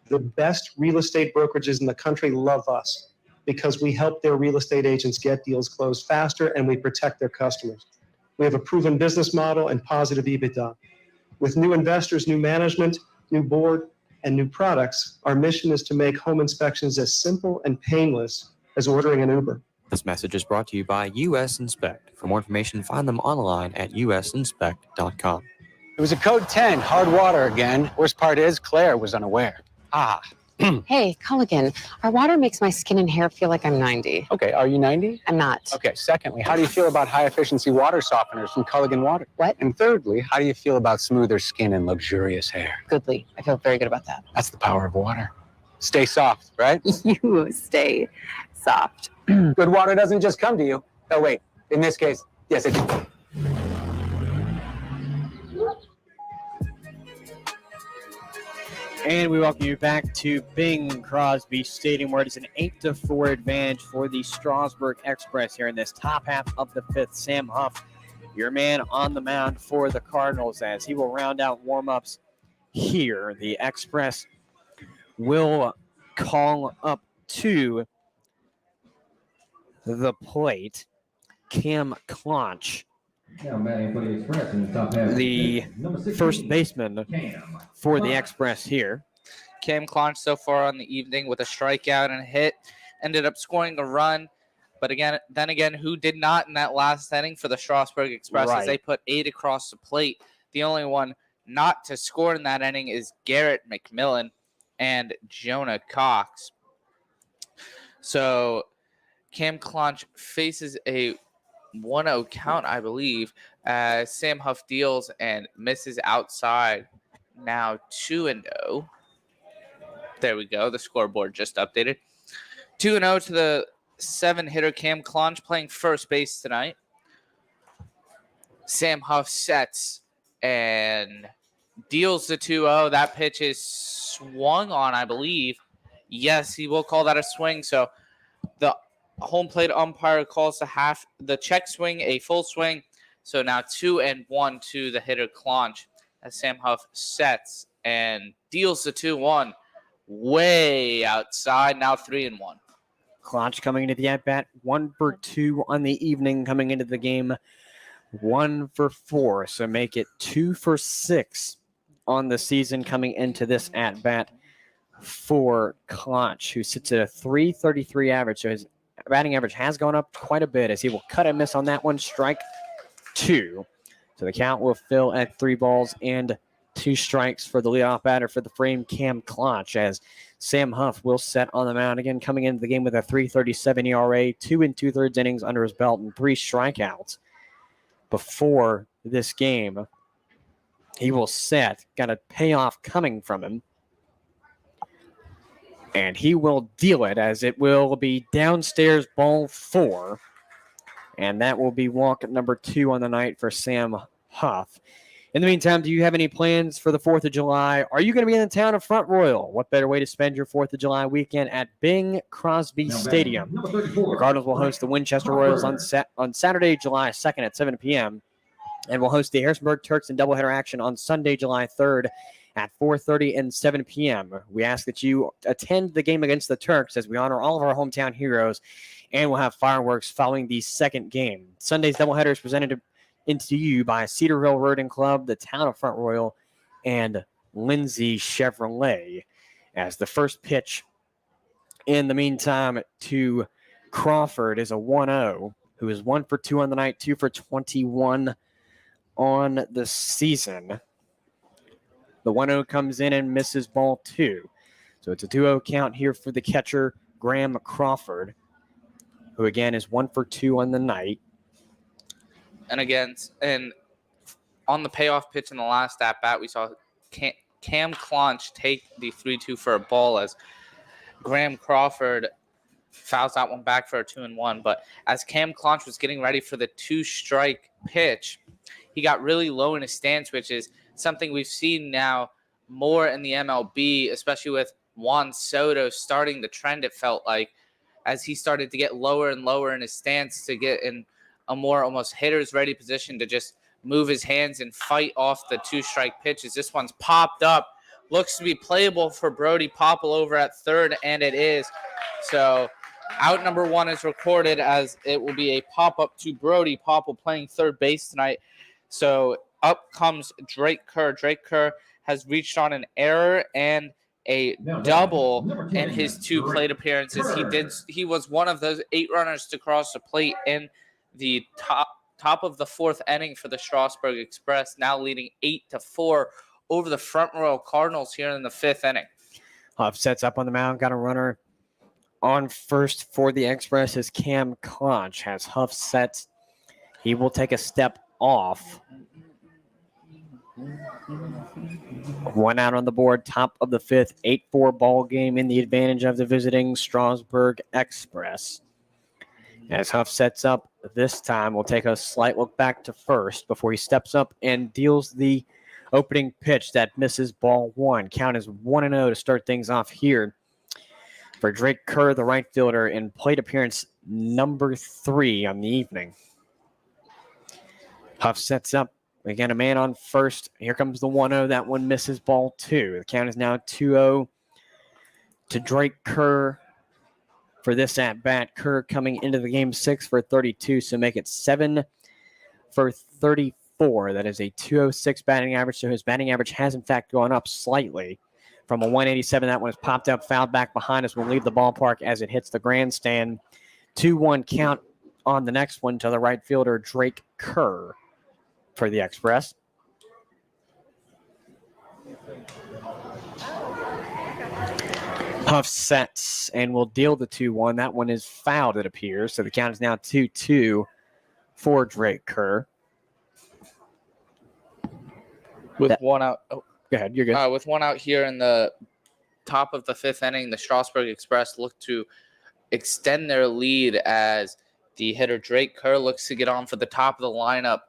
[SPEAKER 5] The best real estate brokerages in the country love us because we help their real estate agents get deals closed faster, and we protect their customers. We have a proven business model and positive EBITDA. With new investors, new management, new board, and new products, our mission is to make home inspections as simple and painless as ordering an Uber.
[SPEAKER 7] This message is brought to you by US Inspect. For more information, find them online at usinspect.com.
[SPEAKER 3] It was a code 10, hard water again. Worst part is Claire was unaware.
[SPEAKER 4] Hey, Culligan, our water makes my skin and hair feel like I'm 90.
[SPEAKER 3] Okay, are you 90?
[SPEAKER 4] I'm not.
[SPEAKER 3] Okay, secondly, how do you feel about high-efficiency water softeners from Culligan Water?
[SPEAKER 4] What?
[SPEAKER 3] And thirdly, how do you feel about smoother skin and luxurious hair?
[SPEAKER 4] Goodly. I feel very good about that.
[SPEAKER 3] That's the power of water. Stay soft, right?
[SPEAKER 4] You stay soft.
[SPEAKER 3] Good water doesn't just come to you. Oh, wait. In this case, yes, it does.
[SPEAKER 1] And we welcome you back to Bing Crosby Stadium, where it is an 8-4 advantage for the Strasburg Express here in this top half of the 5th. Sam Huff, your man on the mound for the Cardinals, as he will round out warm-ups here. The Express will call up to the plate Cam Clonch, the first baseman for the Express here.
[SPEAKER 8] Cam Clonch so far on the evening with a strikeout and a hit, ended up scoring a run. But then again, who did not in that last inning for the Strasburg Express as they put 8 across the plate. The only one not to score in that inning is Garrett McMillan and Jonah Cox. So Cam Clonch faces a 1-0 count, I believe, as Sam Huff deals and misses outside. Now 2-0. There we go. The scoreboard just updated. 2-0 to the 7-hitter Cam Clonch, playing first base tonight. Sam Huff sets and deals the 2-0. That pitch is swung on, I believe. Yes, he will call that a swing. So the home plate umpire calls the check swing a full swing. So now 2-1 to the hitter Clonch as Sam Huff sets and deals the 2-1 way outside. Now 3-1.
[SPEAKER 1] Clonch coming into the at-bat, 1 for 2 on the evening, coming into the game 1 for 4. So make it 2 for 6 on the season coming into this at-bat for Clonch, who sits at a .333 average. So his batting average has gone up quite a bit as he will cut and miss on that one. Strike 2. So the count will fill at 3 balls and 2 strikes for the leadoff batter for the frame, Cam Clonch, as Sam Huff will set on the mound again, coming into the game with a .337 ERA, 2 2/3 innings under his belt, and 3 strikeouts before this game. He will set, got a payoff coming from him, and he will deal it as it will be downstairs ball 4. And that will be walk number 2 on the night for Sam Huff. In the meantime, do you have any plans for the 4th of July? Are you going to be in the town of Front Royal? What better way to spend your 4th of July weekend at Bing Crosby Stadium? The Cardinals will host the Winchester Royals on Saturday, July 2nd at 7 p.m. And will host the Harrisonburg Turks in doubleheader action on Sunday, July 3rd at 4:30 and 7 p.m. We ask that you attend the game against the Turks as we honor all of our hometown heroes, and we'll have fireworks following the second game. Sunday's doubleheader is presented into you by Cedar Hill Roding Club, the town of Front Royal, and Lindsay Chevrolet, as the first pitch in the meantime to Crawford is a 1-0, who is 1 for 2 on the night, 2 for 21 on the season. The 1-0 comes in and misses ball 2. So it's a 2-0 count here for the catcher, Graham Crawford, who again is 1 for 2 on the night.
[SPEAKER 8] And again, and on the payoff pitch in the last at-bat, we saw Cam Clonch take the 3-2 for a ball as Graham Crawford fouls that one back for a 2-1. But as Cam Clonch was getting ready for the 2-strike pitch, he got really low in his stance, which is something we've seen now more in the MLB, especially with Juan Soto starting the trend, it felt like, as he started to get lower and lower in his stance to get in a more almost hitter's ready position to just move his hands and fight off the 2-strike pitches. This one's popped up. Looks to be playable for Brody Popple over at third, and it is. So out number 1 is recorded as it will be a pop-up to Brody Popple playing third base tonight. So up comes Drake Kerr. Drake Kerr has reached on an error and a double in his 2 plate appearances. He was one of those 8 runners to cross the plate in the top of the 4th inning for the Strasburg Express, now leading 8-4 over the Front Royal Cardinals here in the 5th inning.
[SPEAKER 1] Huff sets up on the mound, got a runner on first for the Express as Cam Clonch has Huff set. He will take a step off. 1 out on the board, top of the 5th, 8-4 ball game in the advantage of the visiting Strasburg Express. As Huff sets up this time, we'll take a slight look back to first before he steps up and deals the opening pitch that misses ball 1. Count is 1-0 to start things off here for Drake Kerr, the right fielder, in plate appearance number 3 on the evening. Huff sets up. Again, a man on first. Here comes the 1-0. That one misses ball 2. The count is now 2-0 to Drake Kerr for this at-bat. Kerr coming into the game 6 for 32, so make it 7 for 34. That is a 206 batting average, so his batting average has, in fact, gone up slightly from a 187. That one is popped up, fouled back behind us. Will leave the ballpark as it hits the grandstand. 2-1 count on the next one to the right fielder, Drake Kerr, for the Express. Huff sets and will deal the 2-1. That one is fouled, it appears. So the count is now 2-2 for Drake Kerr.
[SPEAKER 8] With 1 out. Oh,
[SPEAKER 1] go ahead, you're good.
[SPEAKER 8] With 1 out here in the top of the 5th inning, the Strasburg Express look to extend their lead as the hitter Drake Kerr looks to get on for the top of the lineup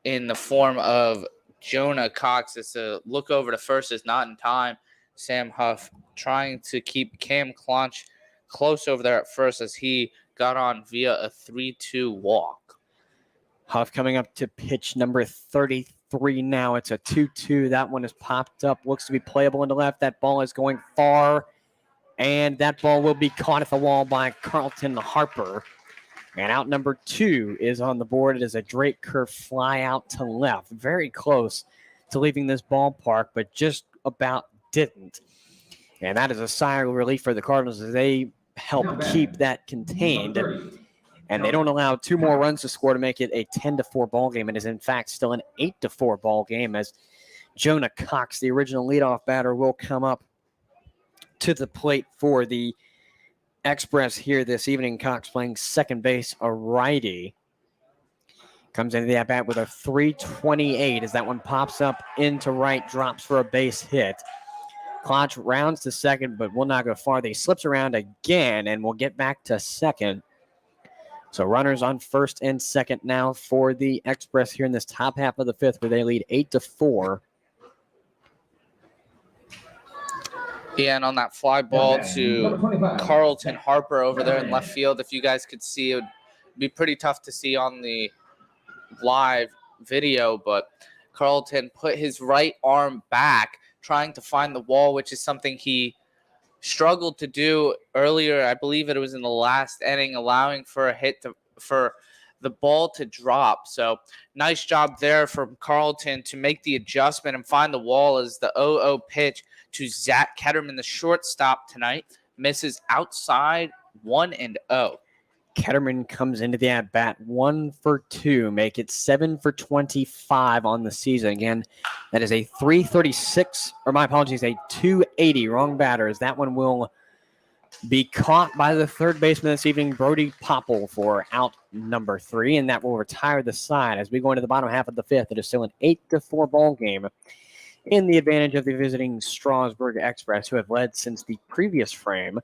[SPEAKER 8] in the form of Jonah Cox. It's a look over to first is not in time. Sam Huff trying to keep Cam Clonch close over there at first as he got on via a 3-2 walk.
[SPEAKER 1] Huff coming up to pitch number 33 now. It's a 2-2. That one is popped up. Looks to be playable into left. That ball is going far, and that ball will be caught at the wall by Carlton Harper. And out number 2 is on the board. It is a Drake Kerr fly out to left. Very close to leaving this ballpark, but just about didn't. And that is a sigh of relief for the Cardinals as they help keep that contained. And they don't allow 2 more runs to score to make it a 10-4 ball game. It is, in fact, still an 8-4 ball game as Jonah Cox, the original leadoff batter, will come up to the plate for the Express here this evening. Cox playing second base, a righty. Comes into the at-bat with a 328 as that one pops up into right, drops for a base hit. Clonch rounds to second, but will not go far. He slips around again and will get back to second. So runners on first and second now for the Express here in this top half of the 5th, where they lead 8-4.
[SPEAKER 8] Yeah, and on that fly ball to Carlton Harper over there in left field, if you guys could see, it would be pretty tough to see on the live video, but Carlton put his right arm back trying to find the wall, which is something he struggled to do earlier. I believe it was in the last inning, allowing for a hit for the ball to drop. So nice job there from Carlton to make the adjustment and find the wall as the 0-0 pitch to Zach Ketterman, the shortstop tonight, misses outside 1-0.
[SPEAKER 1] Ketterman comes into the at-bat 1 for 2, make it 7 for 25 on the season. Again, that is a 336, or my apologies, a 280. Wrong batter, as that one will be caught by the third baseman this evening, Brody Popple, for out number 3, and that will retire the side as we go into the bottom half of the fifth. It is still an 8-4 ball game in the advantage of the visiting Strasburg Express, who have led since the previous frame.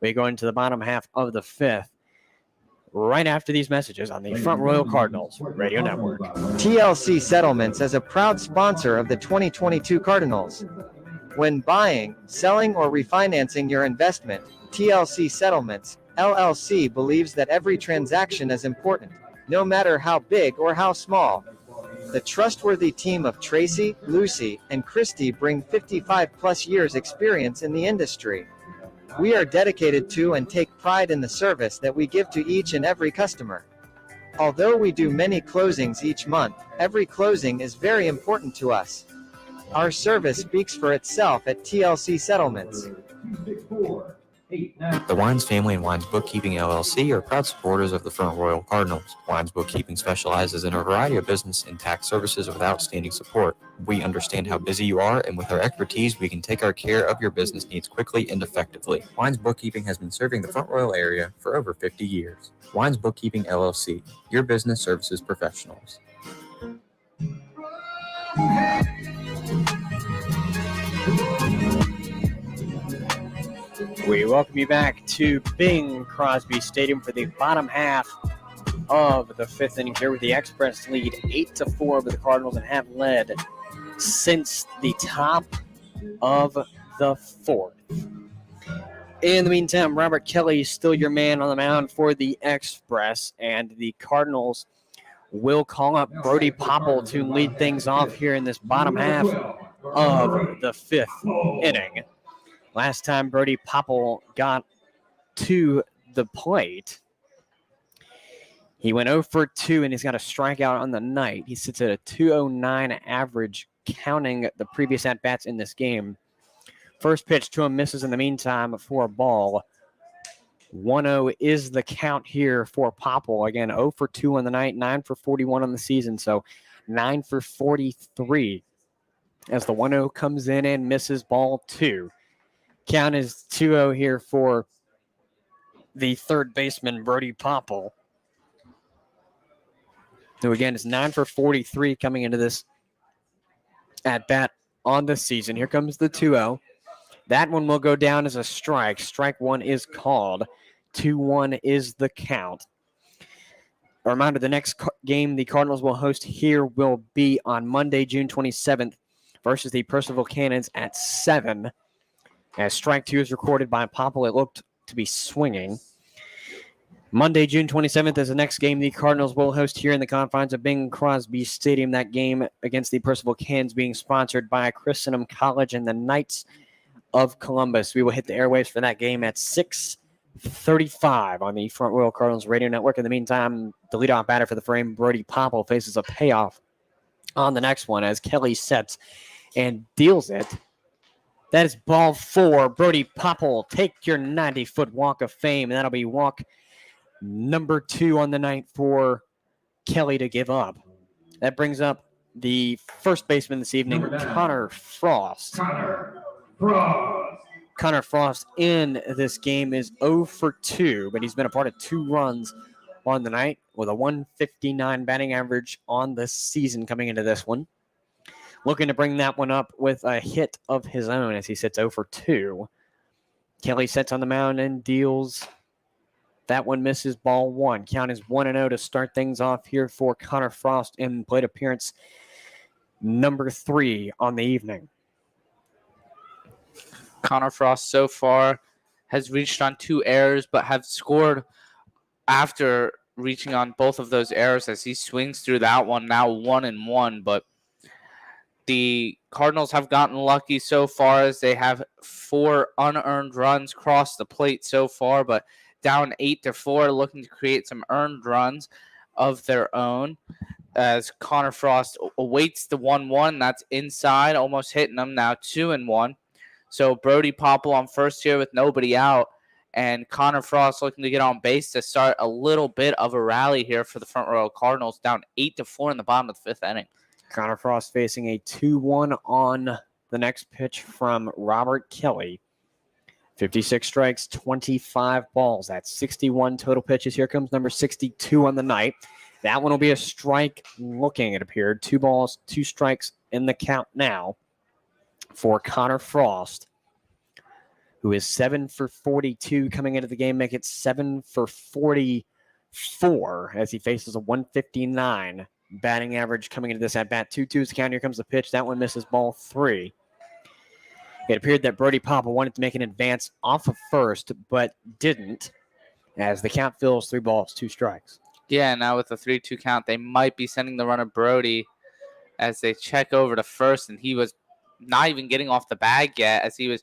[SPEAKER 1] We go into the bottom half of the fifth right after these messages on the Front Royal Cardinals Radio Network.
[SPEAKER 2] TLC Settlements is a proud sponsor of the 2022 Cardinals. When buying, selling, or refinancing your investment, TLC Settlements, LLC believes that every transaction is important, no matter how big or how small. The trustworthy team of Tracy, Lucy, and Christy bring 55-plus years experience in the industry. We are dedicated to and take pride in the service that we give to each and every customer. Although we do many closings each month, every closing is very important to us. Our service speaks for itself at TLC Settlements.
[SPEAKER 7] The Wines Family and Wines Bookkeeping LLC are proud supporters of the Front Royal Cardinals. Wines Bookkeeping specializes in a variety of business and tax services with outstanding support. We understand how busy you are, and with our expertise, we can take our care of your business needs quickly and effectively. Wines Bookkeeping has been serving the Front Royal area for over 50 years. Wines Bookkeeping LLC, your business services professionals.
[SPEAKER 1] We welcome you back to Bing Crosby Stadium for the bottom half of the fifth inning here, with the Express lead 8-4 over the Cardinals and have led since the top of the fourth. In the meantime, Robert Kelly is still your man on the mound for the Express, and the Cardinals will call up Brody Popple to lead things off here in this bottom half of the fifth inning. Last time Brody Popple got to the plate, he went 0 for 2, and he's got a strikeout on the night. He sits at a 209 average, counting the previous at-bats in this game. First pitch to him misses in the meantime for a ball. 1-0 is the count here for Popple. Again, 0 for 2 on the night, 9 for 41 on the season, so 9 for 43 as the 1-0 comes in and misses ball 2. Count is 2-0 here for the third baseman, Brody Popple, who again is 9 for 43 coming into this at-bat on the season. Here comes the 2-0. That one will go down as a strike. Strike 1 is called. 2-1 is the count. A reminder, the next game the Cardinals will host here will be on Monday, June 27th versus the Percival Cannons at 7. As strike 2 is recorded by Popple, it looked to be swinging. Monday, June 27th is the next game the Cardinals will host here in the confines of Bing Crosby Stadium. That game against the Percival Cannons being sponsored by Christendom College and the Knights of Columbus. We will hit the airwaves for that game at 6:35 on the Front Royal Cardinals Radio Network. In the meantime, the leadoff batter for the frame, Brody Popple, faces a payoff on the next one as Kelly sets and deals it. That is ball 4. Brody Popple, take your 90-foot walk of fame, and that'll be walk number 2 on the night for Kelly to give up. That brings up the first baseman this evening, Connor Frost. Connor Frost in this game is 0 for 2, but he's been a part of 2 runs on the night with a 159 batting average on the season coming into this one. Looking to bring that one up with a hit of his own as he sits 0 for 2. Kelly sets on the mound and deals. That one misses ball 1. Count is 1-0 to start things off here for Connor Frost in plate appearance number 3 on the evening.
[SPEAKER 8] Connor Frost so far has reached on 2 errors, but have scored after reaching on both of those errors as he swings through that one, now 1-1. But the Cardinals have gotten lucky so far as they have 4 unearned runs cross the plate so far, but down 8-4, looking to create some earned runs of their own as Connor Frost awaits the 1-1. That's inside, almost hitting them, now 2-1. So Brody Popple on first here with nobody out And Connor Frost looking to get on base to start a little bit of a rally here for the Front Royal Cardinals, down 8-4 in the bottom of the fifth inning.
[SPEAKER 1] Connor Frost facing a 2-1 on the next pitch from Robert Kelly. 56 strikes, 25 balls. That's 61 total pitches. Here comes number 62 on the night. That one will be a strike looking, it appeared. 2 balls, 2 strikes in the count now for Connor Frost, who is 7 for 42 coming into the game, make it 7 for 44 as he faces a 159 batting average coming into this at-bat. 2-2 is the count. Here comes the pitch. That one misses, ball 3. It appeared that Brody Papa wanted to make an advance off of first, but didn't, as the count fills 3 balls, 2 strikes.
[SPEAKER 8] Yeah, now with the 3-2 count, they might be sending the runner Brody as they check over to first, and he was not even getting off the bag yet as he was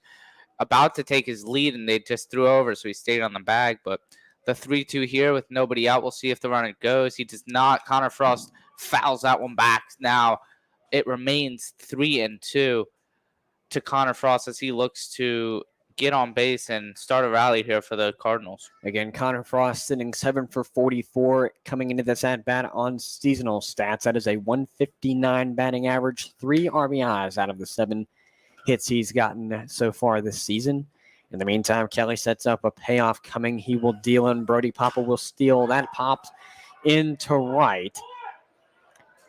[SPEAKER 8] about to take his lead, and they just threw over, so he stayed on the bag. But the 3-2 here with nobody out, we'll see if the runner goes. He does not. Connor Frost fouls that one back. Now it remains 3-2 to Connor Frost as he looks to get on base and start a rally here for the Cardinals.
[SPEAKER 1] Again, Connor Frost sitting 7 for 44 coming into this at-bat on seasonal stats. That is a 159 batting average, 3 RBIs out of the 7 hits he's gotten so far this season. In the meantime, Kelly sets up a payoff coming. He will deal in. Brody Papa will steal. That pops into right.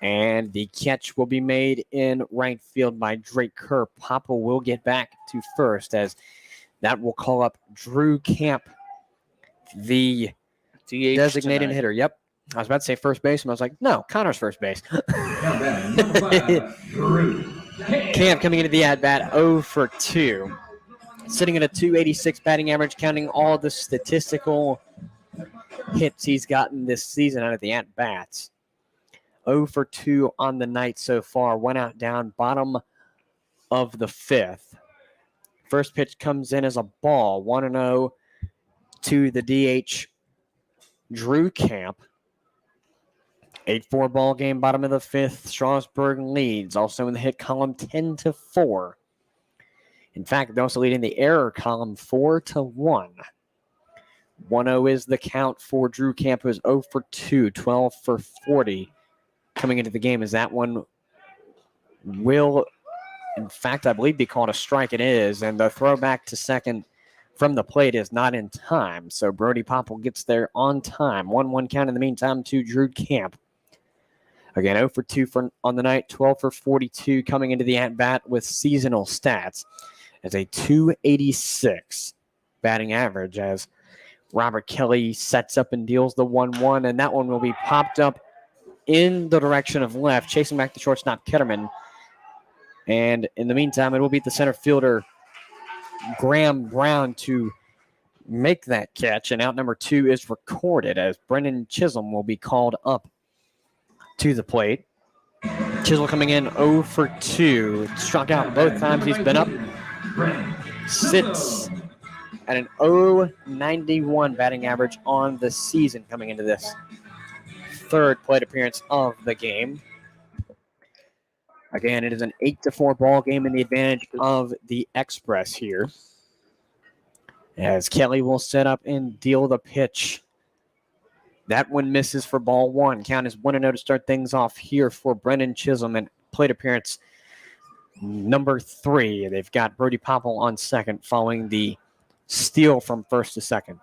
[SPEAKER 1] And the catch will be made in right field by Drake Kerr. Papa will get back to first as that will call up Drew Camp, the
[SPEAKER 8] DH
[SPEAKER 1] designated
[SPEAKER 8] tonight.
[SPEAKER 1] hitter. Yep. I was about to say first baseman. I was like, no, Connor's first base. Camp coming into the at-bat 0 for 2. Sitting at a 286 batting average, counting all the statistical hits he's gotten this season out of the at-bats. 0 for 2 on the night so far. One out down, bottom of the 5th. First pitch comes in as a ball. 1-0 to the DH, Drew Camp. 8-4 ball game, bottom of the 5th. Strasburg leads. Also in the hit column, 10-4. In fact, they're also leading the error column, 4-1. 1-0 is the count for Drew Camp, who is 0 for 2, 12 for 40 coming into the game. As that one will, in fact, I believe, be called a strike. It is, and the throw back to second from the plate is not in time. So Brody Popple gets there on time. 1-1 count in the meantime to Drew Camp. Again, 0 for 2 on the night, 12 for 42 coming into the at-bat with seasonal stats as a 286 batting average as Robert Kelly sets up and deals the 1-1, and that one will be popped up in the direction of left, chasing back the shortstop Ketterman. And in the meantime, it will be the center fielder Graham Brown to make that catch, and out number 2 is recorded as Brendan Chisholm will be called up to the plate. Chisholm coming in 0 for 2. Struck out both times he's been up. Sits at an 0.91 batting average on the season coming into this third plate appearance of the game. Again, it is an 8-4 ball game in the advantage of the Express here. As Kelly will set up and deal the pitch. That one misses for ball 1. Count is 1-0 to start things off here for Brendan Chisholm and plate appearance number 3. They've got Brody Popple on second following the steal from first to second.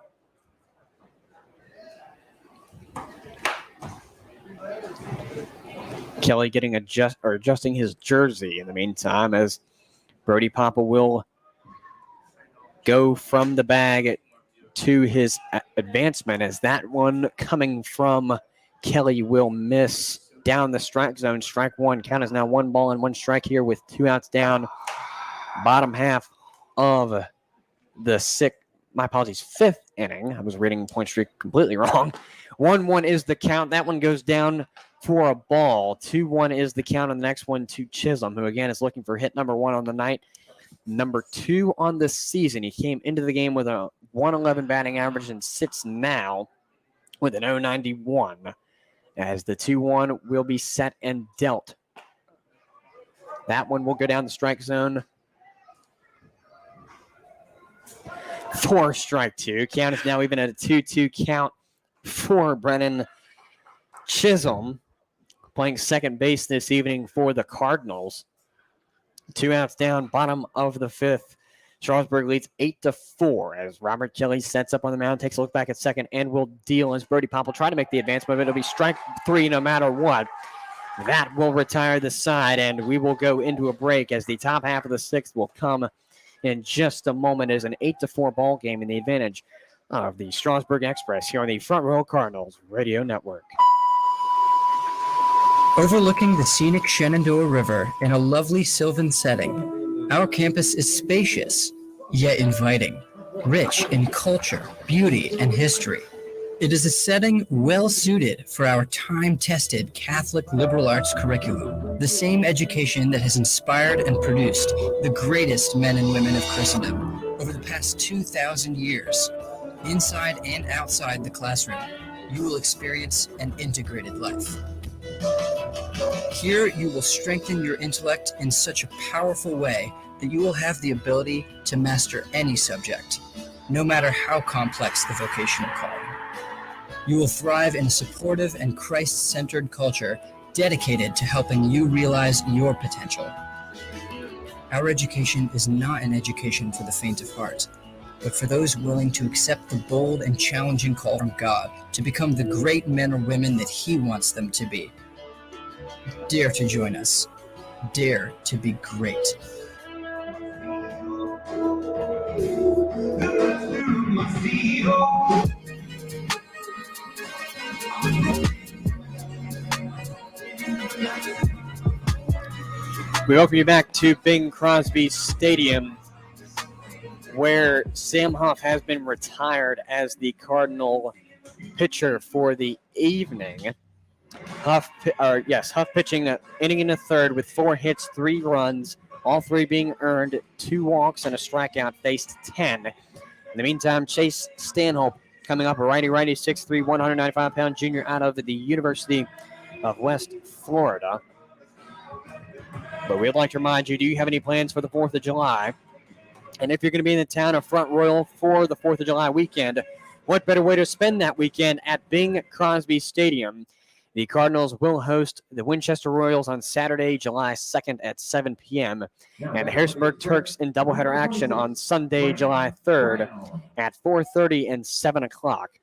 [SPEAKER 1] Kelly getting adjusting his jersey in the meantime as Brody Popple will go from the bag to his advancement as that one coming from Kelly will miss down the strike zone. Strike 1. Count is now 1 ball and 1 strike here with 2 outs down. Bottom half of the 5th inning. I was reading point streak completely wrong. 1-1 is the count. That one goes down for a ball. 2-1 is the count on the next one to Chisholm, who again is looking for hit number 1 on the night. Number 2 on the season. He came into the game with a 111 batting average and sits now with an 091 as the 2-1 will be set and dealt. That one will go down the strike zone. for strike two. Count is now even at a 2-2 count for Brennan Chisholm, playing second base this evening for the Cardinals. 2 outs down, bottom of the fifth. Strasburg leads 8-4 as Robert Kelly sets up on the mound, takes a look back at second, and will deal as Brody Pop will try to make the advancement. It'll be strike three no matter what. That will retire the side, and we will go into a break as the top half of the sixth will come in just a moment as an 8-4 ball game in the advantage of the Strasburg Express here on the Front Row Cardinals Radio Network.
[SPEAKER 6] Overlooking the scenic Shenandoah River in a lovely sylvan setting, our campus is spacious, yet inviting, rich in culture, beauty, and history. It is a setting well suited for our time-tested Catholic liberal arts curriculum, the same education that has inspired and produced the greatest men and women of Christendom over the past 2,000 years. Inside and outside the classroom, you will experience an integrated life. Here, you will strengthen your intellect in such a powerful way that you will have the ability to master any subject, no matter how complex the vocational calling. You will thrive in a supportive and Christ-centered culture dedicated to helping you realize your potential. Our education is not an education for the faint of heart, but for those willing to accept the bold and challenging call from God to become the great men or women that He wants them to be. Dare to join us. Dare to be great.
[SPEAKER 1] We welcome you back to Bing Crosby Stadium, where Sam Huff has been retired as the Cardinal pitcher for the evening. Huff pitching an inning in the third with 4 hits, 3 runs, all 3 being earned, 2 walks and a strikeout, faced 10. In the meantime, Chase Stanhope coming up, a righty-righty, 6'3", 195-pound junior out of the University of West Florida. But we'd like to remind you, do you have any plans for the 4th of July? And if you're going to be in the town of Front Royal for the 4th of July weekend, what better way to spend that weekend at Bing Crosby Stadium? The Cardinals will host the Winchester Royals on Saturday, July 2nd at 7 p.m. and the Harrisonburg Turks in doubleheader action on Sunday, July 3rd at 4:30 and 7 o'clock.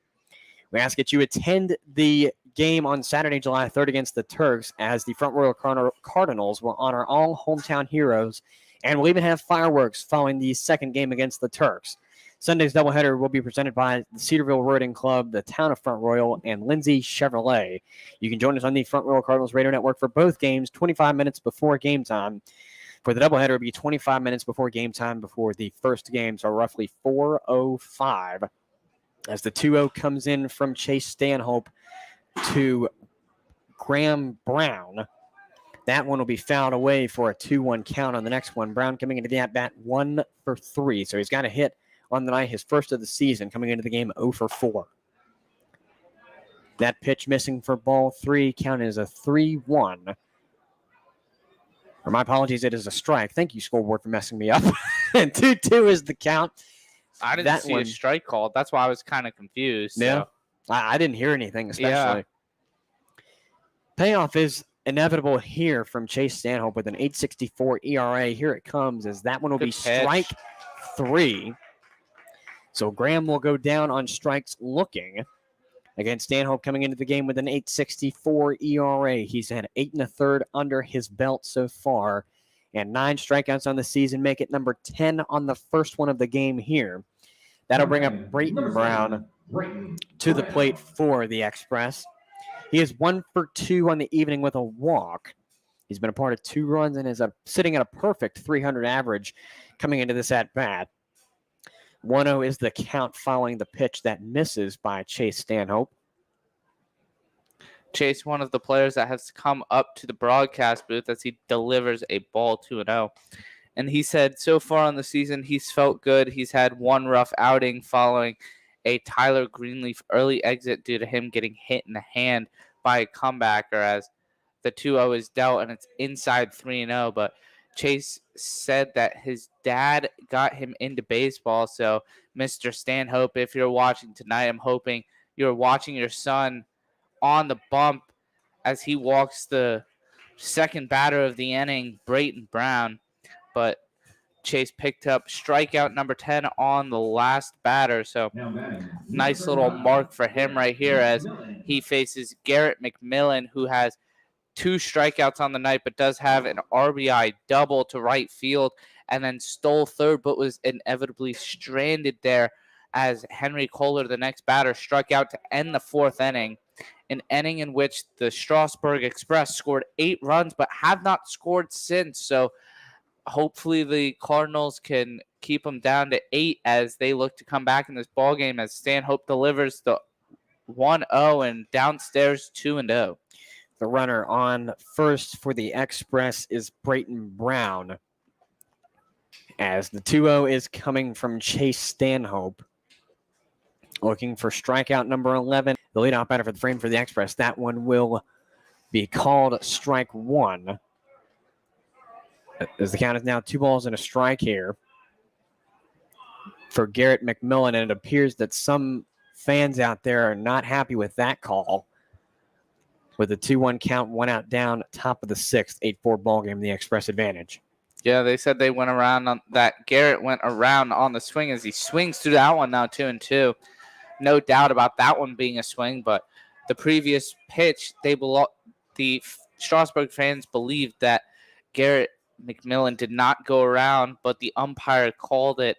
[SPEAKER 1] We ask that you attend the game on Saturday, July 3rd against the Turks, as the Front Royal Cardinals will honor all hometown heroes and will even have fireworks following the second game against the Turks. Sunday's doubleheader will be presented by the Cedarville Rotting Club, the town of Front Royal, and Lindsay Chevrolet. You can join us on the Front Royal Cardinals Radio Network for both games 25 minutes before game time. For the doubleheader, it will be 25 minutes before game time before the first game, so roughly 4:05. As the 2-0 comes in from Chase Stanhope to Graham Brown. That one will be fouled away for a 2-1 count on the next one. Brown coming into the at-bat 1 for 3, so he's got a hit on the night, his first of the season, coming into the game 0 for 4. That pitch missing for ball 3, count is a 3-1. Or my apologies, it is a strike. Thank you, scoreboard, for messing me up. And 2-2 is the count.
[SPEAKER 8] I didn't see a strike called. That's why I was kind of confused.
[SPEAKER 1] Yeah, so. I didn't hear anything, especially. Yeah. Payoff is inevitable here from Chase Stanhope with an 8.64 ERA. Here it comes, as that one will be strike 3. So Graham will go down on strikes looking. Again, Stanhope coming into the game with an 8.64 ERA. He's had 8 1/3 under his belt so far, and 9 strikeouts on the season make it number 10 on the first one of the game here. That'll bring up Brayton Brown to the plate for the Express. He is 1 for 2 on the evening with a walk. He's been a part of 2 runs and is sitting at a perfect 300 average coming into this at-bat. 1-0 is the count following the pitch that misses by Chase Stanhope.
[SPEAKER 8] Chase, one of the players that has come up to the broadcast booth as he delivers a ball 2-0. And he said so far on the season, he's felt good. He's had 1 rough outing following a Tyler Greenleaf early exit due to him getting hit in the hand by a comebacker, as the 2-0 is dealt and it's inside 3-0. But Chase said that his dad got him into baseball. So, Mr. Stanhope, if you're watching tonight, I'm hoping you're watching your son on the bump as he walks the second batter of the inning, Brayton Brown. But Chase picked up strikeout number 10 on the last batter. So, nice little mark for him right here as he faces Garrett McMillan, who has 2 strikeouts on the night, but does have an RBI double to right field, and then stole third, but was inevitably stranded there as Henry Kohler, the next batter, struck out to end the 4th inning, an inning in which the Strasburg Express scored 8 runs, but have not scored since. So hopefully the Cardinals can keep them down to 8 as they look to come back in this ball game as Stanhope delivers the 1-0 and downstairs 2-0.
[SPEAKER 1] The runner on first for the Express is Brayton Brown, as the 2-0 is coming from Chase Stanhope. Looking for strikeout number 11. The leadoff batter for the frame for the Express. That one will be called strike 1. As the count is now 2 balls and a strike here for Garrett McMillan. And it appears that some fans out there are not happy with that call. With a 2-1 count, 1 out down, top of the 6th, 8-4 ball game, the Express advantage.
[SPEAKER 8] Yeah, they said they went around on that. Garrett went around on the swing as he swings through that one now 2-2. No doubt about that one being a swing, but the previous pitch, the Strasburg fans believed that Garrett McMillan did not go around, but the umpire called it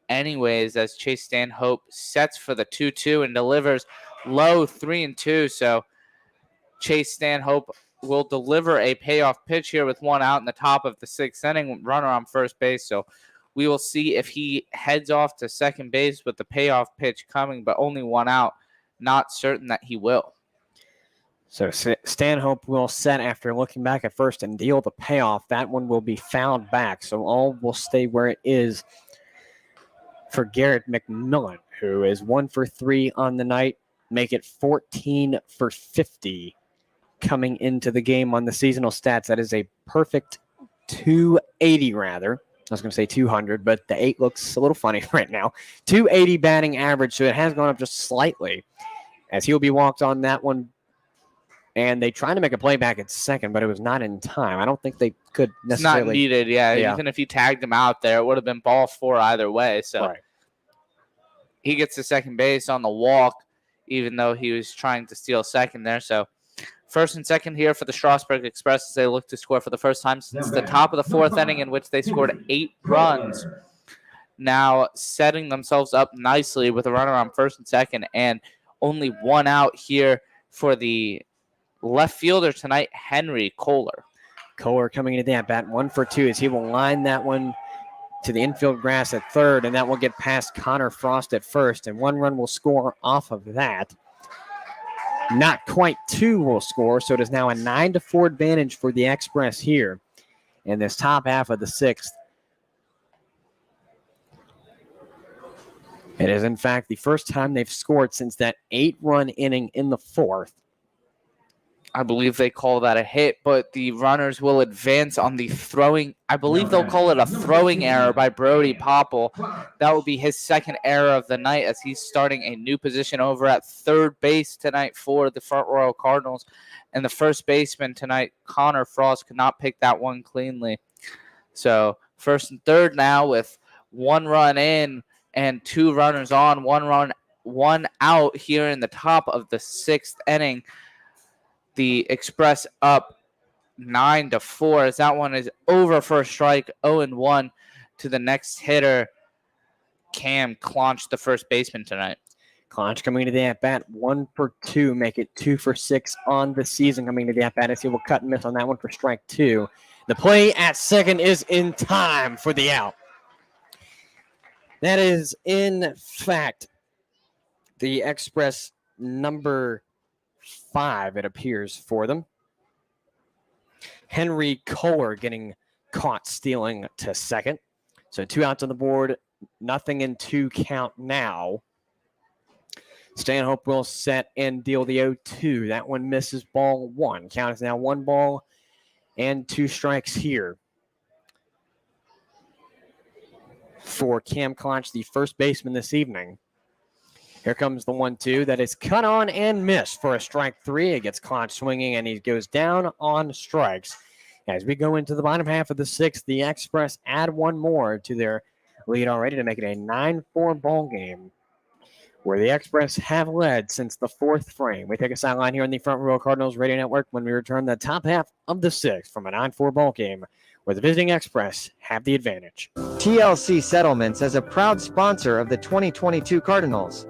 [SPEAKER 8] anyways as Chase Stanhope sets for the 2-2 and delivers low 3-2. So Chase Stanhope will deliver a payoff pitch here with 1 out in the top of the 6th inning, runner on first base. So we will see if he heads off to second base with the payoff pitch coming, but only 1 out. Not certain that he will.
[SPEAKER 1] So Stanhope will set after looking back at first and deal the payoff. That one will be fouled back. So all will stay where it is for Garrett McMillan, who is 1 for 3 on the night. Make it 14 for 50 coming into the game on the seasonal stats. That is a perfect 280 rather. I was going to say 200, but the 8 looks a little funny right now. 280 batting average, so it has gone up just slightly as he'll be walked on that one. And they tried to make a play back at second, but it was not in time. I don't think they could necessarily.
[SPEAKER 8] It's not needed, yeah. Even if you tagged him out there, it would have been ball 4 either way. So
[SPEAKER 1] right.
[SPEAKER 8] He gets to second base on the walk, even though he was trying to steal second there. So first and second here for the Strasburg Express as they look to score for the first time since the top of the 4th inning in which they scored 8 runs. Now setting themselves up nicely with a runner on first and second and only 1 out here for the left fielder tonight, Henry Kohler.
[SPEAKER 1] Kohler coming into the at-bat, 1 for 2 as he will line that one to the infield grass at third, and that will get past Connor Frost at first, and 1 run will score off of that. Not quite 2 will score, so it is now a 9-4 advantage for the Express here in this top half of the 6th. It is, in fact, the first time they've scored since that 8-run inning in the 4th.
[SPEAKER 8] I believe they call that a hit, but the runners will advance on the throwing. I believe they'll call it a throwing error by Brody Popple. That will be his second error of the night as he's starting a new position over at third base tonight for the Front Royal Cardinals. And the first baseman tonight, Connor Frost, could not pick that one cleanly. So first and third now with 1 run in and 2 runners on, 1 run, 1 out here in the top of the 6th inning. The Express up 9-4 as that one is over for a strike, 0-1 to the next hitter, Cam Clonch, the first baseman tonight.
[SPEAKER 1] Clonch coming into the at-bat, 1 for 2, make it 2 for 6 on the season coming to the at-bat as he will cut and miss on that one for strike 2. The play at second is in time for the out. That is, in fact, the Express number 5, it appears, for them. Henry Kohler getting caught stealing to second. So 2 outs on the board, nothing in 2 count now. Stanhope will set and deal the 0-2. That one misses ball 1. Count is now 1 ball and 2 strikes here for Cam Conch, the first baseman this evening. Here comes the 1-2 that is cut on and missed for a strike 3. It gets Conch swinging, and he goes down on strikes. As we go into the bottom half of the 6th, the Express add one more to their lead already to make it a 9-4 ball game, where the Express have led since the 4th frame. We take a sideline here on the Front Royal Cardinals Radio Network when we return the top half of the 6th from a 9-4 ball game, where the visiting Express have the advantage.
[SPEAKER 2] TLC Settlements is a proud sponsor of the 2022 Cardinals.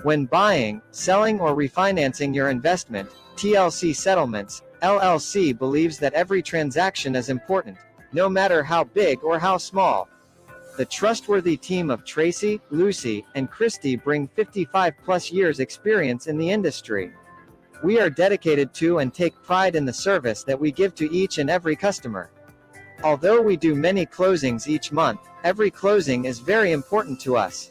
[SPEAKER 2] When buying, selling, or refinancing your investment, TLC Settlements, LLC believes that every transaction is important, no matter how big or how small. The trustworthy team of Tracy, Lucy, and Christy bring 55-plus years experience in the industry. We are dedicated to and take pride in the service that we give to each and every customer. Although we do many closings each month, every closing is very important to us.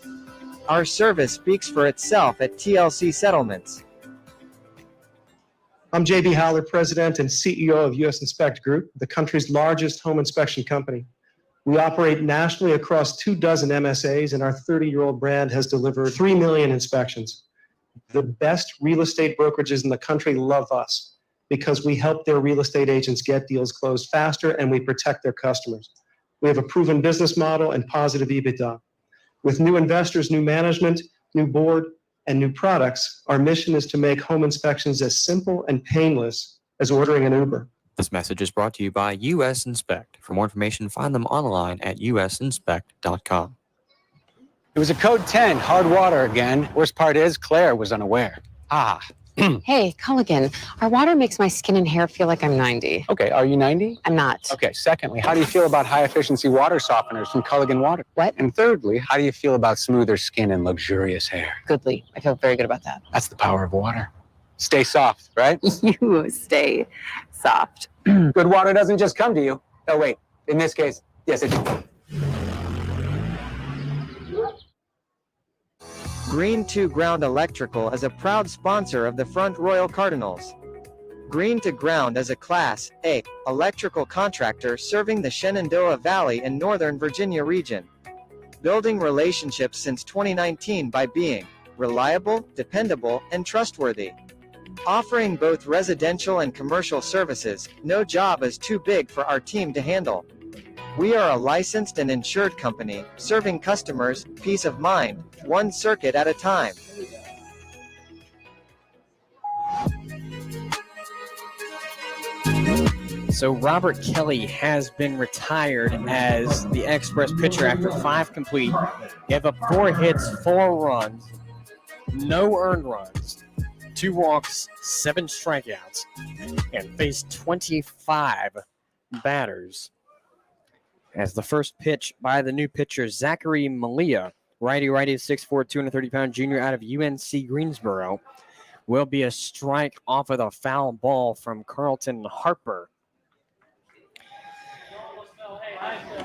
[SPEAKER 2] Our service speaks for itself at TLC Settlements.
[SPEAKER 5] I'm JB Howler, President and CEO of US Inspect Group, the country's largest home inspection company. We operate nationally across 24 MSAs, and our 30-year-old brand has delivered 3 million inspections. The best real estate brokerages in the country love us because we help their real estate agents get deals closed faster, and we protect their customers. We have a proven business model and positive EBITDA. With new investors, new management, new board, and new products, our mission is to make home inspections as simple and painless as ordering an Uber.
[SPEAKER 7] This message is brought to you by US Inspect. For more information, find them online at usinspect.com.
[SPEAKER 3] It was a code 10, hard water again. Worst part is Claire was unaware.
[SPEAKER 4] Hey, Culligan, our water makes my skin and hair feel like I'm 90.
[SPEAKER 3] Okay, are you 90?
[SPEAKER 4] I'm not.
[SPEAKER 3] Okay, secondly, how do you feel about high-efficiency water softeners from Culligan Water?
[SPEAKER 4] What?
[SPEAKER 3] And thirdly, how do you feel about smoother skin and luxurious hair?
[SPEAKER 4] Goodly. I feel very good about that.
[SPEAKER 3] That's the power of water. Stay soft, right?
[SPEAKER 4] You stay soft.
[SPEAKER 3] Good water doesn't just come to you. Oh, wait. In this case, yes, it does.
[SPEAKER 2] Green 2 Ground Electrical is a proud sponsor of the Front Royal Cardinals. Green to Ground is a Class A electrical contractor serving the Shenandoah Valley and Northern Virginia region. Building relationships since 2019 by being reliable, dependable, and trustworthy. Offering both residential and commercial services, no job is too big for our team to handle. We are a licensed and insured company, serving customers peace of mind, one circuit at a time.
[SPEAKER 1] So Robert Kelly has been retired as the Express pitcher after 5 complete. Gave up 4 hits, 4 runs, no earned runs, 2 walks, 7 strikeouts, and faced 25 batters. As the first pitch by the new pitcher, Zachary Malia, righty, 6'4", 230-pound junior out of UNC Greensboro, will be a strike off of a foul ball from Carlton Harper.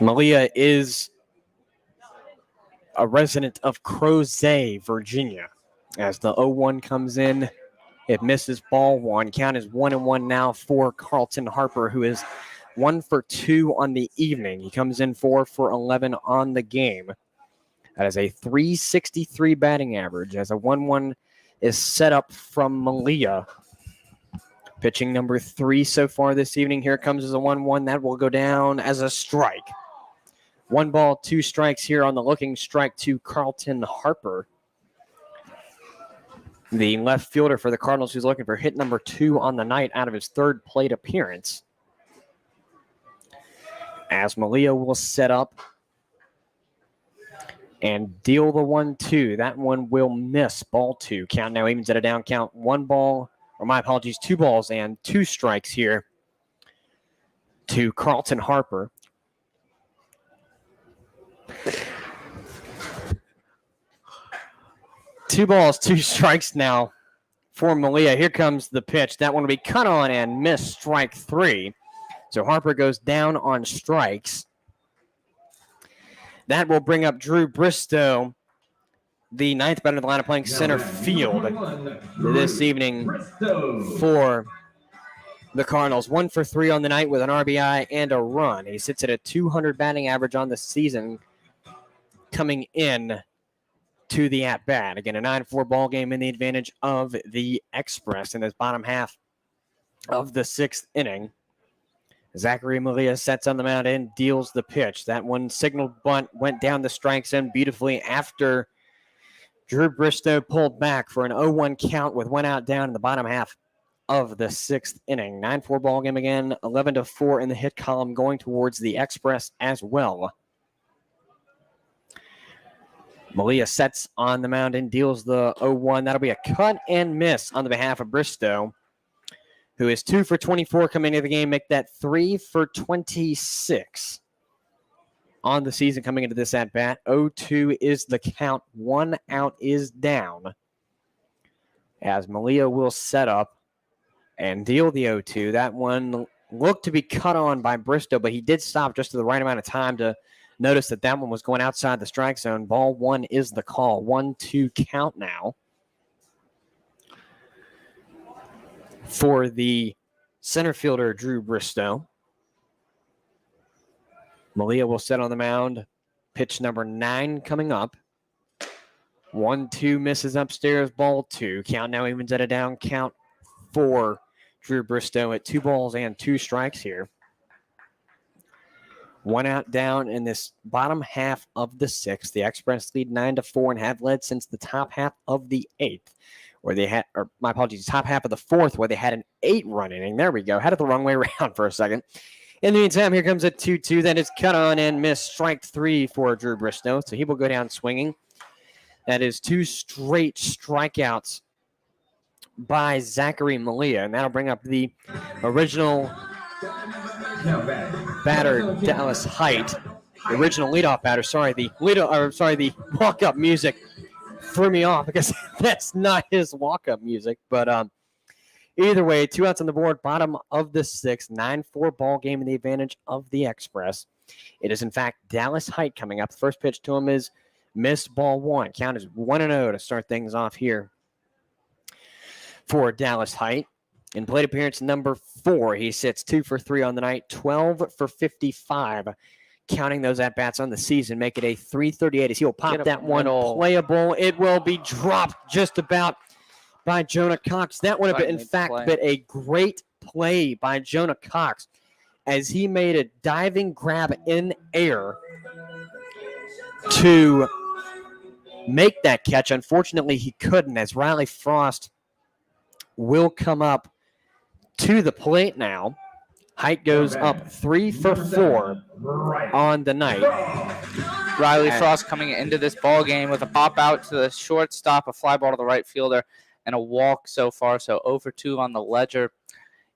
[SPEAKER 1] Malia is a resident of Crozet, Virginia. As the 0-1 comes in, it misses ball 1. Count is 1-1 now for Carlton Harper, who is 1 for 2 on the evening. He comes in 4 for 11 on the game. That is a .363 batting average, as a 1-1 is set up from Malia. Pitching number 3 so far this evening. Here comes as a 1-1. That will go down as a strike. 1 ball, 2 strikes here on the looking strike to Carlton Harper, the left fielder for the Cardinals, who's looking for hit number 2 on the night out of his 3rd plate appearance. As Malia will set up and deal the 1-2. That one will miss, ball 2. Count now evens at a down count. 2 balls and 2 strikes here to Carlton Harper. Two balls, 2 strikes now for Malia. Here comes the pitch. That one will be cut on and miss, strike 3. So Harper goes down on strikes. That will bring up Drew Bristow, the 9th batter of the lineup, playing center field this evening for the Cardinals. 1 for 3 on the night with an RBI and a run. He sits at a .200 batting average on the season. coming in to the at-bat. Again, a 9-4 ball game in the advantage of the Express in this bottom half of the 6th inning. Zachary Malia sets on the mound and deals the pitch. That one signaled bunt went down the strike zone beautifully after Drew Bristow pulled back for an 0-1 count with one out down in the bottom half of the 6th inning. 9-4 ball game again, 11-4 in the hit column going towards the Express as well. Malia sets on the mound and deals the 0-1. That'll be a cut and miss on the behalf of Bristow, who is 2 for 24 coming into the game, make that 3 for 26 on the season coming into this at-bat. 0-2 is the count. 1 out is down as Malia will set up and deal the 0-2. That one looked to be cut on by Bristow, but he did stop just to the right amount of time to notice that that one was going outside the strike zone. Ball 1 is the call. 1-2 count now for the center fielder, Drew Bristow. Malia will set on the mound. Pitch number 9 coming up. 1-2 misses upstairs, ball 2. Count now evens at a down count for Drew Bristow at 2 balls and 2 strikes here. 1 out down in this bottom half of the 6th. The Express lead 9-4 and have led since the top half of the 8th, where they had, or my apologies, top half of the 4th, where they had an 8-run inning. There we go. Had it the wrong way around for a second. In the meantime, here comes a 2-2. That is cut on and missed. Strike 3 for Drew Bristow. So he will go down swinging. That is 2 straight strikeouts by Zachary Malia. And that'll bring up the original batter, Dallas Height. The original leadoff batter. The walk-up music threw me off because that's not his walk-up music. But either way, 2 outs on the board, bottom of the 6th, 9-4 ball game in the advantage of the Express. It is, in fact, Dallas Height coming up. The first pitch to him is missed, ball 1. Count is 1-0 to start things off here for Dallas Height. In plate appearance number 4, he sits 2 for 3 on the night, 12 for 55. Counting those at-bats on the season, make it a 338 as he will pop that one playable. It will be dropped just about by Jonah Cox. That would have been, in fact, been a great play by Jonah Cox as he made a diving grab in air to make that catch. Unfortunately, he couldn't as Riley Frost will come up to the plate now. Height goes up 3 for 4 on the night.
[SPEAKER 8] Riley Frost coming into this ball game with a pop out to the shortstop, a fly ball to the right fielder, and a walk so far. So 0 for 2 on the ledger.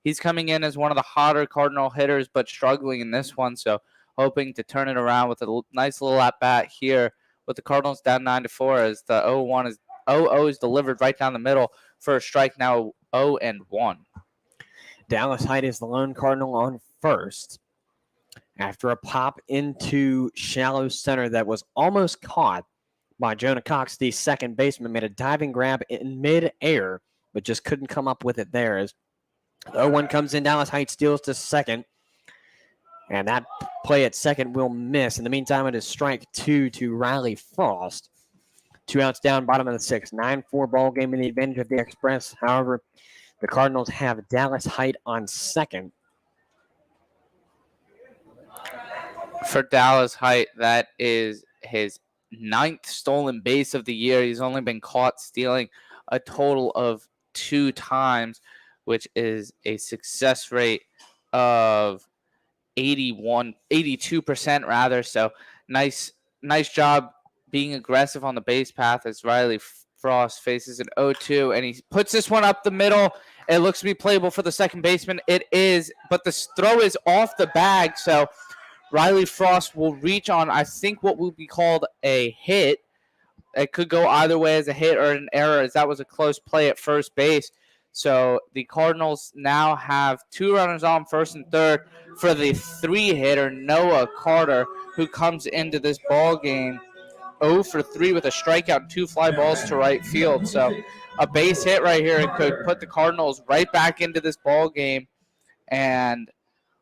[SPEAKER 8] He's coming in as one of the hotter Cardinal hitters, but struggling in this one. So hoping to turn it around with a nice little at bat here with the Cardinals down 9-4 as the 0-0 is delivered right down the middle for a strike, now 0-1.
[SPEAKER 1] Dallas Height is the lone Cardinal on first after a pop into shallow center that was almost caught by Jonah Cox. The second baseman made a diving grab in mid-air, but just couldn't come up with it there. As the 0-1 comes in, Dallas Height steals to second, and that play at second will miss. In the meantime, it is strike 2 to Riley Frost. 2 outs down, bottom of the 6th. 9-4 ball game in the advantage of the Express. However, the Cardinals have Dallas Height on second.
[SPEAKER 8] For Dallas Height, that is his 9th stolen base of the year. He's only been caught stealing a total of 2 times, which is a success rate of 82% rather. So nice job being aggressive on the base path as Riley Frost faces an 0-2, and he puts this one up the middle. It looks to be playable for the second baseman. It is, but the throw is off the bag, so Riley Frost will reach on, I think, what will be called a hit. It could go either way as a hit or an error, as that was a close play at first base. So the Cardinals now have 2 runners on first and third for the 3-hitter, Noah Carter, who comes into this ball game 0 for 3 with a strikeout and 2 fly balls to right field. So a base hit right here could put the Cardinals right back into this ball game and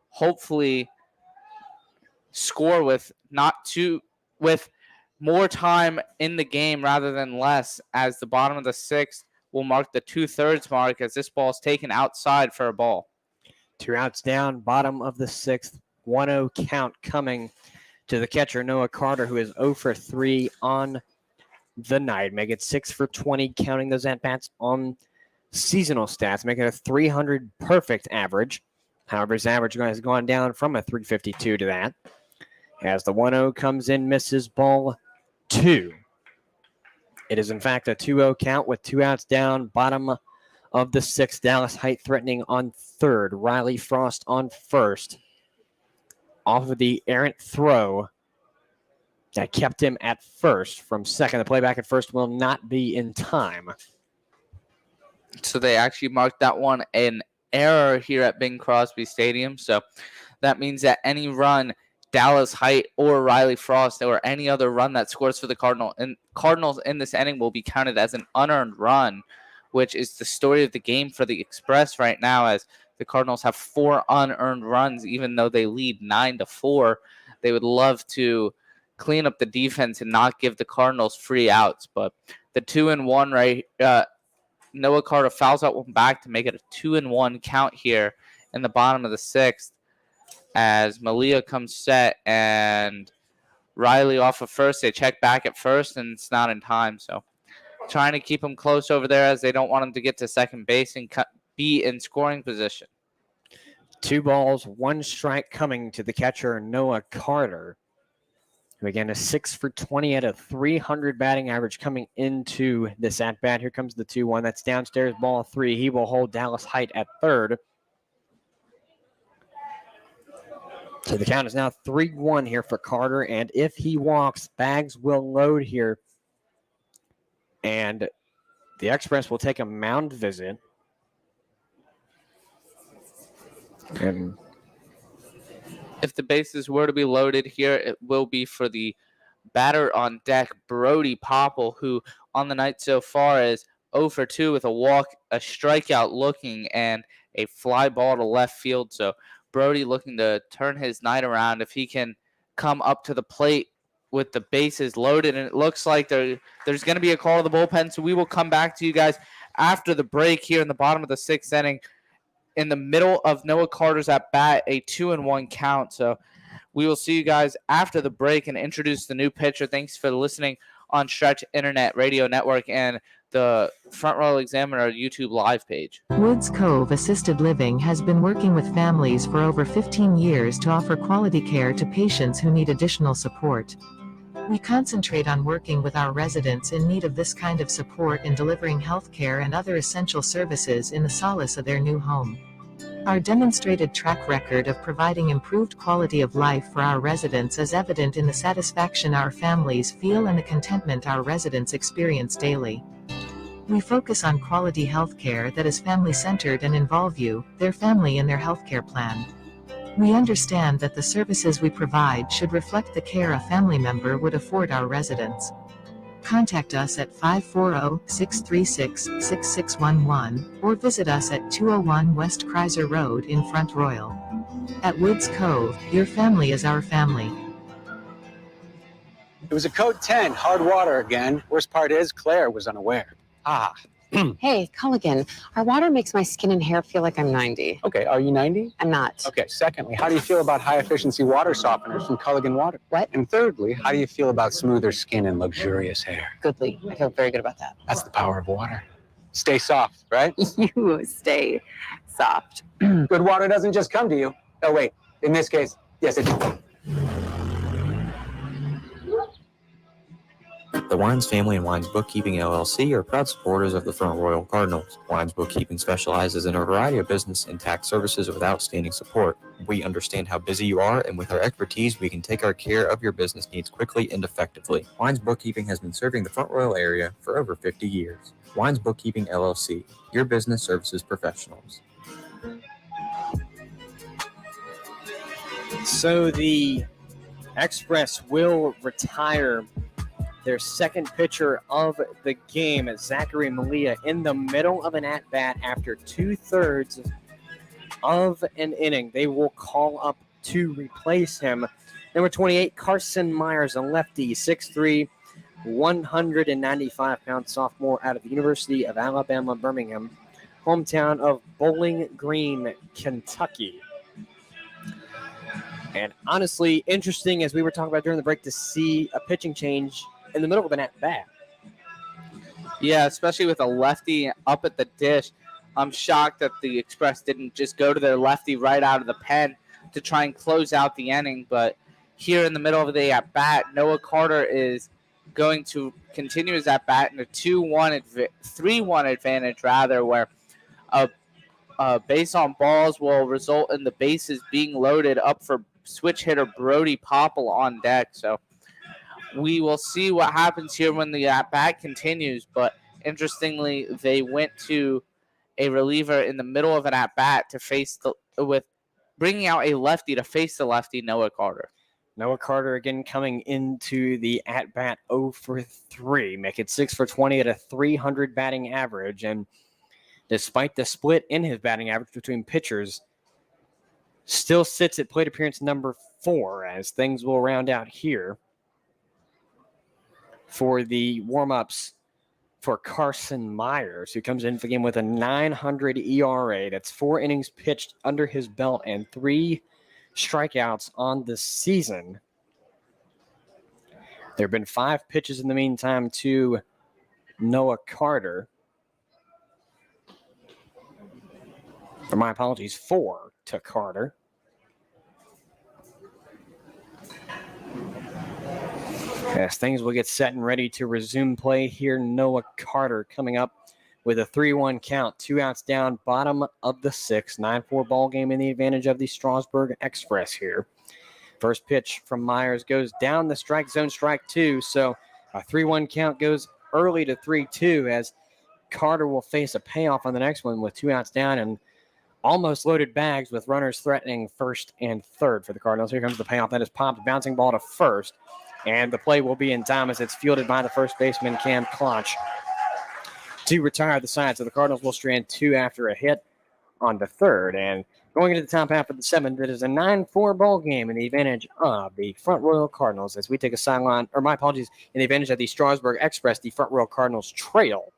[SPEAKER 8] hopefully score with more time in the game rather than less, as the bottom of the sixth will mark the 2/3 mark as this ball is taken outside for a ball.
[SPEAKER 1] 2 outs down, bottom of the sixth, 1-0 count coming to the catcher, Noah Carter, who is 0 for 3 on the night. Make it 6 for 20, counting those at-bats on seasonal stats, making it a 300 perfect average. However, his average has gone down from a 352 to that. As the 1-0 comes in, misses ball 2. It is, in fact, a 2-0 count with 2 outs down, bottom of the sixth. Dallas Height threatening on third. Riley Frost on first. Off of the errant throw that kept him at first from second. The playback at first will not be in time.
[SPEAKER 8] So they actually marked that one an error here at Bing Crosby Stadium. So that means that any run Dallas Height or Riley Frost or any other run that scores for the Cardinals in this inning will be counted as an unearned run, which is the story of the game for the Express right now, as the Cardinals have 4 unearned runs, even though they lead 9-4. They would love to clean up the defense and not give the Cardinals free outs. But the 2-1 right, Noah Carter fouls out one back to make it a 2-1 count here in the bottom of the sixth, as Malia comes set and Riley off of first. They check back at first, and it's not in time. So trying to keep him close over there, as they don't want him to get to second base and be in scoring position.
[SPEAKER 1] 2 balls, 1 strike coming to the catcher, Noah Carter, who again is 6 for 20 at a 300 batting average coming into this at-bat. Here comes the 2-1. That's downstairs, ball 3. He will hold Dallas Height at third. So the count is now 3-1 here for Carter, and if he walks, bags will load here. And the Express will take a mound visit. And
[SPEAKER 8] if the bases were to be loaded here, it will be for the batter on deck, Brody Popple, who on the night so far is 0 for 2 with a walk, a strikeout looking, and a fly ball to left field. So Brody looking to turn his night around if he can come up to the plate with the bases loaded. And it looks like there's going to be a call to the bullpen. So we will come back to you guys after the break here in the bottom of the sixth inning. In the middle of Noah Carter's at bat, a 2-1 count. So we will see you guys after the break and introduce the new pitcher. Thanks for listening on Stretch Internet Radio Network and the Front Royal Examiner YouTube live page.
[SPEAKER 13] Woods Cove Assisted Living has been working with families for over 15 years to offer quality care to patients who need additional support. We concentrate on working with our residents in need of this kind of support and delivering health care and other essential services in the solace of their new home. Our demonstrated track record of providing improved quality of life for our residents is evident in the satisfaction our families feel and the contentment our residents experience daily. We focus on quality health care that is family-centered and involve you, their family, in their healthcare plan. We understand that the services we provide should reflect the care a family member would afford our residents. Contact us at 540-636-6611 or visit us at 201 West Kreiser Road in Front Royal. At Woods Cove, your family is our family.
[SPEAKER 3] It was a code 10, hard water again. Worst part is Claire was unaware. Ah.
[SPEAKER 4] Hey, Culligan, our water makes my skin and hair feel like I'm 90.
[SPEAKER 3] Okay, are you 90?
[SPEAKER 4] I'm not.
[SPEAKER 3] Okay, secondly, how do you feel about high-efficiency water softeners from Culligan Water?
[SPEAKER 4] What?
[SPEAKER 3] And thirdly, how do you feel about smoother skin and luxurious hair?
[SPEAKER 4] Goodly. I feel very good about that.
[SPEAKER 3] That's the power of water. Stay soft, right?
[SPEAKER 4] You stay soft.
[SPEAKER 3] Good water doesn't just come to you. Oh, wait. In this case, yes, it does.
[SPEAKER 7] The Wines Family and Wines Bookkeeping LLC are proud supporters of the Front Royal Cardinals. Wines Bookkeeping specializes in a variety of business and tax services with outstanding support. We understand how busy you are, and with our expertise, we can take our care of your business needs quickly and effectively. Wines Bookkeeping has been serving the Front Royal area for over 50 years. Wines Bookkeeping LLC, your business services professionals.
[SPEAKER 1] So the Express will retire their second pitcher of the game, Zachary Malia, in the middle of an at-bat after 2/3 of an inning. They will call up to replace him Number 28, Carson Myers, a lefty, 6'3", 195-pound sophomore out of the University of Alabama, Birmingham, hometown of Bowling Green, Kentucky. And honestly, interesting, as we were talking about during the break, to see a pitching change in the middle of an at-bat.
[SPEAKER 8] Yeah, especially with a lefty up at the dish. I'm shocked that the Express didn't just go to their lefty right out of the pen to try and close out the inning. But here in the middle of the at-bat, Noah Carter is going to continue his at-bat in a 3-1 advantage, rather, where a base on balls will result in the bases being loaded up for switch hitter Brody Popple on deck. So we will see what happens here when the at-bat continues. But interestingly, they went to a reliever in the middle of an at-bat to face with bringing out a lefty to face the lefty, Noah Carter.
[SPEAKER 1] Noah Carter again coming into the at-bat 0 for 3, make it 6 for 20 at a 300 batting average. And despite the split in his batting average between pitchers, still sits at plate appearance number 4, as things will round out here for the warm-ups for Carson Myers, who comes into the game with a 900 ERA. That's 4 innings pitched under his belt and 3 strikeouts on the season. There have been 5 pitches in the meantime to Noah Carter. Or my apologies, 4 to Carter. As things will get set and ready to resume play here, Noah Carter coming up with a 3-1 count, 2 outs down, bottom of the 6th, 9-4 ball game in the advantage of the Strasburg Express here. First pitch from Myers goes down the strike zone, strike 2, so a 3-1 count goes early to 3-2 as Carter will face a payoff on the next one with 2 outs down and almost loaded bags with runners threatening first and third for the Cardinals. Here comes the payoff that is popped, bouncing ball to first, and the play will be in time as it's fielded by the first baseman, Cam Klotch, to retire the side. So the Cardinals will strand 2 after a hit on the third. And going into the top half of the 7th, it is a 9-4 ball game in the advantage of the Front Royal Cardinals as we take a sideline, or my apologies, in the advantage of the Strasburg Express. The Front Royal Cardinals trail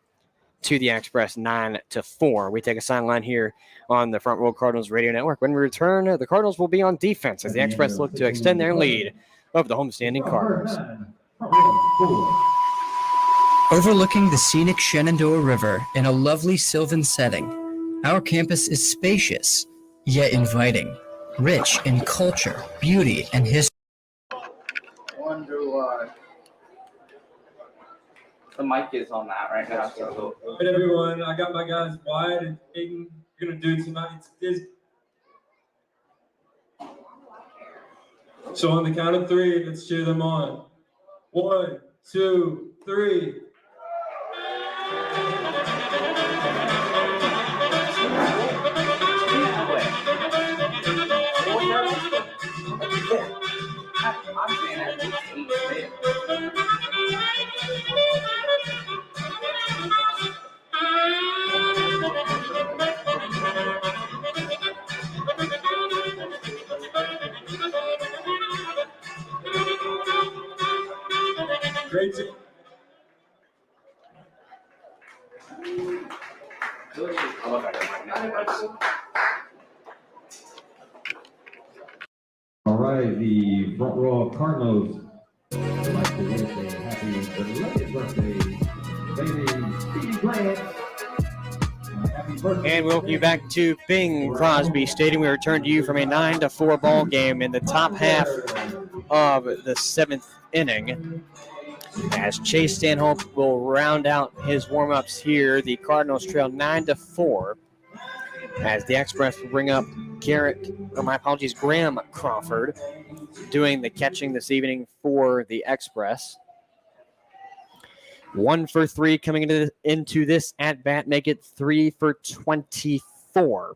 [SPEAKER 1] to the Express 9-4. We take a sideline here on the Front Royal Cardinals radio network. When we return, the Cardinals will be on defense as the Express look to extend their lead of the homestanding Cardinals.
[SPEAKER 6] Overlooking the scenic Shenandoah River in a lovely sylvan setting, our campus is spacious, yet inviting, rich in culture, beauty, and history.
[SPEAKER 8] Wonder why. The mic is on that right now.
[SPEAKER 15] All right, everyone. I got my guys Wyatt and Aiden. We're going to do tonight's Disney. So on the count of 3, let's cheer them on. 1, 2, 3. Great team.
[SPEAKER 9] All right, the Front Royal Cardinals would like to wish a happy belated birthday, baby Speedy Grant.
[SPEAKER 1] And we welcome you back to Bing Crosby Stadium. We return to you from a 9-4 ball game in the top half of the 7th inning. As Chase Stanhope will round out his warm-ups here, the Cardinals trail 9-4. As the Express will bring up Graham Crawford doing the catching this evening for the Express. 1 for 3 coming into this at-bat, make it 3 for 24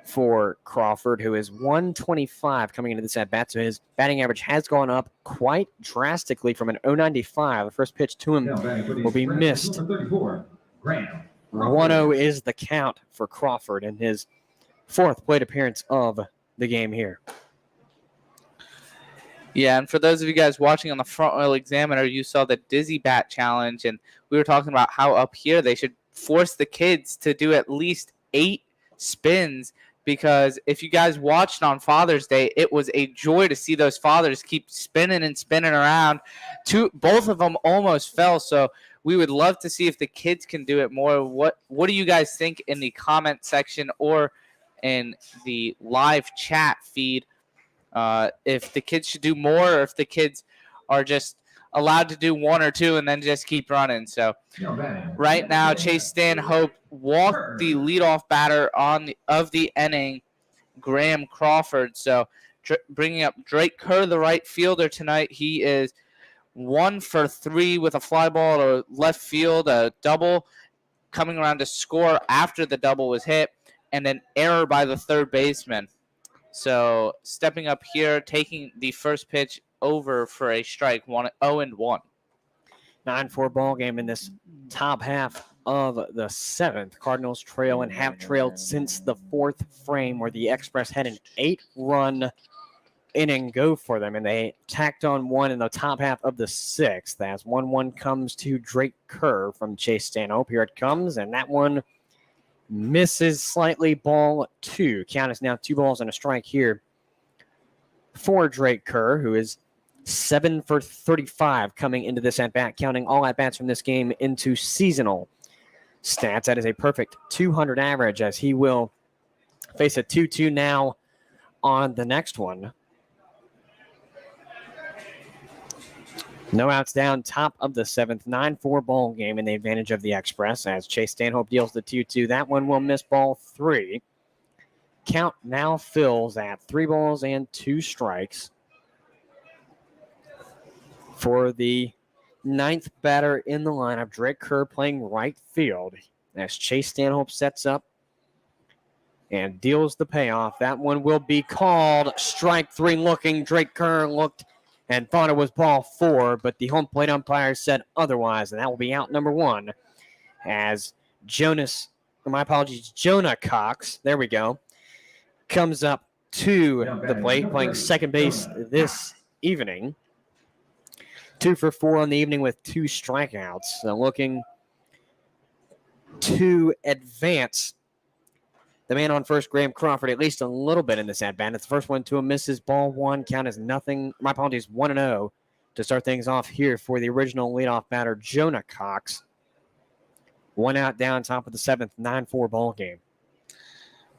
[SPEAKER 1] for Crawford, who is 125 coming into this at-bat. So his batting average has gone up quite drastically from an 0.95. The first pitch to him will be missed. 1-0 is the count for Crawford in his 4th plate appearance of the game here.
[SPEAKER 8] Yeah, and for those of you guys watching on the Front Royal Examiner, you saw the Dizzy Bat Challenge, and we were talking about how up here they should force the kids to do at least 8 spins, because if you guys watched on Father's Day, it was a joy to see those fathers keep spinning and spinning around. Both of them almost fell, so we would love to see if the kids can do it more. What do you guys think in the comment section or in the live chat feed? If the kids should do more, or if the kids are just allowed to do 1 or 2 and then just keep running. So right now, Chase Stanhope walked the leadoff batter of the inning, Graham Crawford. So bringing up Drake Kerr, the right fielder tonight. He is 1 for 3 with a fly ball to left field, a double coming around to score after the double was hit, and an error by the third baseman. So stepping up here, taking the first pitch over for a strike, 0-1.
[SPEAKER 1] 9-4 ball game in this top half of the 7th. Cardinals trail and have trailed since the 4th frame, where the Express had an 8-run inning go for them, and they tacked on 1 in the top half of the 6th. As 1-1 comes to Drake Kerr from Chase Stanhope. Here it comes, and that one misses slightly, ball 2. Count is now 2 balls and a strike here for Drake Kerr, who is 7 for 35 coming into this at-bat, counting all at-bats from this game into seasonal stats. That is a perfect 200 average, as he will face a 2-2 now on the next one. No outs down, top of the 7th, 9-4 ball game in the advantage of the Express, as Chase Stanhope deals the 2-2. That one will miss, ball 3. Count now fills at 3 balls and 2 strikes for the 9th batter in the lineup, Drake Kerr, playing right field, as Chase Stanhope sets up and deals the payoff. That one will be called strike 3 looking. Drake Kerr looked and thought it was ball 4, but the home plate umpire said otherwise, and that will be out number 1, as Jonah Cox, there we go, comes up to the plate, playing second base this evening. 2 for 4 on the evening with 2 strikeouts, looking to advance the man on first, Graham Crawford, at least a little bit in this at-bat. It's the first one to him, misses, ball 1. Count is 1-0 to start things off here for the original leadoff batter, Jonah Cox. 1 out down, top of the 7th, 9-4 ball game.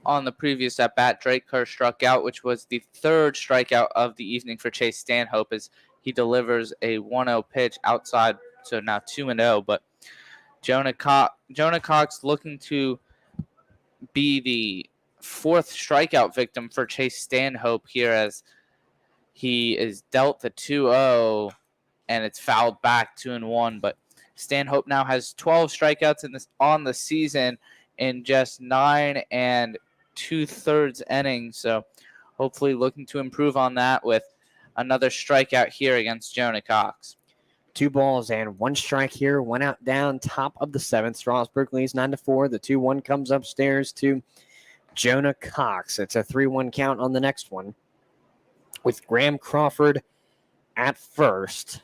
[SPEAKER 8] On the previous at-bat, Drake Kerr struck out, which was the 3rd strikeout of the evening for Chase Stanhope, as he delivers a 1-0 pitch outside, so now 2-0. But Jonah Cox looking to be the 4th strikeout victim for Chase Stanhope here, as he is dealt the 2-0 and it's fouled back 2-1. But Stanhope now has 12 strikeouts on the season in just 9 2/3 innings. So hopefully looking to improve on that with another strikeout here against Jonah Cox.
[SPEAKER 1] 2 balls and 1 strike here. 1 out down, top of the 7th. Strasburg leads 9-4. The 2-1 comes upstairs to Jonah Cox. It's a 3-1 count on the next one, with Graham Crawford at first,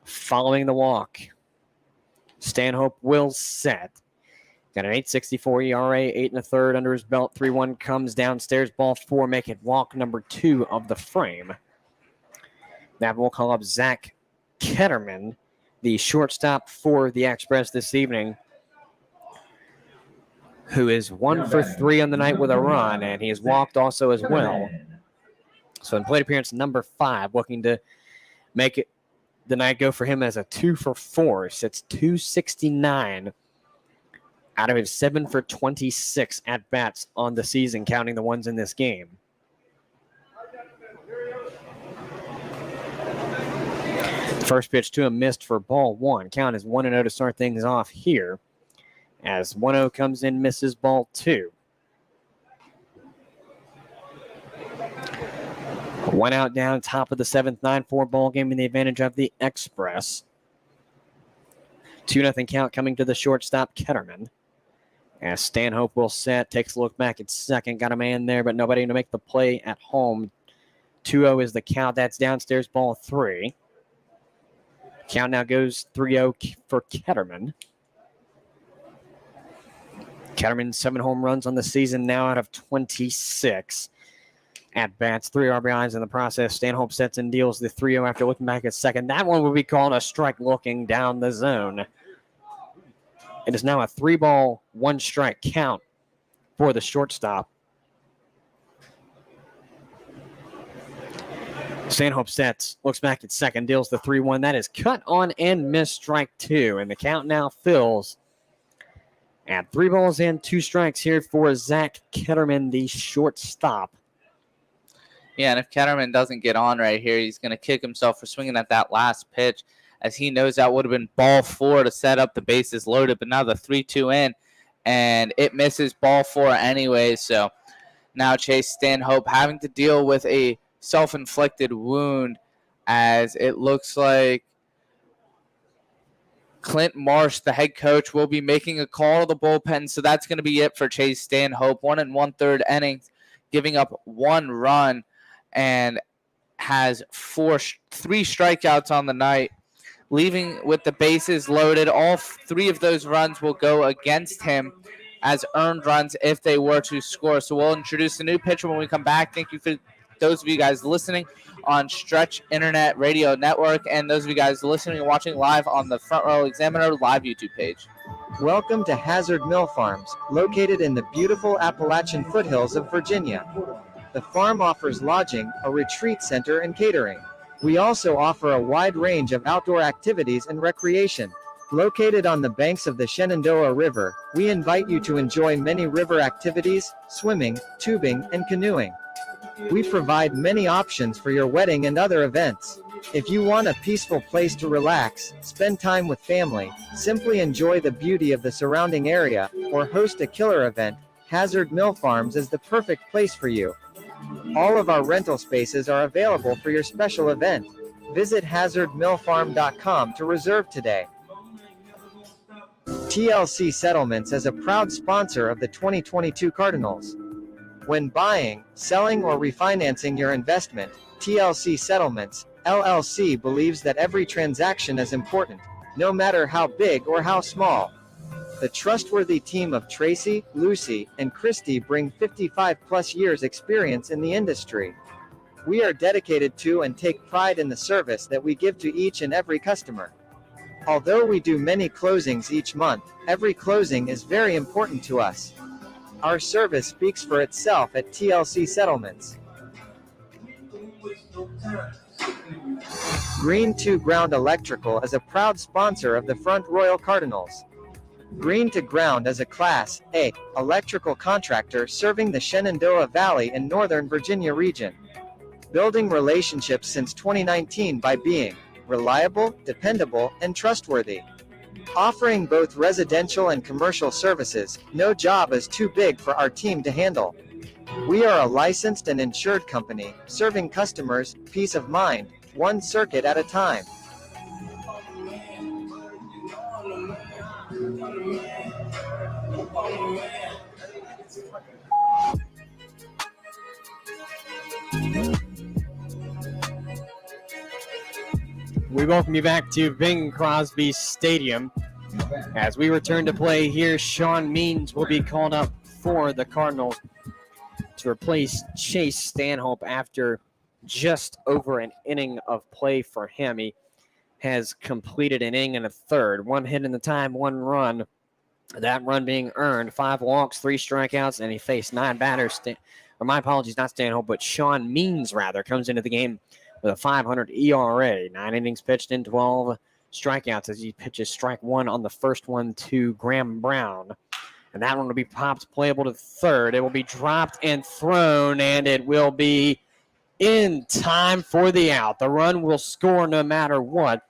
[SPEAKER 1] following the walk. Stanhope will set. Got an 8.64 ERA, 8 1/3 under his belt. 3-1 comes downstairs, ball 4, make it walk number 2 of the frame. That will call up Zach Ketterman, the shortstop for the Express this evening, who is 1 for 3 on the night with a run, and he has walked also as well. So in plate appearance number 5, looking to make it the night go for him as a 2 for 4. Sits 269 out of his 7 for 26 at-bats on the season, counting the ones in this game. First pitch to him missed for ball 1. Count is 1-0 to start things off here, as 1-0 comes in, misses, ball 2. 1 out down, top of the 7th, 9-4 ball game in the advantage of the Express. 2-0 count coming to the shortstop, Ketterman. As Stanhope will set, takes a look back at second, got a man there, but nobody to make the play at home 2-0 is the count. That's downstairs, ball 3. Count now goes 3-0 for Ketterman. Ketterman, 7 home runs on the season now out of 26 at bats, 3 RBIs in the process. Stanhope sets and deals the 3-0 after looking back at second. That one will be called a strike looking down the zone. It is now a 3-ball, 1-strike count for the shortstop. Stanhope sets, looks back at second, deals the 3-1. That is cut on and missed, strike 2. And the count now fills at 3 balls and 2 strikes here for Zach Ketterman, the shortstop.
[SPEAKER 8] Yeah, and if Ketterman doesn't get on right here, he's going to kick himself for swinging at that last pitch, as he knows that would have been ball 4 to set up the bases loaded. But now the 3-2 in, and it misses ball 4 anyway. So now Chase Stanhope having to deal with a self-inflicted wound, as it looks like Clint Marsh, the head coach, will be making a call to the bullpen. So that's going to be it for Chase Stanhope. 1 1/3 innings, giving up 1 run, and has 3 strikeouts on the night, leaving with the bases loaded. All 3 of those runs will go against him as earned runs if they were to score. So we'll introduce the new pitcher when we come back. Thank you for those of you guys listening on Stretch Internet Radio Network, and those of you guys listening and watching live on the Front Row Examiner live YouTube page.
[SPEAKER 2] Welcome to Hazard Mill Farms, located in the beautiful Appalachian foothills of Virginia. The farm offers lodging, a retreat center, and catering. We also offer a wide range of outdoor activities and recreation. Located on the banks of the Shenandoah River, we invite you to enjoy many river activities, swimming, tubing, and canoeing. We provide many options for your wedding and other events. If you want a peaceful place to relax, spend time with family, simply enjoy the beauty of the surrounding area, or host a killer event, Hazard Mill Farms is the perfect place for you. All of our rental spaces are available for your special event. Visit hazardmillfarm.com to reserve today. TLC Settlements is a proud sponsor of the 2022 Cardinals. When buying, selling, or refinancing your investment, TLC Settlements, LLC believes that every transaction is important, no matter how big or how small. The trustworthy team of Tracy, Lucy, and Christy bring 55-plus years experience in the industry. We are dedicated to and take pride in the service that we give to each and every customer. Although we do many closings each month, every closing is very important to us. Our service speaks for itself at TLC Settlements. Green to Ground Electrical is a proud sponsor of the Front Royal Cardinals. Green to Ground is a Class A electrical contractor serving the Shenandoah Valley and Northern Virginia region. Building relationships since 2019 by being reliable, dependable, and trustworthy. Offering both residential and commercial services, no job is too big for our team to handle. We are a licensed and insured company, serving customers peace of mind, one circuit at a time.
[SPEAKER 1] We welcome you back to Bing Crosby Stadium. As we return to play here, Sean Means will be called up for the Cardinals to replace Chase Stanhope after just over an inning of play for him. He has completed an inning and a third. 1 hit in the time, 1 run. That run being earned, 5 walks, 3 strikeouts, and he faced 9 batters. My apologies, not Stanhope, but Sean Means, rather, comes into the game with a .500 ERA. 9 innings pitched in 12 strikeouts as he pitches strike 1 on the first one to Graham Brown. And that one will be popped, playable to third. It will be dropped and thrown, and it will be in time for the out. The run will score no matter what.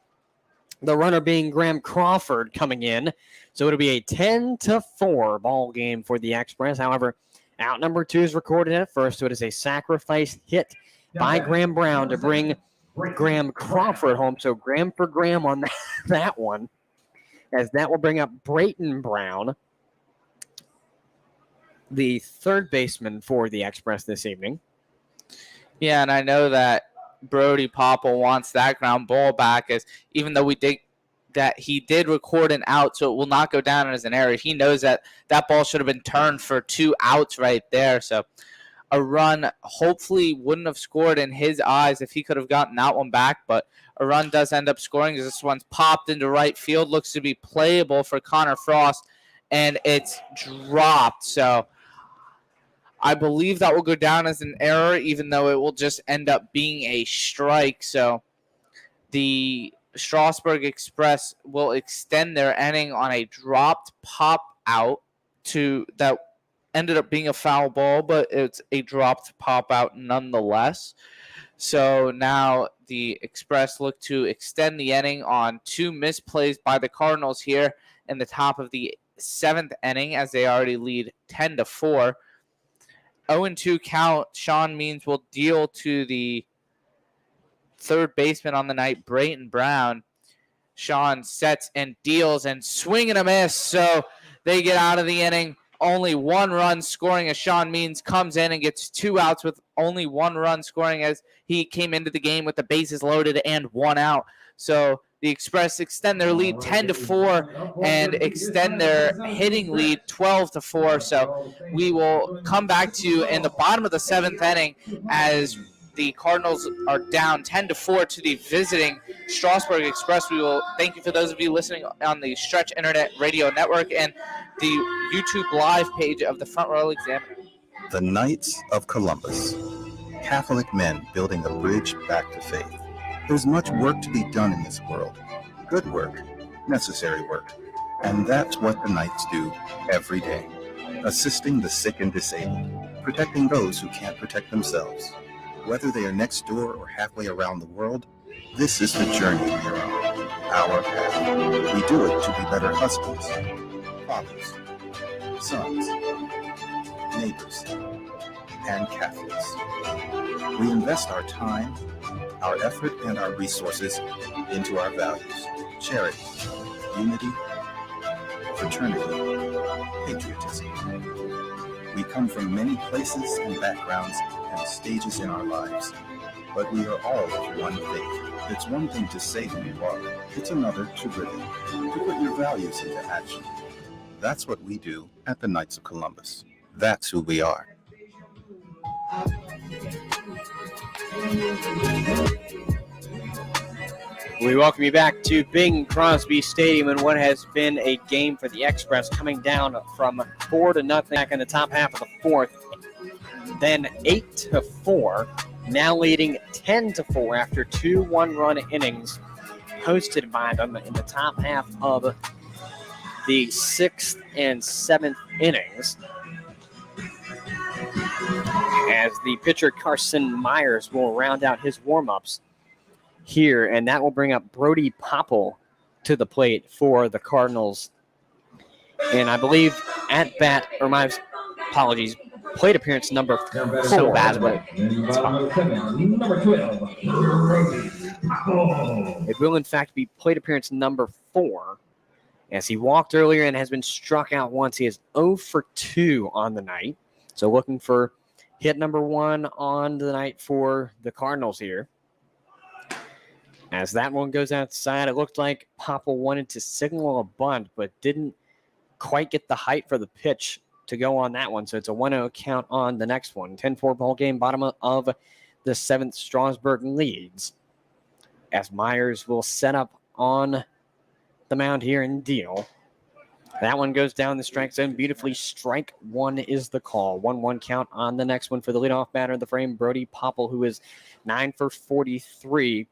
[SPEAKER 1] The runner being Graham Crawford coming in. So it'll be a 10-4 ball game for the Express. However, out number 2 is recorded at first, so it is a sacrifice hit by Graham Brown to bring Graham Crawford home. So Graham for Graham on that one, as that will bring up Brayton Brown, the third baseman for the Express this evening.
[SPEAKER 8] Yeah, and I know that Brody Popple wants that ground ball back, as even though we did that he did record an out, so it will not go down as an error. He knows that that ball should have been turned for 2 outs right there. So a run hopefully wouldn't have scored in his eyes if he could have gotten that one back, but a run does end up scoring as this one's popped into right field. Looks to be playable for Connor Frost, and it's dropped. So I believe that will go down as an error, even though it will just end up being a strike. So the Strasburg Express will extend their inning on a dropped pop out to that ended up being a foul ball, but it's a dropped pop out nonetheless. So now the Express look to extend the inning on 2 misplays by the Cardinals here in the top of the 7th inning, as they already lead 10-4. 0-2 count. Sean Means will deal to the third baseman on the night, Brayton Brown. Sean sets and deals and swing and a miss. So they get out of the inning. Only 1 run scoring as Sean Means comes in and gets 2 outs with only 1 run scoring, as he came into the game with the bases loaded and 1 out. So the Express extend their lead 10-4 and extend their hitting lead 12-4. So we will come back to you in the bottom of the 7th inning as the Cardinals are down 10-4 to the visiting Strasburg Express. We will thank you for those of you listening on the Stretch Internet Radio Network and the YouTube live page of the Front Royal Examiner.
[SPEAKER 10] The Knights of Columbus. Catholic men building a bridge back to faith. There's much work to be done in this world. Good work, necessary work. And that's what the Knights do every day. Assisting the sick and disabled, protecting those who can't protect themselves. Whether they are next door or halfway around the world, this is the journey we are on, our path. We do it to be better husbands, fathers, sons, neighbors, and Catholics. We invest our time, our effort, and our resources into our values: charity, unity, fraternity, patriotism. We come from many places and backgrounds and stages in our lives, but we are all of one faith. It's one thing to say who you are, it's another to live it, to put your values into action. That's what we do at the Knights of Columbus. That's who we are.
[SPEAKER 1] We welcome you back to Bing Crosby Stadium in what has been a game for the Express, coming down from 4-0 back in the top half of the 4th, then 8-4, now leading 10-4 after 2 one-run innings hosted by them in the top half of the 6th and 7th innings. As the pitcher Carson Myers will round out his warm-ups here, and that will bring up Brody Popple to the plate for the Cardinals. And I believe at bat, or my apologies, plate appearance number 4. It will, in fact, be plate appearance number 4, as he walked earlier and has been struck out once. He is 0 for 2 on the night. So looking for hit number 1 on the night for the Cardinals here. As that one goes outside, it looked like Popple wanted to signal a bunt, but didn't quite get the height for the pitch to go on that one. So it's a 1-0 count on the next one. 10-4 ball game, bottom of the 7th. Strasburg leads, as Myers will set up on the mound here and deal. That one goes down the strike zone beautifully. Strike 1 is the call. 1-1 count on the next one for the leadoff batter in the frame, Brody Popple, who is 9 for 43.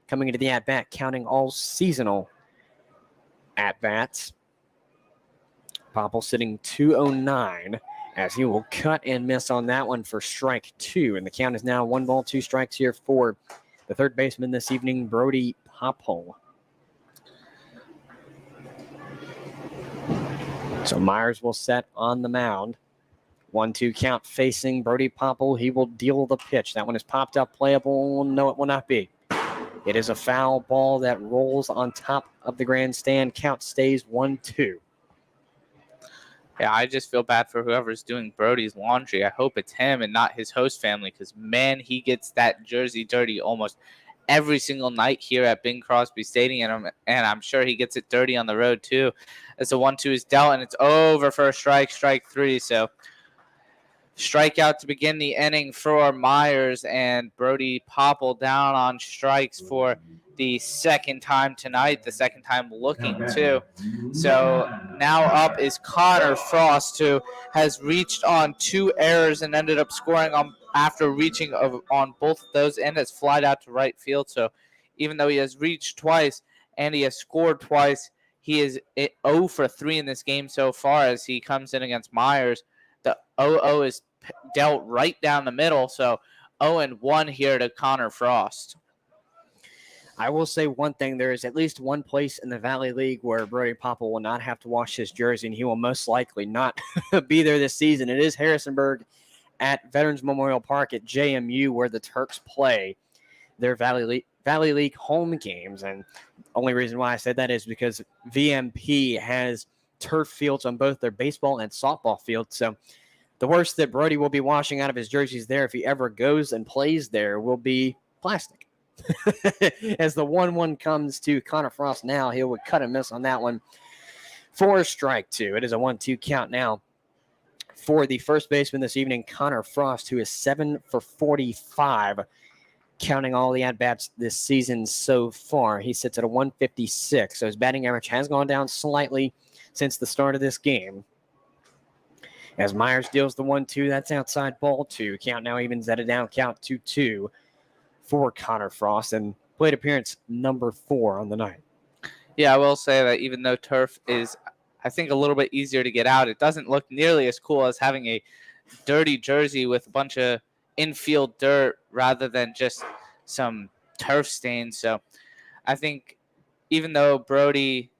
[SPEAKER 1] Coming into the at-bat, counting all seasonal at-bats. Popple sitting 209, as he will cut and miss on that one for strike 2. And the count is now 1 ball, 2 strikes here for the third baseman this evening, Brody Popple. So Myers will set on the mound. 1-2 count facing Brody Popple. He will deal the pitch. That one is popped up, playable. No, it will not be. It is a foul ball that rolls on top of the grandstand. Count stays 1-2.
[SPEAKER 8] Yeah, I just feel bad for whoever's doing Brody's laundry. I hope it's him and not his host family because, man, he gets that jersey dirty almost every single night here at Bing Crosby Stadium, and I'm sure he gets it dirty on the road too. As the 1-2 is dealt, and it's over for a strike 3. So strikeout to begin the inning for Myers, and Brody Popple down on strikes for the second time tonight, the second time looking too. So now up is Connor Frost, who has reached on 2 errors and ended up scoring on after reaching on both of those, and has flied out to right field. So even though he has reached twice and he has scored twice, he is 0 for 3 in this game so far as he comes in against Myers. The 0-0 is dealt right down the middle, so 0-1 here to Connor Frost.
[SPEAKER 1] I will say one thing. There is at least one place in the Valley League where Brody Popple will not have to wash his jersey, and he will most likely not be there this season. It is Harrisonburg at Veterans Memorial Park at JMU, where the Turks play their Valley League home games. And the only reason why I said that is because VMP has turf fields on both their baseball and softball fields. So the worst that Brody will be washing out of his jerseys there, if he ever goes and plays there, will be plastic. As the 1-1 comes to Connor Frost now, he would cut and miss on that one for strike 2. It is a 1-2 count now for the first baseman this evening, Connor Frost, who is 7 for 45, counting all the at-bats this season so far. He sits at a 156, so his batting average has gone down slightly since the start of this game. As Myers deals the 1-2, that's outside ball 2. Count now evens at a down count 2-2 for Connor Frost, and plate appearance number 4 on the night.
[SPEAKER 8] Yeah, I will say that even though turf is, I think, a little bit easier to get out, it doesn't look nearly as cool as having a dirty jersey with a bunch of infield dirt rather than just some turf stains. So I think even though Brody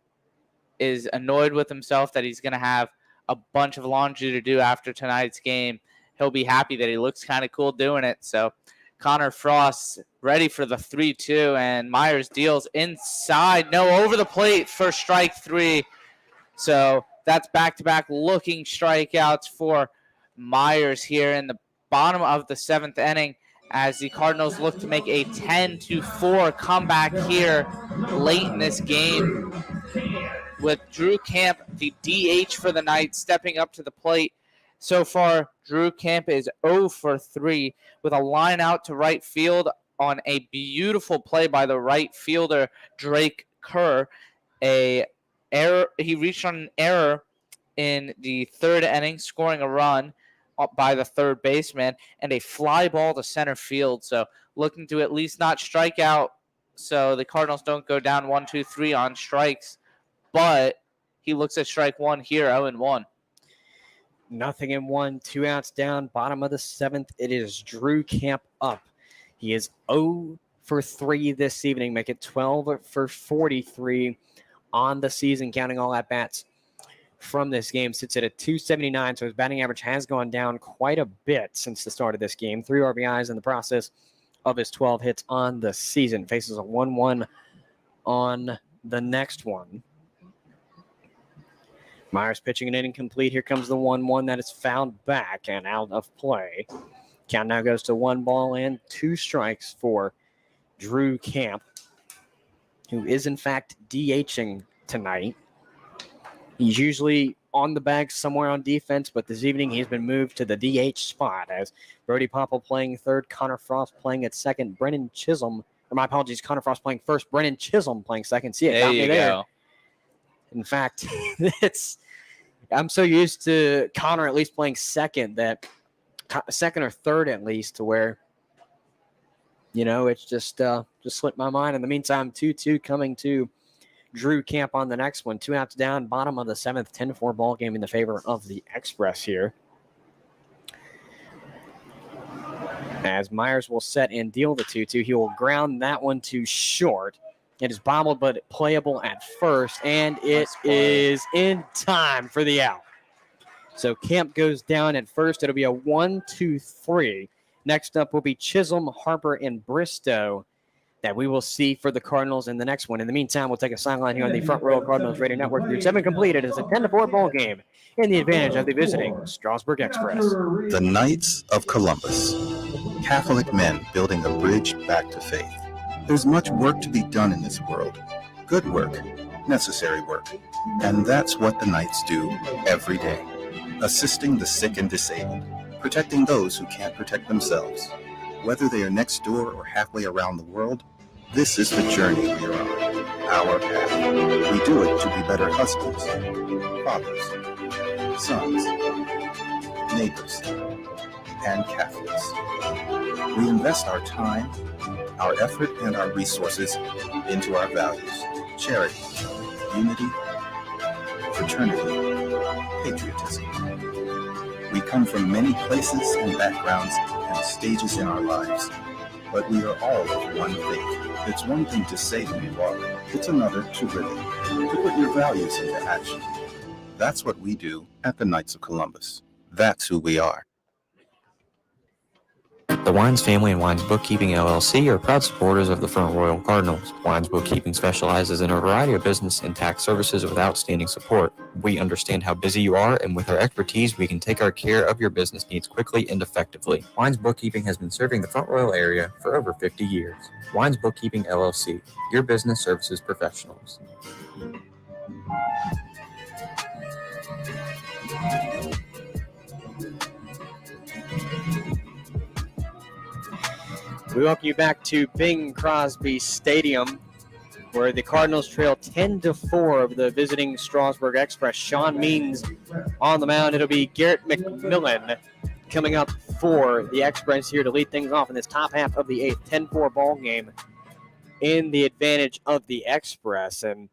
[SPEAKER 8] is annoyed with himself that he's going to have a bunch of laundry to do after tonight's game, he'll be happy that he looks kind of cool doing it. So Connor Frost ready for the 3-2, and Myers deals inside. No, over the plate for strike 3. So that's back-to-back looking strikeouts for Myers here in the bottom of the 7th inning as the Cardinals look to make a 10-4 comeback here late in this game, with Drew Camp, the DH for the night, stepping up to the plate. So far, Drew Camp is 0 for 3 with a line out to right field on a beautiful play by the right fielder, Drake Kerr. He reached on an error in the 3rd inning, scoring a run by the 3rd baseman, and a fly ball to center field. So looking to at least not strike out so the Cardinals don't go down 1-2-3 on strikes. But he looks at strike 1 here, 0-1.
[SPEAKER 1] Nothing in 1, 2 outs down, bottom of the 7th. It is Drew Camp up. He is 0 for 3 this evening, make it 12 for 43 on the season, counting all at-bats from this game. Sits at a 279, so his batting average has gone down quite a bit since the start of this game. 3 RBIs in the process of his 12 hits on the season. Faces a 1-1 on the next one. Myers pitching an inning complete. Here comes the 1-1 that is fouled back and out of play. Count now goes to 1 ball and 2 strikes for Drew Camp, who is in fact DHing tonight. He's usually on the bag somewhere on defense, but this evening he's been moved to the DH spot as Brody Popple playing 3rd, Connor Frost playing at 2nd, Connor Frost playing 1st, Brennan Chisholm playing 2nd. See it, got me there. Go. In fact, I'm so used to Connor at least playing 2nd, that 2nd or 3rd at least, to where, it's just slipped my mind. In the meantime, 2-2 coming to Drew Camp on the next one. 2 outs down, bottom of the 7th, 10-4 ball game in the favor of the Express here. As Myers will set and deal the 2-2, he will ground that one to short. It is bobbled, but playable at first, and it is in time for the out. So Camp goes down at first. It'll be a 1-2-3. Next up will be Chisholm, Harper, and Bristow that we will see for the Cardinals in the next one. In the meantime, we'll take a sideline here on the Front Royal Cardinals Radio Network. Through 7 completed. It's a 10-4 ball game in the advantage of the visiting Strasburg Express.
[SPEAKER 10] The Knights of Columbus. Catholic men building a bridge back to faith. There's much work to be done in this world. Good work, necessary work. And that's what the Knights do every day. Assisting the sick and disabled. Protecting those who can't protect themselves. Whether they are next door or halfway around the world, this is the journey we are on, our path. We do it to be better husbands, fathers, sons, neighbors, and Catholics. We invest our time, our effort, and our resources into our values: charity, unity, fraternity, patriotism. We come from many places and backgrounds and stages in our lives, but we are all of one faith. It's one thing to say who you are, it's another to live it, to put your values into action. That's what we do at the Knights of Columbus. That's who we are.
[SPEAKER 7] The Wines Family and Wines Bookkeeping LLC are proud supporters of the Front Royal Cardinals. Wines Bookkeeping specializes in a variety of business and tax services with outstanding support. We understand how busy you are, and with our expertise, we can take our care of your business needs quickly and effectively. Wines Bookkeeping has been serving the Front Royal area for over 50 years. Wines Bookkeeping LLC, your business services professionals.
[SPEAKER 1] We welcome you back to Bing Crosby Stadium, where the Cardinals trail 10-4 over the visiting Strasburg Express. Sean Means on the mound. It'll be Garrett McMillan coming up for the Express here to lead things off in this top half of the 8th. 10-4 ball game in the advantage of the Express. And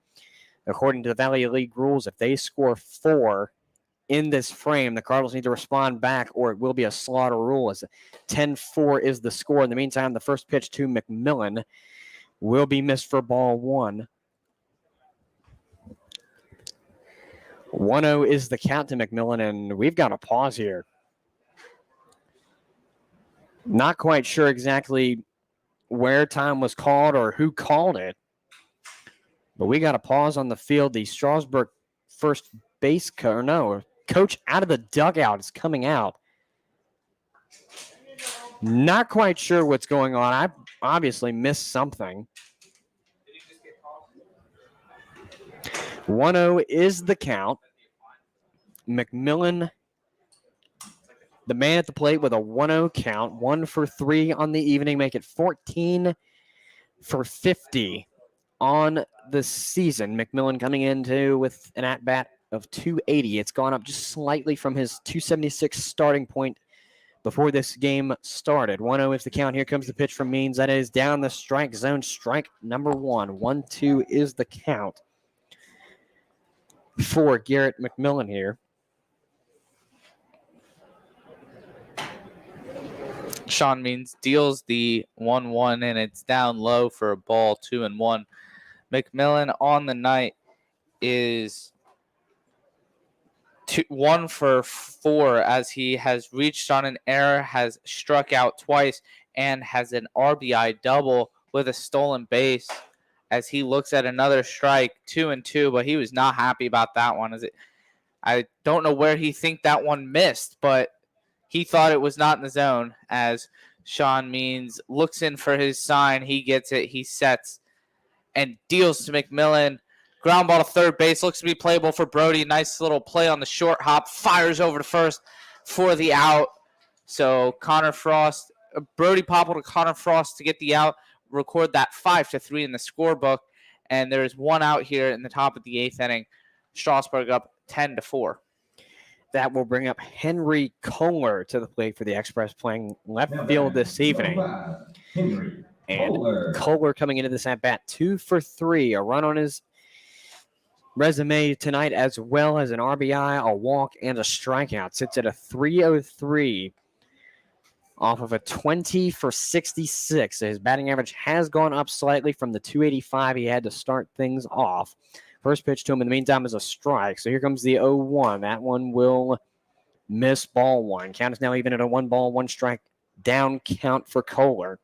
[SPEAKER 1] according to the Valley League rules, if they score 4 in this frame, the Cardinals need to respond back, or it will be a slaughter rule, as 10-4 is the score. In the meantime, the first pitch to McMillan will be missed for ball 1. 1-0 is the count to McMillan, and we've got a pause here. Not quite sure exactly where time was called or who called it, but we got a pause on the field. The Strasburg first base coach out of the dugout is coming out. Not quite sure what's going on. I obviously missed something. 1-0 is the count. McMillan, the man at the plate with a 1-0 count. 1 for 3 on the evening, make it 14 for 50 on the season. McMillan coming into with an at-bat of 280. It's gone up just slightly from his 276 starting point before this game started. 1-0 is the count. Here comes the pitch from Means. That is down the strike zone. Strike number 1. 1-2 is the count for Garrett McMillan here.
[SPEAKER 8] Sean Means deals the 1-1, and it's down low for a ball, 2-1. McMillan on the night is 1 for 4 as he has reached on an error, has struck out twice, and has an RBI double with a stolen base as he looks at another strike, 2-2, but he was not happy about that one. I don't know where he think that one missed, but he thought it was not in the zone as Sean Means looks in for his sign. He gets it. He sets and deals to McMillan. Ground ball to third base. Looks to be playable for Brody. Nice little play on the short hop. Fires over to first for the out. So Connor Frost, Brody Popple to Connor Frost to get the out. Record that 5-3 in the scorebook. And there's one out here in the top of the 8th inning. Strasburg up 10-4.
[SPEAKER 1] That will bring up Henry Kohler to the plate for the Express, playing left field this evening. And Kohler coming into this at-bat 2 for 3. A run on his resume tonight, as well as an RBI, a walk, and a strikeout. Sits at a 3.03 off of a 20 for 66. His batting average has gone up slightly from the 285 he had to start things off. First pitch to him in the meantime is a strike. So here comes the 0-1. That one will miss ball 1. Count is now even at a 1-1 strike down count for Kohler.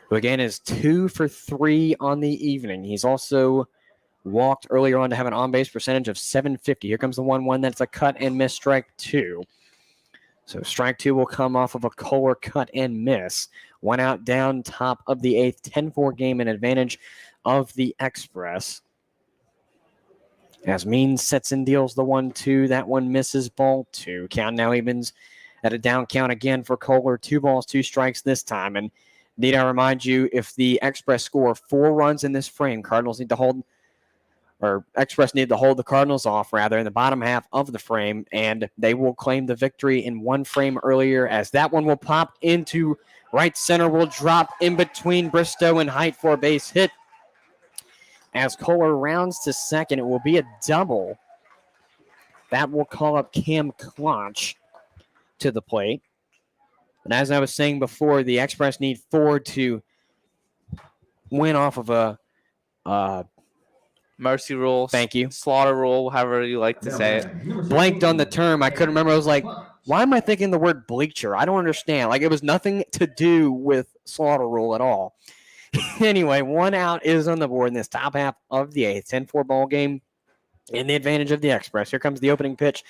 [SPEAKER 1] who again is 2 for 3 on the evening. He's also walked earlier on to have an on-base percentage of .750. Here comes the 1-1. That's a cut and miss, strike 2. So strike 2 will come off of a Kohler cut and miss. 1 out down, top of the 8th, 10-4 game in advantage of the Express. As Means sets and deals the 1-2. That one misses, ball 2. Count now evens at a down count again for Kohler. 2 balls, 2 strikes this time. And need I remind you, if the Express score 4 runs in this frame, Express need to hold the Cardinals off, rather, in the bottom half of the frame, and they will claim the victory in one frame earlier, as that one will pop into right center, will drop in between Bristow and Height for a base hit. As Kohler rounds to second, it will be a double. That will call up Cam Clonch to the plate. And as I was saying before, the Express need 4 to win off of a
[SPEAKER 8] mercy rule.
[SPEAKER 1] Thank you.
[SPEAKER 8] Slaughter rule, however you like to say it.
[SPEAKER 1] Blanked on the term. I couldn't remember. I was like, why am I thinking the word bleacher? I don't understand. Like, it was nothing to do with slaughter rule at all. Anyway, 1 out is on the board in this top half of the 8th. 10-4 ball game in the advantage of the Express. Here comes the opening pitch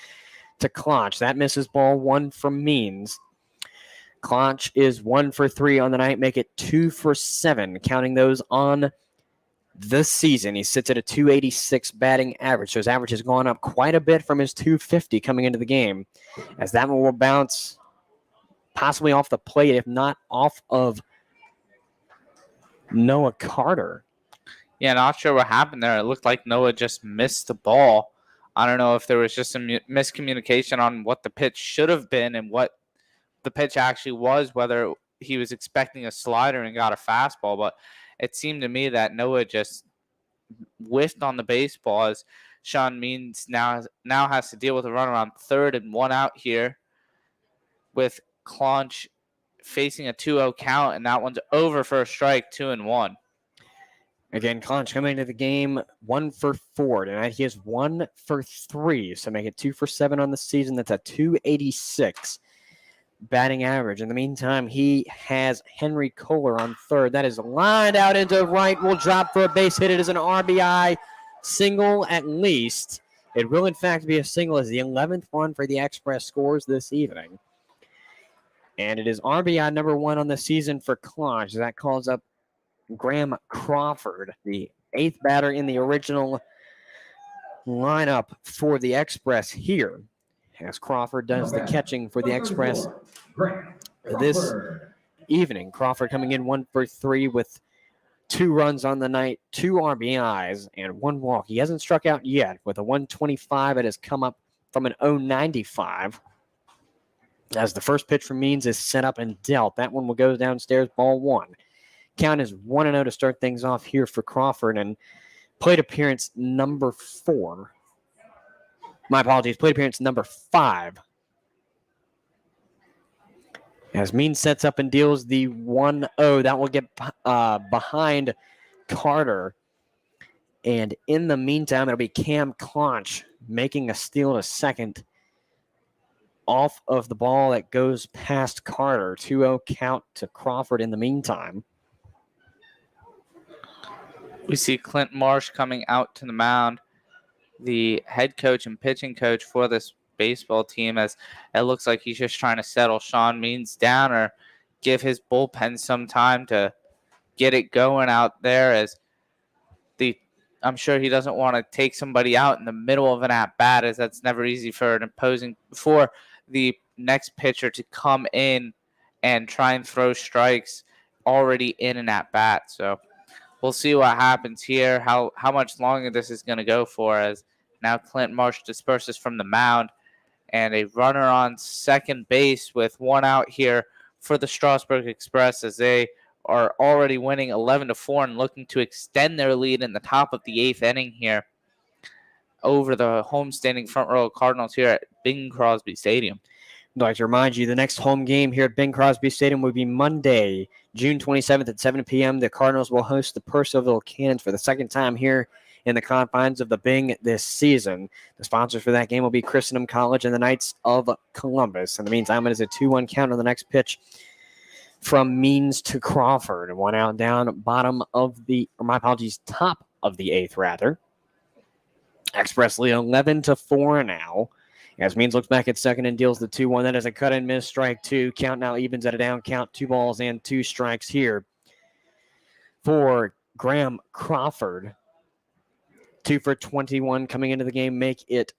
[SPEAKER 1] to Clonch. That misses, ball 1 from Means. Clonch is 1 for 3 on the night. Make it 2 for 7, counting those on this season. He sits at a .286 batting average. So his average has gone up quite a bit from his .250 coming into the game, as that one will bounce possibly off the plate, if not off of Noah Carter.
[SPEAKER 8] Yeah, not sure what happened there. It looked like Noah just missed the ball. I don't know if there was just some miscommunication on what the pitch should have been and what the pitch actually was, whether he was expecting a slider and got a fastball, but it seemed to me that Noah just whiffed on the baseball, as Sean Means now has to deal with a runner on third and 1 out here, with Clonch facing a 2-0 count, and that one's over for a strike, 2-1.
[SPEAKER 1] Again, Clonch coming into the game 1 for 4. Tonight he is 1 for 3, so make it 2 for 7 on the season. That's a .286 batting average. In the meantime, he has Henry Kohler on third. That is lined out into right. Will drop for a base hit. It is an RBI single at least. It will, in fact, be a single, as the 11th one for the Express scores this evening. And it is RBI number 1 on the season for Clonch. That calls up Graham Crawford, the 8th batter in the original lineup for the Express here, as Crawford does the catching for the Express this evening. Crawford coming in 1 for 3 with 2 runs on the night, 2 RBIs, and 1 walk. He hasn't struck out yet with a 125. It has come up from an 0.95. As the first pitch from Means is set up and dealt. That one will go downstairs, ball 1. Count is 1-0 to start things off here for Crawford, and plate appearance number 4. My apologies, plate appearance number 5. As Means sets up and deals the 1-0, that will get behind Carter. And in the meantime, it'll be Cam Clonch making a steal to second off of the ball that goes past Carter. 2-0 count to Crawford in the meantime.
[SPEAKER 8] We see Clint Marsh coming out to the mound, the head coach and pitching coach for this baseball team, as it looks like he's just trying to settle Sean Means down or give his bullpen some time to get it going out there, as I'm sure he doesn't want to take somebody out in the middle of an at-bat, as that's never easy for the next pitcher to come in and try and throw strikes already in an at-bat. So we'll see what happens here, how much longer this is going to go for, as now Clint Marsh disperses from the mound, and a runner on second base with 1 out here for the Strasburg Express, as they are already winning 11-4 and looking to extend their lead in the top of the 8th inning here over the homestanding Front Royal Cardinals here at Bing Crosby Stadium.
[SPEAKER 1] I'd like to remind you, the next home game here at Bing Crosby Stadium will be Monday, June 27th at 7 p.m. The Cardinals will host the Purcellville Cannons for the second time here in the confines of the Bing this season. The sponsors for that game will be Christendom College and the Knights of Columbus. In the meantime, it is a 2-1 count on the next pitch from Means to Crawford. One out down, top of the eighth, rather. Express lead 11-4 now. As Means looks back at second and deals the 2-1. That is a cut and miss, strike two. Count now evens at a down count. 2 balls and 2 strikes here for Graham Crawford. 2 for 21 coming into the game, make it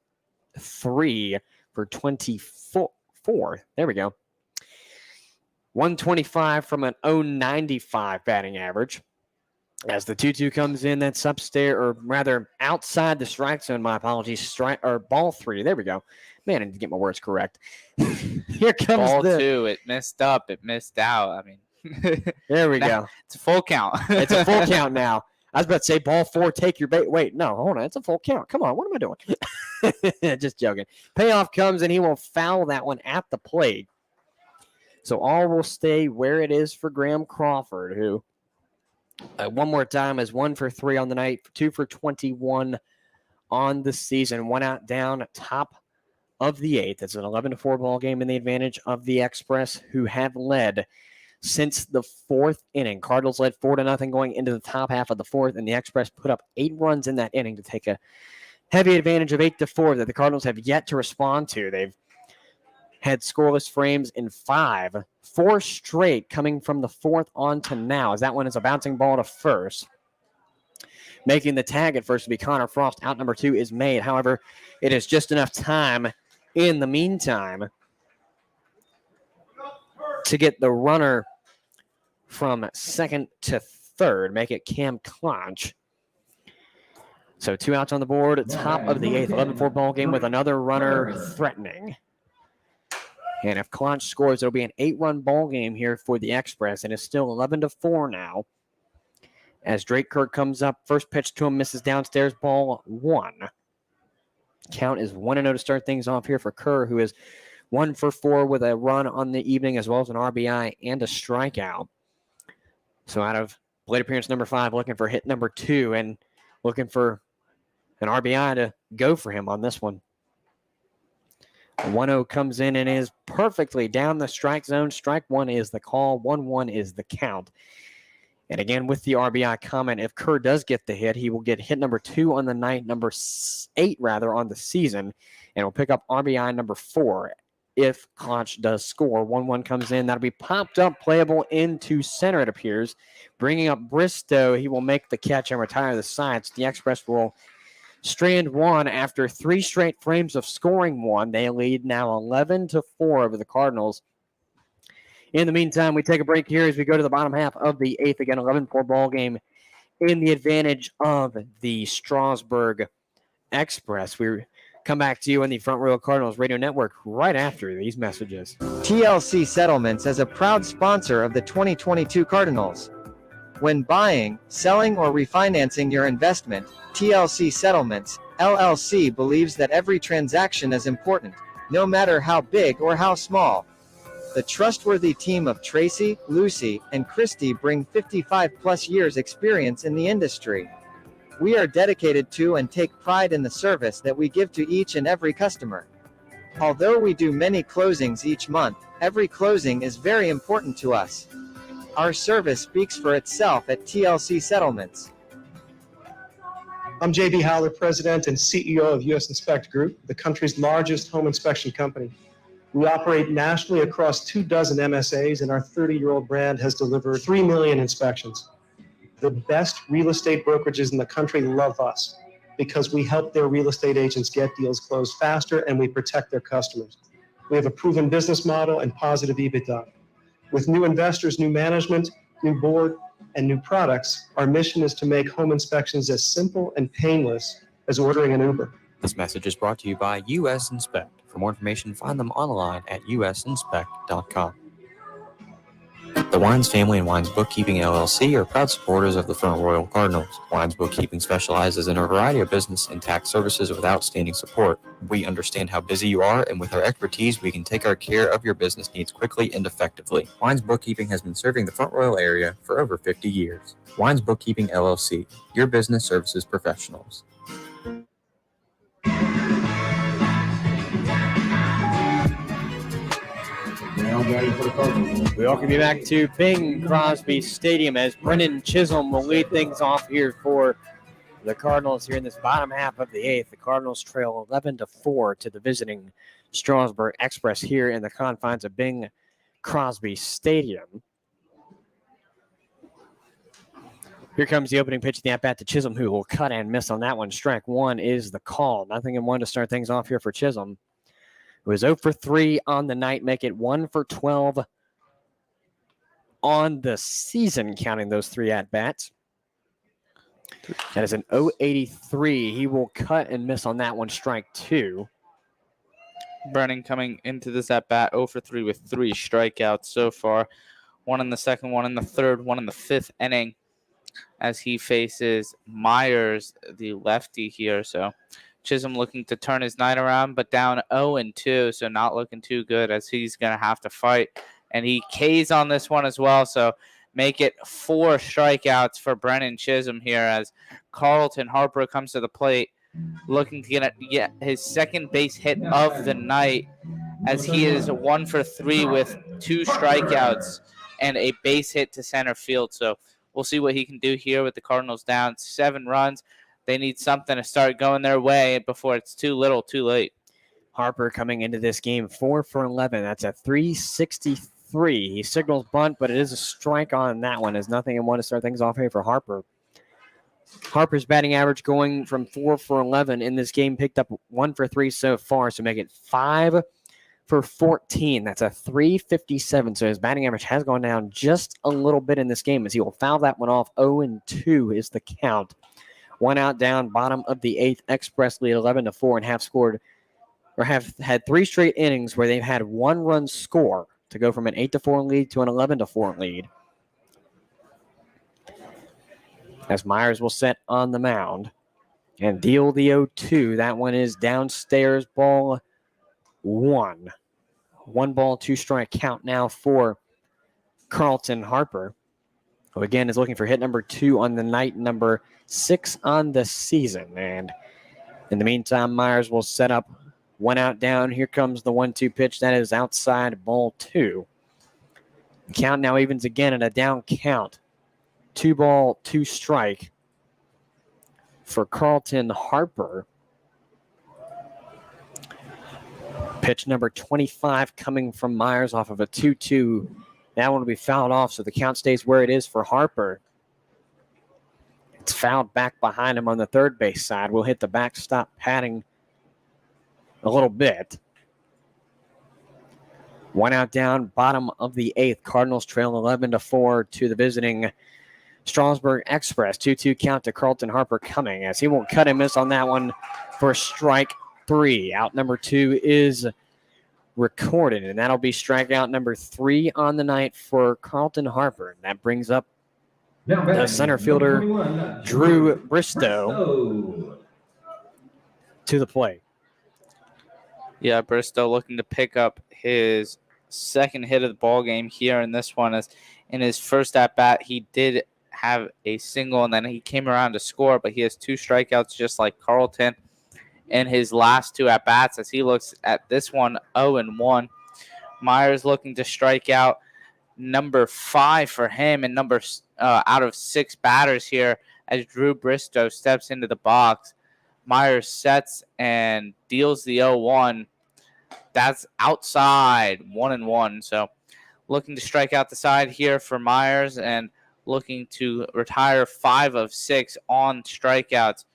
[SPEAKER 1] 3 for 24. There we go. 125 from an 0.95 batting average. As the 2-2 comes in, that's upstairs, or rather outside the strike zone. My apologies. Ball 3. There we go. Man, I need to get my words correct. Here comes
[SPEAKER 8] ball 2. It missed up. It missed out. I mean,
[SPEAKER 1] there we go.
[SPEAKER 8] It's a full count.
[SPEAKER 1] It's a full count now. I was about to say ball 4, take your bait. Wait, no, hold on. It's a full count. Come on. What am I doing? Just joking. Payoff comes, and he will foul that one at the plate. So all will stay where it is for Graham Crawford, who one more time is 1 for 3 on the night, 2 for 21 on the season. 1 out down, top of the eighth. It's an 11-4 ball game in the advantage of the Express, who have led since the 4th inning. Cardinals led 4-0 going into the top half of the 4th, and the Express put up 8 runs in that inning to take a heavy advantage of 8-4 that the Cardinals have yet to respond to. They've had scoreless frames in 5, 4 straight coming from the 4th on to now, as that one is a bouncing ball to first. Making the tag at first to be Connor Frost. Out number 2 is made. However, it is just enough time in the meantime to get the runner from second to third, make it Cam Clonch. So 2 outs on the board, top of the 8th, 11-4 ball game with another runner threatening. And if Clonch scores, it'll be an 8-run ball game here for the Express, and it's still 11-4 now. As Drake Kirk comes up, first pitch to him, misses downstairs, ball 1. Count is 1-0 to start things off here for Kerr, who is 1 for 4 with a run on the evening, as well as an RBI and a strikeout. So out of plate appearance number 5, looking for hit number 2 and looking for an RBI to go for him on this one. 1-0 comes in and is perfectly down the strike zone. Strike 1 is the call. 1-1 is the count. And again, with the RBI comment, if Kerr does get the hit, he will get hit number 2 on the night, number 8 rather on the season, and will pick up RBI number 4 if Clonch does score. 1-1 comes in. That'll be popped up, playable into center, it appears. Bringing up Bristow, he will make the catch and retire the side. So the Express will strand 1 after 3 straight frames of scoring 1. They lead now 11-4 over the Cardinals. In the meantime, we take a break here as we go to the bottom half of the 8th. Again, 11-4 ball game in the advantage of the Strasburg Express. We come back to you on the Front Royal Cardinals Radio Network right after these messages.
[SPEAKER 2] TLC Settlements is a proud sponsor of the 2022 Cardinals. When buying, selling, or refinancing your investment, TLC Settlements, LLC believes that every transaction is important, no matter how big or how small. The trustworthy team of Tracy, Lucy, and Christy bring 55-plus years experience in the industry. We are dedicated to and take pride in the service that we give to each and every customer. Although we do many closings each month, every closing is very important to us. Our service speaks for itself at TLC Settlements.
[SPEAKER 5] I'm JB Howler, President and CEO of US Inspect Group, the country's largest home inspection company. We operate nationally across 24 MSAs, and our 30-year-old brand has delivered 3 million inspections. The best real estate brokerages in the country love us because we help their real estate agents get deals closed faster, and we protect their customers. We have a proven business model and positive EBITDA. With new investors, new management, new board, and new products, our mission is to make home inspections as simple and painless as ordering an Uber.
[SPEAKER 7] This message is brought to you by US Inspect. For more information, find them online at usinspect.com. The Wines Family and Wines Bookkeeping LLC are proud supporters of the Front Royal Cardinals. Wines Bookkeeping specializes in a variety of business and tax services with outstanding support. We understand how busy you are, and with our expertise, we can take our care of your business needs quickly and effectively. Wines Bookkeeping has been serving the Front Royal area for over 50 years. Wines Bookkeeping LLC, your business services professionals.
[SPEAKER 9] Down value for the Cardinals.
[SPEAKER 1] We welcome you back to Bing Crosby Stadium as Brendan Chisholm will lead things off here for the Cardinals here in this bottom half of the eighth. The Cardinals trail 11-4 to the visiting Strasburg Express here in the confines of Bing Crosby Stadium. Here comes the opening pitch of the at-bat to Chisholm, who will cut and miss on that one. Strike one is the call. 0-1 to start things off here for Chisholm, who is 0 for 3 on the night, make it 1 for 12 on the season, counting those 3 at-bats. That is an 083. He will cut and miss on that one. Strike two.
[SPEAKER 8] Brennan coming into this at-bat 0 for 3 with 3 strikeouts so far. 1 in the second, 1 in the third, 1 in the fifth inning as he faces Myers, the lefty here. So Chisholm looking to turn his night around, but down 0-2, so not looking too good as he's going to have to fight. And he Ks on this one as well, so make it 4 strikeouts for Brennan Chisholm here as Carlton Harper comes to the plate looking to get his second base hit of the night as he is 1 for 3 with 2 strikeouts and a base hit to center field. So we'll see what he can do here with the Cardinals down 7 runs. They need something to start going their way before it's too little, too late.
[SPEAKER 1] Harper coming into this game 4 for 11. That's a 363. He signals bunt, but it is a strike on that one. As 0-1 to start things off here for Harper. Harper's batting average going from 4 for 11 in this game, picked up 1 for 3 so far, so make it 5 for 14. That's a 357. So his batting average has gone down just a little bit in this game as he will foul that one off. 0-2 is the count. 1 out down, bottom of the 8th. Express lead 11-4 and have had 3 straight innings where they've had 1 run score to go from an 8-4 lead to an 11-4 lead. As Myers will set on the mound and deal the 0-2. That one is downstairs, ball 1. 1 ball, 2 strike count now for Carlton Harper, who again is looking for hit number 2 on the night, number 6 on the season. And in the meantime, Myers will set up 1 out down. Here comes the 1-2 pitch. That is outside, ball 2. The count now evens again at a down count. 2 ball, 2 strike for Carlton Harper. Pitch number 25 coming from Myers off of a 2-2. That one will be fouled off, so the count stays where it is for Harper. It's fouled back behind him on the third base side. We'll hit the backstop padding a little bit. 1 out down, bottom of the 8th. Cardinals trail 11-4 to the visiting Strasburg Express. 2-2 count to Carlton Harper coming as he won't cut and miss on that one for strike 3. Out number 2 is recorded, and that'll be strikeout number 3 on the night for Carlton Harper. And that brings up the center fielder, Drew Bristow, to the plate.
[SPEAKER 8] Yeah, Bristow looking to pick up his second hit of the ball game here in this one. As in his first at-bat, he did have a single, and then he came around to score, but he has 2 strikeouts just like Carlton in his last 2 at-bats as he looks at this one 0-1. Myers looking to strike out number 5 for him and out of 6 batters here as Drew Bristow steps into the box. Myers sets and deals the 0-1. That's outside, 1-1. So looking to strike out the side here for Myers and looking to retire 5 of 6 on strikeouts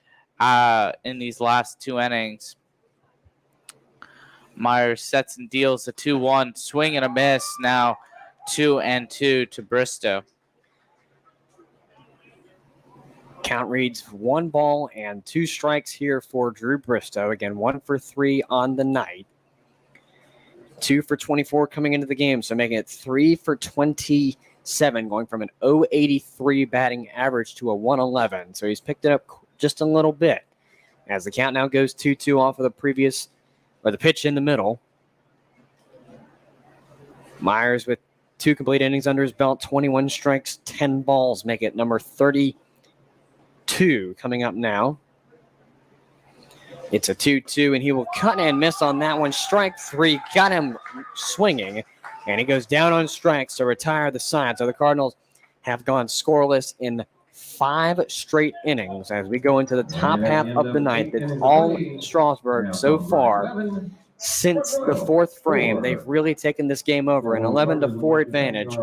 [SPEAKER 8] in these last 2 innings. Myers sets and deals the 2-1. Swing and a miss now 2-2 to Bristow.
[SPEAKER 1] Count reads 1 ball and 2 strikes here for Drew Bristow. Again, 1 for 3 on the night. 2 for 24 coming into the game, so making it 3 for 27, going from an 083 batting average to a 111. So he's picked it up just a little bit. As the count now goes 2-2 off of the pitch in the middle. Myers with 2 complete innings under his belt, 21 strikes, 10 balls, make it number 32 coming up now. It's a 2-2, and he will cut and miss on that one. Strike 3, got him swinging. And he goes down on strikes to retire the side. So the Cardinals have gone scoreless in 5 straight innings as we go into the top half of the ninth. It's all Strasburg so far. Since the 4th frame, they've really taken this game over, an 11-4 advantage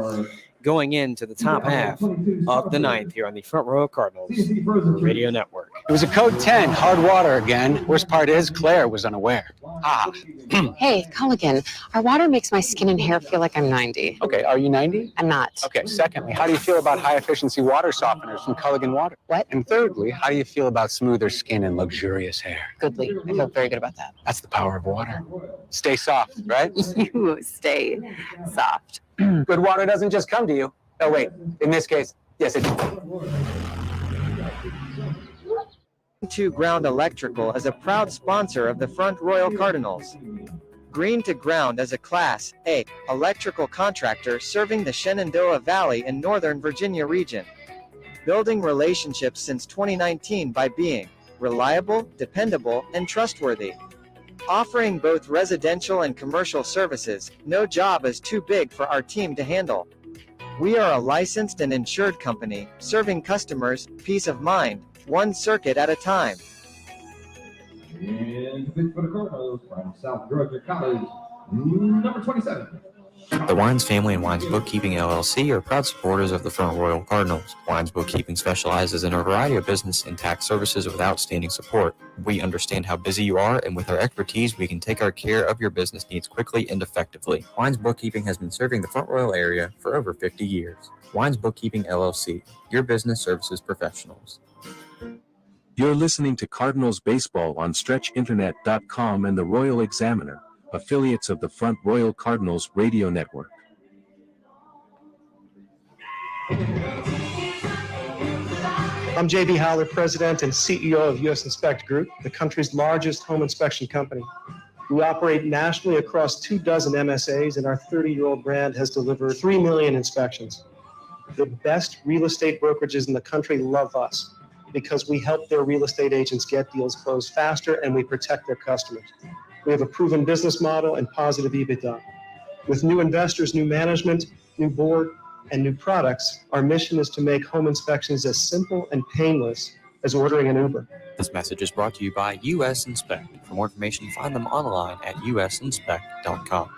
[SPEAKER 1] going into the top half of the ninth here on the Front Row Cardinals Radio Network.
[SPEAKER 3] It was a code 10, hard water again. Worst part is Claire was unaware. Ah.
[SPEAKER 4] Hey, Culligan, our water makes my skin and hair feel like I'm 90.
[SPEAKER 3] Okay, are you 90?
[SPEAKER 4] I'm not.
[SPEAKER 3] Okay, secondly, how do you feel about high-efficiency water softeners from Culligan Water?
[SPEAKER 4] What?
[SPEAKER 3] And thirdly, how do you feel about smoother skin and luxurious hair?
[SPEAKER 4] Goodly. I feel very good about that.
[SPEAKER 3] That's the power of water. Stay soft, right?
[SPEAKER 4] You stay soft.
[SPEAKER 3] Good water doesn't just come to you. Oh, wait. In this case, yes, it does.
[SPEAKER 2] 2 Ground Electrical is a proud sponsor of the Front Royal Cardinals. Green to Ground is a Class A electrical contractor serving the Shenandoah Valley and Northern Virginia region. Building relationships since 2019 by being reliable, dependable, and trustworthy. Offering both residential and commercial services, no job is too big for our team to handle. We are a licensed and insured company, serving customers peace of mind, one circuit at a time.
[SPEAKER 9] And pitch for the Cardinals from South Georgia College, number 27.
[SPEAKER 7] The Wines Family and Wines Bookkeeping LLC are proud supporters of the Front Royal Cardinals. Wines Bookkeeping specializes in a variety of business and tax services with outstanding support. We understand how busy you are, and with our expertise, we can take our care of your business needs quickly and effectively. Wines Bookkeeping has been serving the Front Royal area for over 50 years. Wines Bookkeeping LLC, your business services professionals.
[SPEAKER 14] You're listening to Cardinals Baseball on StretchInternet.com and the Royal Examiner, affiliates of the Front Royal Cardinals Radio Network.
[SPEAKER 5] I'm J.B. Howler, President and CEO of U.S. Inspect Group, the country's largest home inspection company. We operate nationally across 24 MSAs, and our 30-year-old brand has delivered 3 million inspections. The best real estate brokerages in the country love us because we help their real estate agents get deals closed faster, and we protect their customers. We have a proven business model and positive EBITDA. With new investors, new management, new board, and new products, our mission is to make home inspections as simple and painless as ordering an Uber.
[SPEAKER 7] This message is brought to you by US Inspect. For more information, find them online at usinspect.com.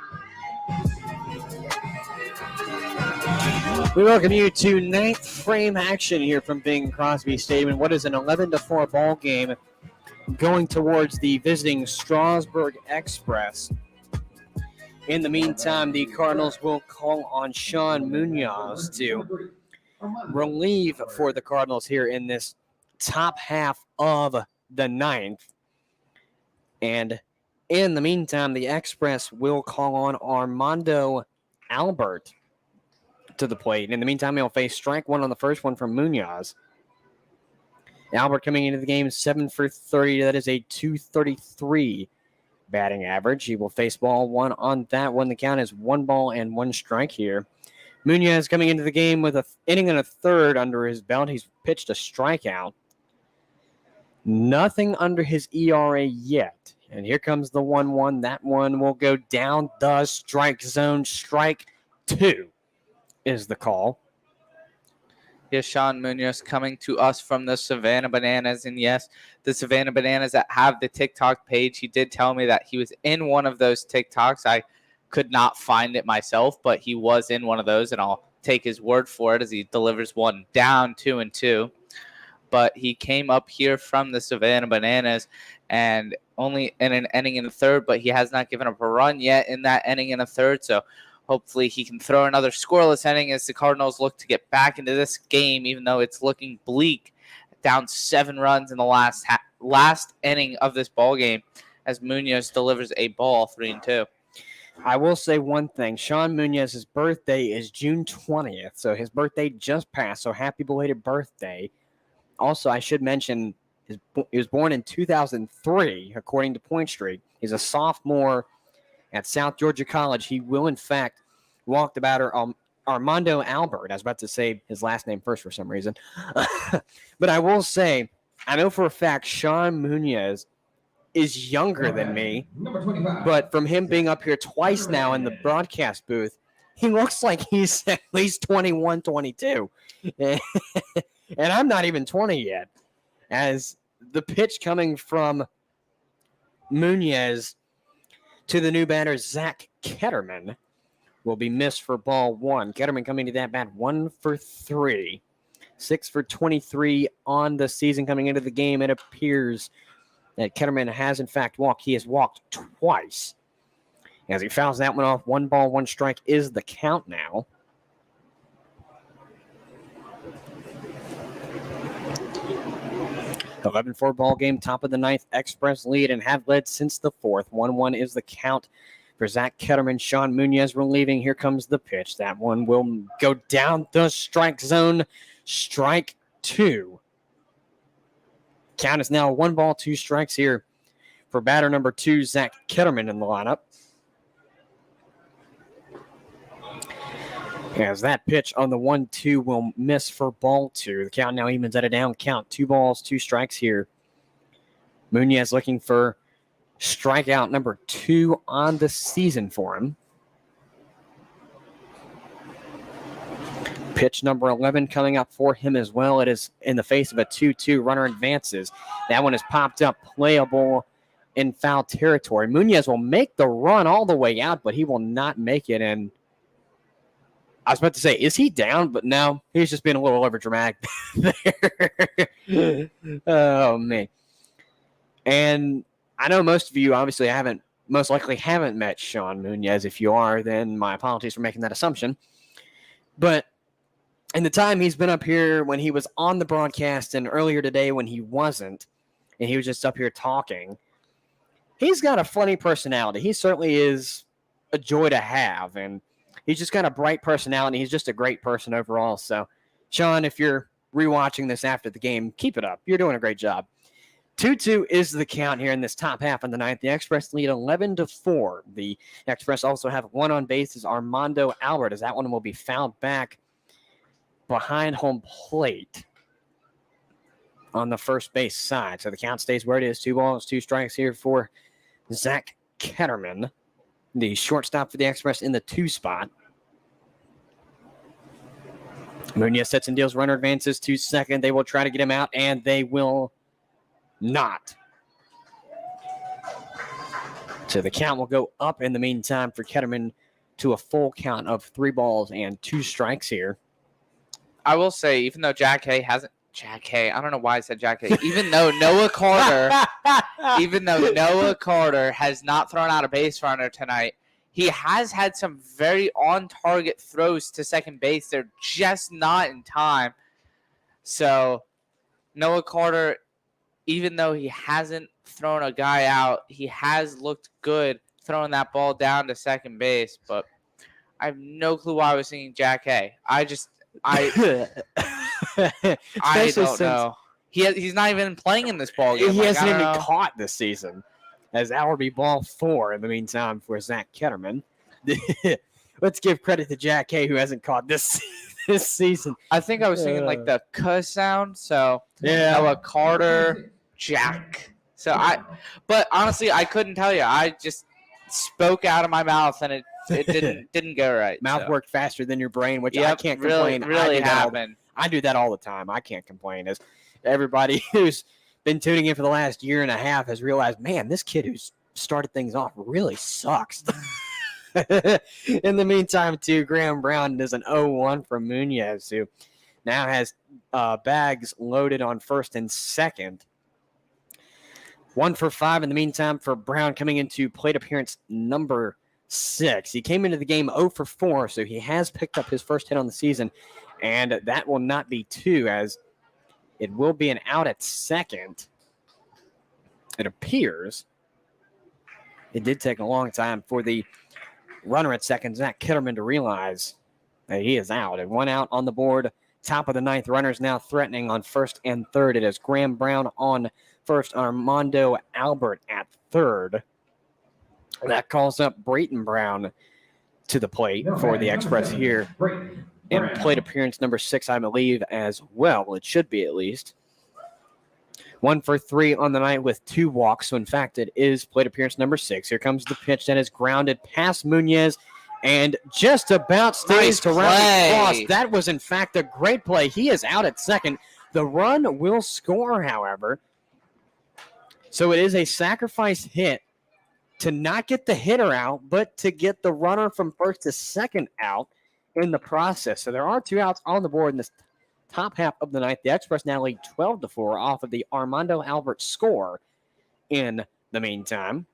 [SPEAKER 1] We welcome you to ninth frame action here from Bing Crosby Stadium. What is an 11-4 ball game going towards the visiting Strasburg Express. In the meantime, the Cardinals will call on Sean Munoz to relieve for the Cardinals here in this top half of the ninth. And in the meantime, the Express will call on Armando Albert to the plate. In the meantime, he'll face strike one on the first one from Munoz. Albert coming into the game 7 for 30. That is a .233 batting average. He will face ball one on that one. The count is 1 ball and 1 strike here. Munoz coming into the game with an inning and a third under his belt. He's pitched a strikeout. Nothing under his ERA yet. And here comes the 1-1. That one will go down the strike zone. Strike 2 is the call.
[SPEAKER 8] Yes, Sean Munoz coming to us from the Savannah Bananas. And yes, the Savannah Bananas that have the TikTok page. He did tell me that he was in one of those TikToks. I could not find it myself, but he was in one of those, and I'll take his word for it as he delivers one down 2-2. But he came up here from the Savannah Bananas and only in an inning and a third, but he has not given up a run yet in that inning and a third. So hopefully he can throw another scoreless inning as the Cardinals look to get back into this game, even though it's looking bleak, down 7 runs in the last inning of this ball game as Munoz delivers a ball 3-2.
[SPEAKER 1] I will say one thing. Sean Munoz's birthday is June 20th, so his birthday just passed, so happy belated birthday. Also, I should mention he was born in 2003, according to Point Street. He's a sophomore at South Georgia College. He will, in fact, walk the batter Armando Albert. I was about to say his last name first for some reason. But I will say, I know for a fact Sean Munoz is younger than me. But from him being up here twice now in the broadcast booth, he looks like he's at least 21, 22. And I'm not even 20 yet. As the pitch coming from Munoz to the new batter, Zach Ketterman, will be missed for ball one. Ketterman coming to that bat 1 for 3. 6 for 23 on the season coming into the game. It appears that Ketterman has, in fact, walked. He has walked twice. As he fouls that one off, 1 ball, 1 strike is the count now. .11-4 ball game, top of the ninth. Express lead and have led since the fourth. 1-1 is the count for Zach Ketterman. Sean Munoz relieving. Here comes the pitch. That one will go down the strike zone. Strike 2. Count is now 1 ball, 2 strikes here for batter number 2, Zach Ketterman in the lineup. As that pitch on the 1-2 will miss for ball 2. The count now evens at a down count. 2 balls, 2 strikes here. Munoz looking for strikeout number 2 on the season for him. Pitch number 11 coming up for him as well. It is in the face of a 2-2. Runner advances. That one is popped up, playable in foul territory. Munoz will make the run all the way out, but he will not make it. And I was about to say, is he down? But no, he's just being a little overdramatic there. Oh, man. And I know most of you obviously most likely haven't met Sean Munoz. If you are, then my apologies for making that assumption. But in the time he's been up here, when he was on the broadcast and earlier today when he wasn't, and he was just up here talking, he's got a funny personality. He certainly is a joy to have, and he's just got a bright personality. He's just a great person overall. So, Sean, if you're rewatching this after the game, keep it up. You're doing a great job. 2-2 is the count here in this top half of the ninth. The Express lead 11-4. The Express also have 1 on base as Armando Albert, as that one will be fouled back behind home plate on the first base side. So the count stays where it is. 2 balls, 2 strikes here for Zach Ketterman, the shortstop for the Express in the 2 spot. Munoz sets and deals. Runner advances to second. They will try to get him out, and they will not. So the count will go up in the meantime for Ketterman to a full count of 3 balls and 2 strikes here.
[SPEAKER 8] I will say, even though Jack Hay, I don't know why I said Jack Hay, even though Noah Carter has not thrown out a base runner tonight, he has had some very on-target throws to second base. They're just not in time. So Noah Carter, even though he hasn't thrown a guy out, he has looked good throwing that ball down to second base. But I have no clue why I was thinking Jack Hay. I don't know. He's not even playing in this ball game.
[SPEAKER 1] He hasn't even caught this season. As that will be ball 4 in the meantime for Zach Ketterman. Let's give credit to Jack Hay, who hasn't caught this season.
[SPEAKER 8] I think I was thinking like the "k" sound. So
[SPEAKER 1] yeah,
[SPEAKER 8] Noah Carter, Jack. But honestly, I couldn't tell you. I just spoke out of my mouth, and it didn't go right.
[SPEAKER 1] Mouth worked faster than your brain, which I can't complain.
[SPEAKER 8] Really happened.
[SPEAKER 1] I do that all the time. I can't complain. As everybody who's been tuning in for the last year and a half has realized, man, this kid who's started things off really sucks. In the meantime, too, Graham Brown does an 0-1 from Munoz, who now has bags loaded on first and second. 1 for 5 in the meantime for Brown, coming into plate appearance number 6. He came into the game 0 for 4, so he has picked up his first hit on the season, and that will not be 2, as it will be an out at second. It appears. It did take a long time for the runner at second, Zach Ketterman, to realize that he is out. And 1 out on the board. Top of the ninth. Runners now threatening on first and third. It is Graham Brown on first, Armando Albert at third. That calls up Brayton Brown to the plate for the Express here. And plate appearance number 6, I believe, as well. It should be, at least. 1 for 3 on the night with 2 walks. So, in fact, it is plate appearance number 6. Here comes the pitch that is grounded past Munoz and just about stays
[SPEAKER 8] Nice
[SPEAKER 1] to round
[SPEAKER 8] play.
[SPEAKER 1] across. That was, in fact, a great play. He is out at second. The run will score, however. So it is a sacrifice hit to not get the hitter out, but to get the runner from first to second out in the process. So there are 2 outs on the board in this top half of the ninth. The Express now lead 12-4 off of the Armando Albert score in the meantime.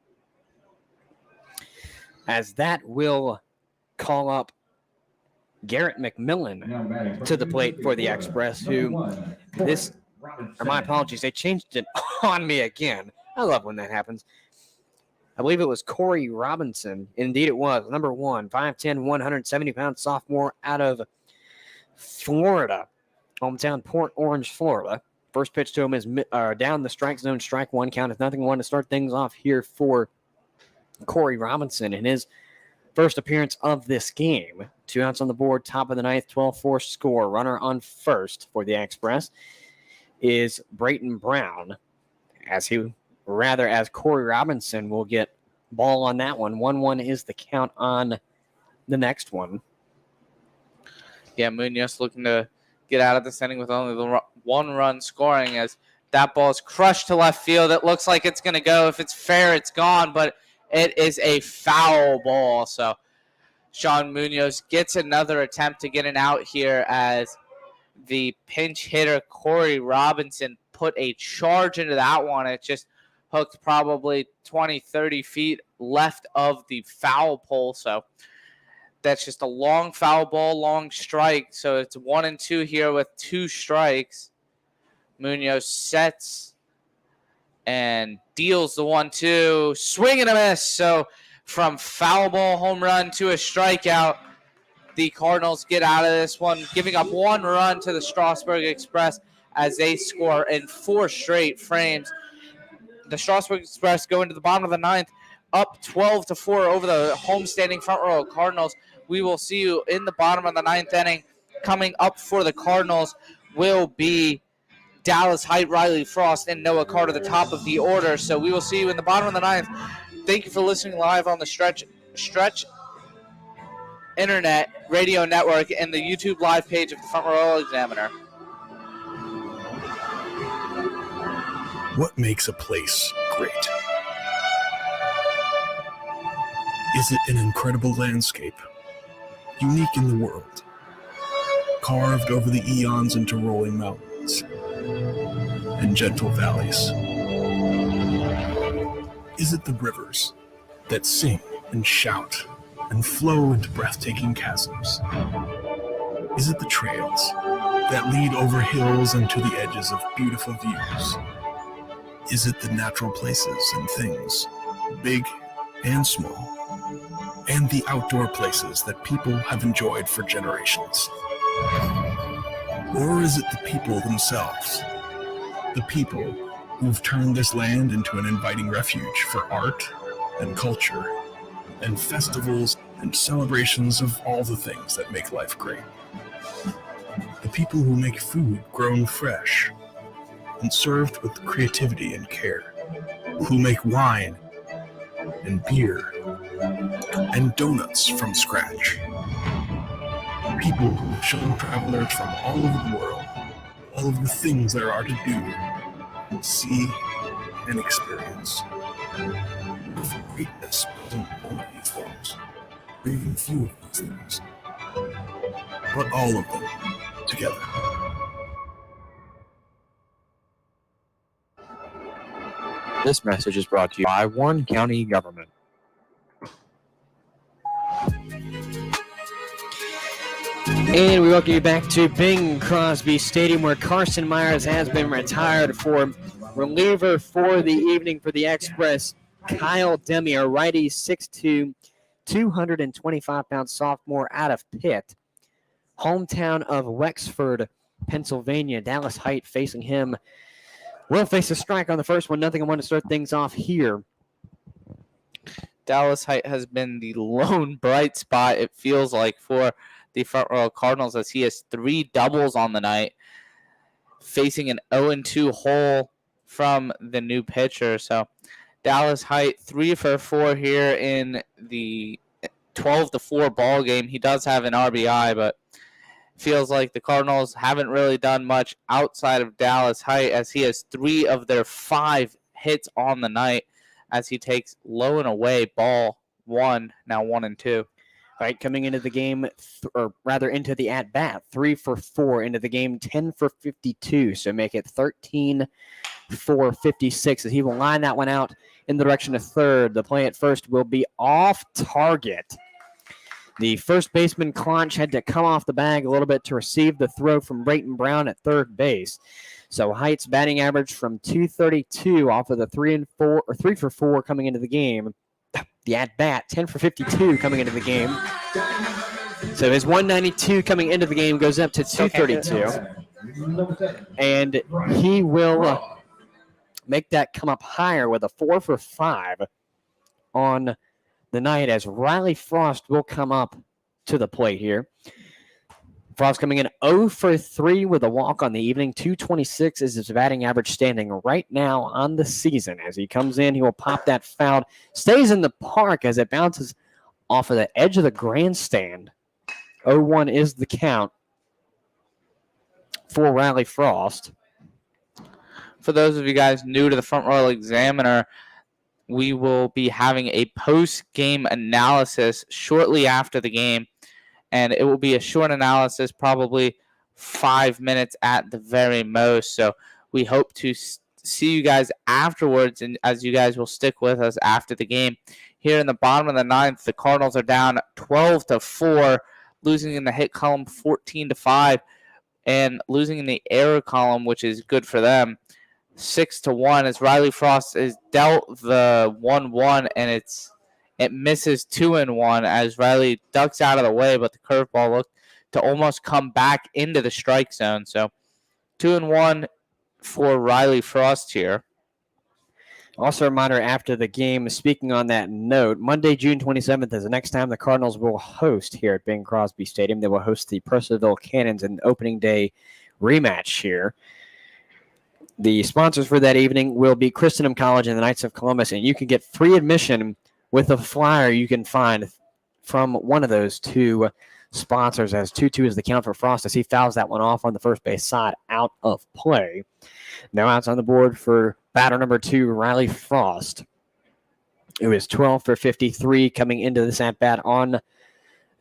[SPEAKER 1] As that will call up Garrett McMillan to the plate for the Express, who my apologies, they changed it on me again. I love when that happens. I believe it was Corey Robinson. Indeed it was. Number 1, 5'10", 170-pound sophomore out of Florida. Hometown Port Orange, Florida. First pitch to him is down the strike zone, strike one. Count is 0-1 to start things off here for Corey Robinson in his first appearance of this game. 2 outs on the board, top of the ninth, 12-4 score. Runner on first for the Express is Brayton Brown, as Corey Robinson will get ball on that one. 1-1 is the count on the next one.
[SPEAKER 8] Yeah, Munoz looking to get out of this inning with only the 1 run scoring, as that ball is crushed to left field. It looks like it's going to go. If it's fair, it's gone, but it is a foul ball. So Sean Munoz gets another attempt to get an out here, as the pinch hitter Corey Robinson put a charge into that one. It just hooked probably 20, 30 feet left of the foul pole. So that's just a long foul ball, long strike. So it's 1-2 here with 2 strikes. Munoz sets and deals the 1-2. Swing and a miss. So from foul ball, home run to a strikeout, the Cardinals get out of this one, giving up 1 run to the Strasburg Express as they score in 4 straight frames. The Strasburg Express go into the bottom of the ninth, up 12-4 over the homestanding Front Royal Cardinals. We will see you in the bottom of the ninth inning. Coming up for the Cardinals will be Dallas Height, Riley Frost, and Noah Carter, the top of the order. So we will see you in the bottom of the ninth. Thank you for listening live on the Stretch Internet Radio Network and the YouTube live page of the Front Royal Examiner.
[SPEAKER 11] What makes a place great? Is it an incredible landscape, unique in the world, carved over the eons into rolling mountains and gentle valleys? Is it the rivers that sing and shout and flow into breathtaking chasms? Is it the trails that lead over hills and to the edges of beautiful views? Is it the natural places and things, big and small, and the outdoor places that people have enjoyed for generations? Or is it the people themselves, the people who've turned this land into an inviting refuge for art and culture and festivals and celebrations of all the things that make life great? The people who make food grown fresh and served with creativity and care, who make wine and beer and donuts from scratch. People who have shown travelers from all over the world all of the things there are to do, see, and experience. With greatness present in all of these things, or even few of these things, but all of them together.
[SPEAKER 7] This message is brought to you by Warren County Government.
[SPEAKER 1] And we welcome you back to Bing Crosby Stadium, where Carson Myers has been retired for reliever for the evening for the Express. Kyle Demi, a righty, 6'2", 225-pound sophomore out of Pitt. Hometown of Wexford, Pennsylvania. Dallas Height facing him. Will face a strike on the first one. 0-1 to start things off here.
[SPEAKER 8] Dallas Height has been the lone bright spot, it feels like, for the Front Royal Cardinals, as he has 3 doubles on the night, facing an 0-2 hole from the new pitcher. So Dallas Height 3 for 4 here in the 12-4 ball game. He does have an RBI, but feels like the Cardinals haven't really done much outside of Dallas Height, as he has 3 of their 5 hits on the night, as he takes low and away ball 1, now 1-2.
[SPEAKER 1] Right, coming into the game, or rather into the at-bat, 3 for 4 into the game, 10 for 52, so make it 13 for 56, as he will line that one out in the direction of third. The play at first will be off target. The first baseman, Claunch, had to come off the bag a little bit to receive the throw from Brayton Brown at third base. So Height's batting average from 232 off of the 3 for 4 coming into the game. The at-bat, 10 for 52 coming into the game. So his 192 coming into the game goes up to 232. And he will make that come up higher with a 4 for 5 on the night, as Riley Frost will come up to the plate here. Frost coming in 0 for 3 with a walk on the evening. 226 is his batting average, standing right now on the season. As he comes in, he will pop that foul. Stays in the park as it bounces off of the edge of the grandstand. 0-1 is the count for Riley Frost.
[SPEAKER 8] For those of you guys new to the Front Royal Examiner, we will be having a post-game analysis shortly after the game, and it will be a short analysis, probably 5 minutes at the very most. So we hope to see you guys afterwards, and as you guys will stick with us after the game. Here in the bottom of the ninth, the Cardinals are down 12-4, losing in the hit column 14-5, and losing in the error column, which is good for them, 6-1, as Riley Frost is dealt the 1-1, and it misses 2-1 as Riley ducks out of the way, but the curveball looked to almost come back into the strike zone. So 2-1 for Riley Frost here.
[SPEAKER 1] Also a reminder after the game, speaking on that note, Monday, June 27th is the next time the Cardinals will host here at Bing Crosby Stadium. They will host the Purcellville Cannons in opening day rematch here. The sponsors for that evening will be Christendom College and the Knights of Columbus, and you can get free admission with a flyer you can find from one of those two sponsors, as 2-2 is the count for Frost as he fouls that one off on the first base side out of play. Now outs on the board for batter number 2, Riley Frost, who is 12 for 53 coming into this at-bat on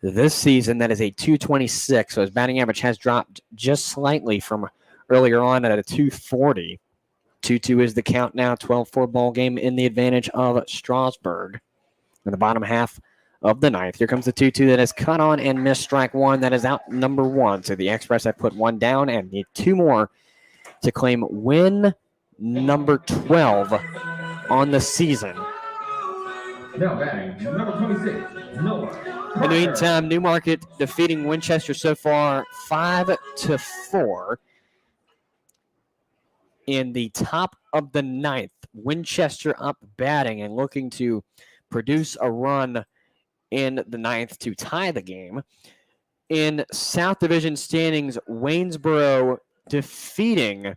[SPEAKER 1] this season. That is a 226, so his batting average has dropped just slightly from earlier on at a 240. 2-2 is the count now, 12-4 ball game in the advantage of Strasburg. In the bottom half of the ninth, here comes the 2-2 that is cut on and missed, strike 1. That is out number 1. So the Express have put 1 down and need 2 more to claim win number 12 on the season.
[SPEAKER 9] Now batting, number 26, Noah.
[SPEAKER 1] In the meantime, Newmarket defeating Winchester so far 5-4. In the top of the ninth, Winchester up batting and looking to produce a run in the ninth to tie the game. In South Division standings, Waynesboro defeating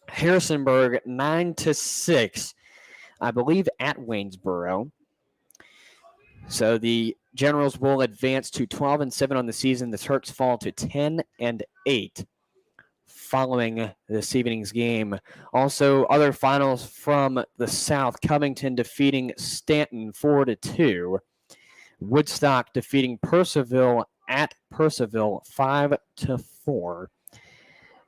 [SPEAKER 1] Harrisonburg 9-6, I believe, at Waynesboro. So the Generals will advance to 12-7 on the season. The Turks fall to 10-8. Following this evening's game. Also, other finals from the South, Covington defeating Stanton 4-2. Woodstock defeating Purcellville at Purcellville 5-4.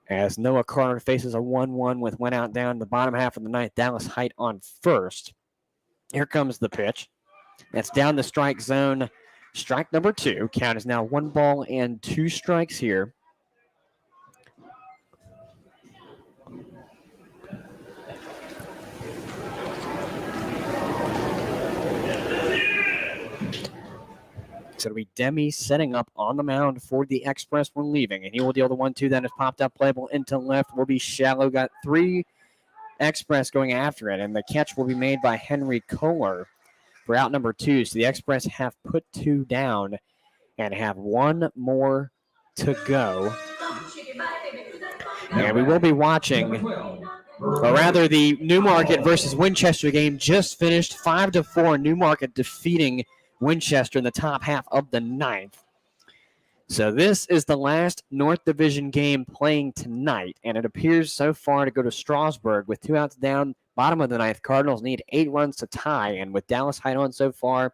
[SPEAKER 1] As Noah Carter faces a 1-1 with one out down the bottom half of the ninth. Dallas Height on first. Here comes the pitch. That's down the strike zone. Strike number 2. Count is now 1 ball and 2 strikes here. So it'll be Demi setting up on the mound for the Express when leaving. And he will deal the 1-2 that is popped up, playable into left. Will be shallow. Got 3 Express going after it. And the catch will be made by Henry Kohler for out number 2. So the Express have put 2 down and have 1 more to go. And we will be watching, or rather the Newmarket versus Winchester game just finished 5-4. Newmarket defeating Winchester in the top half of the ninth. So this is the last North Division game playing tonight, and it appears so far to go to Strasburg with 2 outs down, bottom of the ninth. Cardinals need 8 runs to tie, and with Dallas Height on so far,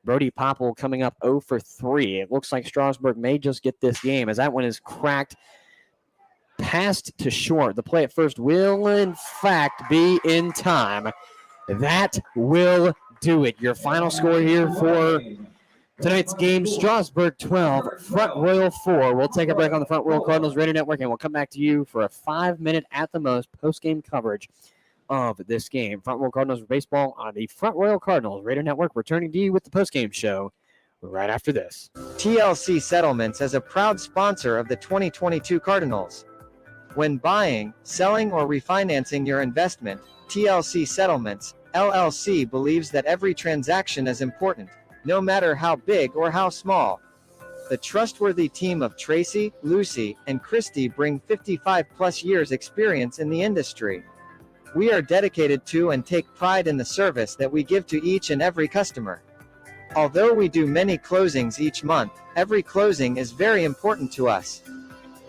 [SPEAKER 1] Brody Popple coming up 0 for 3. It looks like Strasburg may just get this game as that one is cracked past to short. The play at first will, in fact, be in time. That will do it. Your final score here for tonight's game, Strasburg 12, Front Royal 4. We'll take a break on the Front Royal Cardinals Radio Network, and we'll come back to you for a 5-minute at the most post-game coverage of this game. Front Royal Cardinals baseball on the Front Royal Cardinals Radio Network, returning to you with the post-game show right after this.
[SPEAKER 2] TLC Settlements is a proud sponsor of the 2022 Cardinals. When buying, selling, or refinancing your investment, TLC Settlements, LLC believes that every transaction is important, no matter how big or how small. The trustworthy team of Tracy, Lucy, and Christy bring 55-plus years experience in the industry. We are dedicated to and take pride in the service that we give to each and every customer. Although we do many closings each month, every closing is very important to us.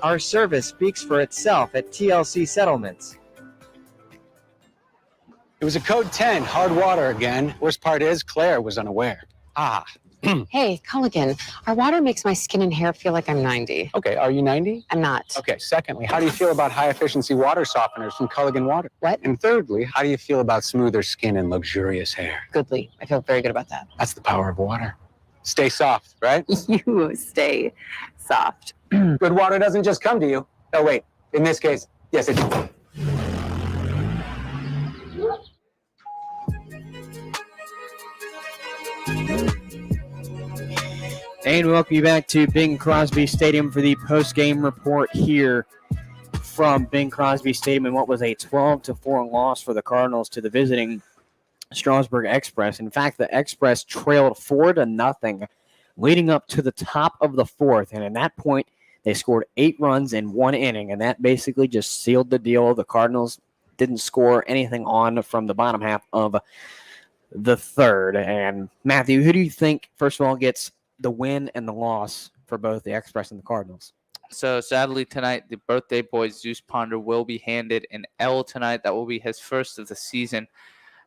[SPEAKER 2] Our service speaks for itself at TLC Settlements.
[SPEAKER 3] It was a code 10, hard water again. Worst part is Claire was unaware. Ah.
[SPEAKER 4] Hey, Culligan, our water makes my skin and hair feel like I'm 90.
[SPEAKER 3] Okay, are you 90?
[SPEAKER 4] I'm not.
[SPEAKER 3] Okay, secondly, how do you feel about high-efficiency water softeners from Culligan Water?
[SPEAKER 4] What?
[SPEAKER 3] And thirdly, how do you feel about smoother skin and luxurious hair?
[SPEAKER 4] Goodly. I feel very good about that.
[SPEAKER 3] That's the power of water. Stay soft, right?
[SPEAKER 4] You stay soft.
[SPEAKER 3] Good water doesn't just come to you. Oh, wait. In this case, yes, it does.
[SPEAKER 1] And welcome you back to Bing Crosby Stadium for the post-game report here from Bing Crosby Stadium in what was a 12-4 loss for the Cardinals to the visiting Strasburg Express. In fact, the Express trailed 4-0 leading up to the top of the fourth, and at that point, they scored 8 runs in 1 inning, and that basically just sealed the deal. The Cardinals didn't score anything on from the bottom half of the third. And Matthew, who do you think, first of all, gets the win and the loss for both the Express and the Cardinals?
[SPEAKER 8] So sadly tonight, the birthday boy Zeus Ponder will be handed an L tonight. That will be his first of the season,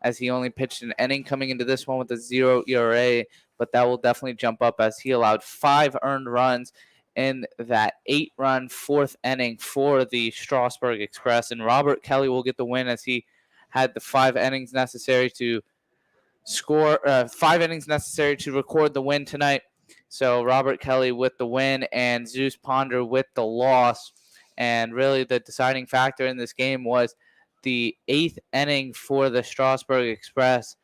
[SPEAKER 8] as he only pitched an inning coming into this one with a 0 ERA, but that will definitely jump up as he allowed 5 earned runs in that 8-run fourth inning for the Strasburg Express. And Robert Kelly will get the win as he had the 5 innings necessary to score, 5 innings necessary to record the win tonight. So Robert Kelly with the win and Zeus Ponder with the loss. And really the deciding factor in this game was the 8th inning for the Strasburg Express,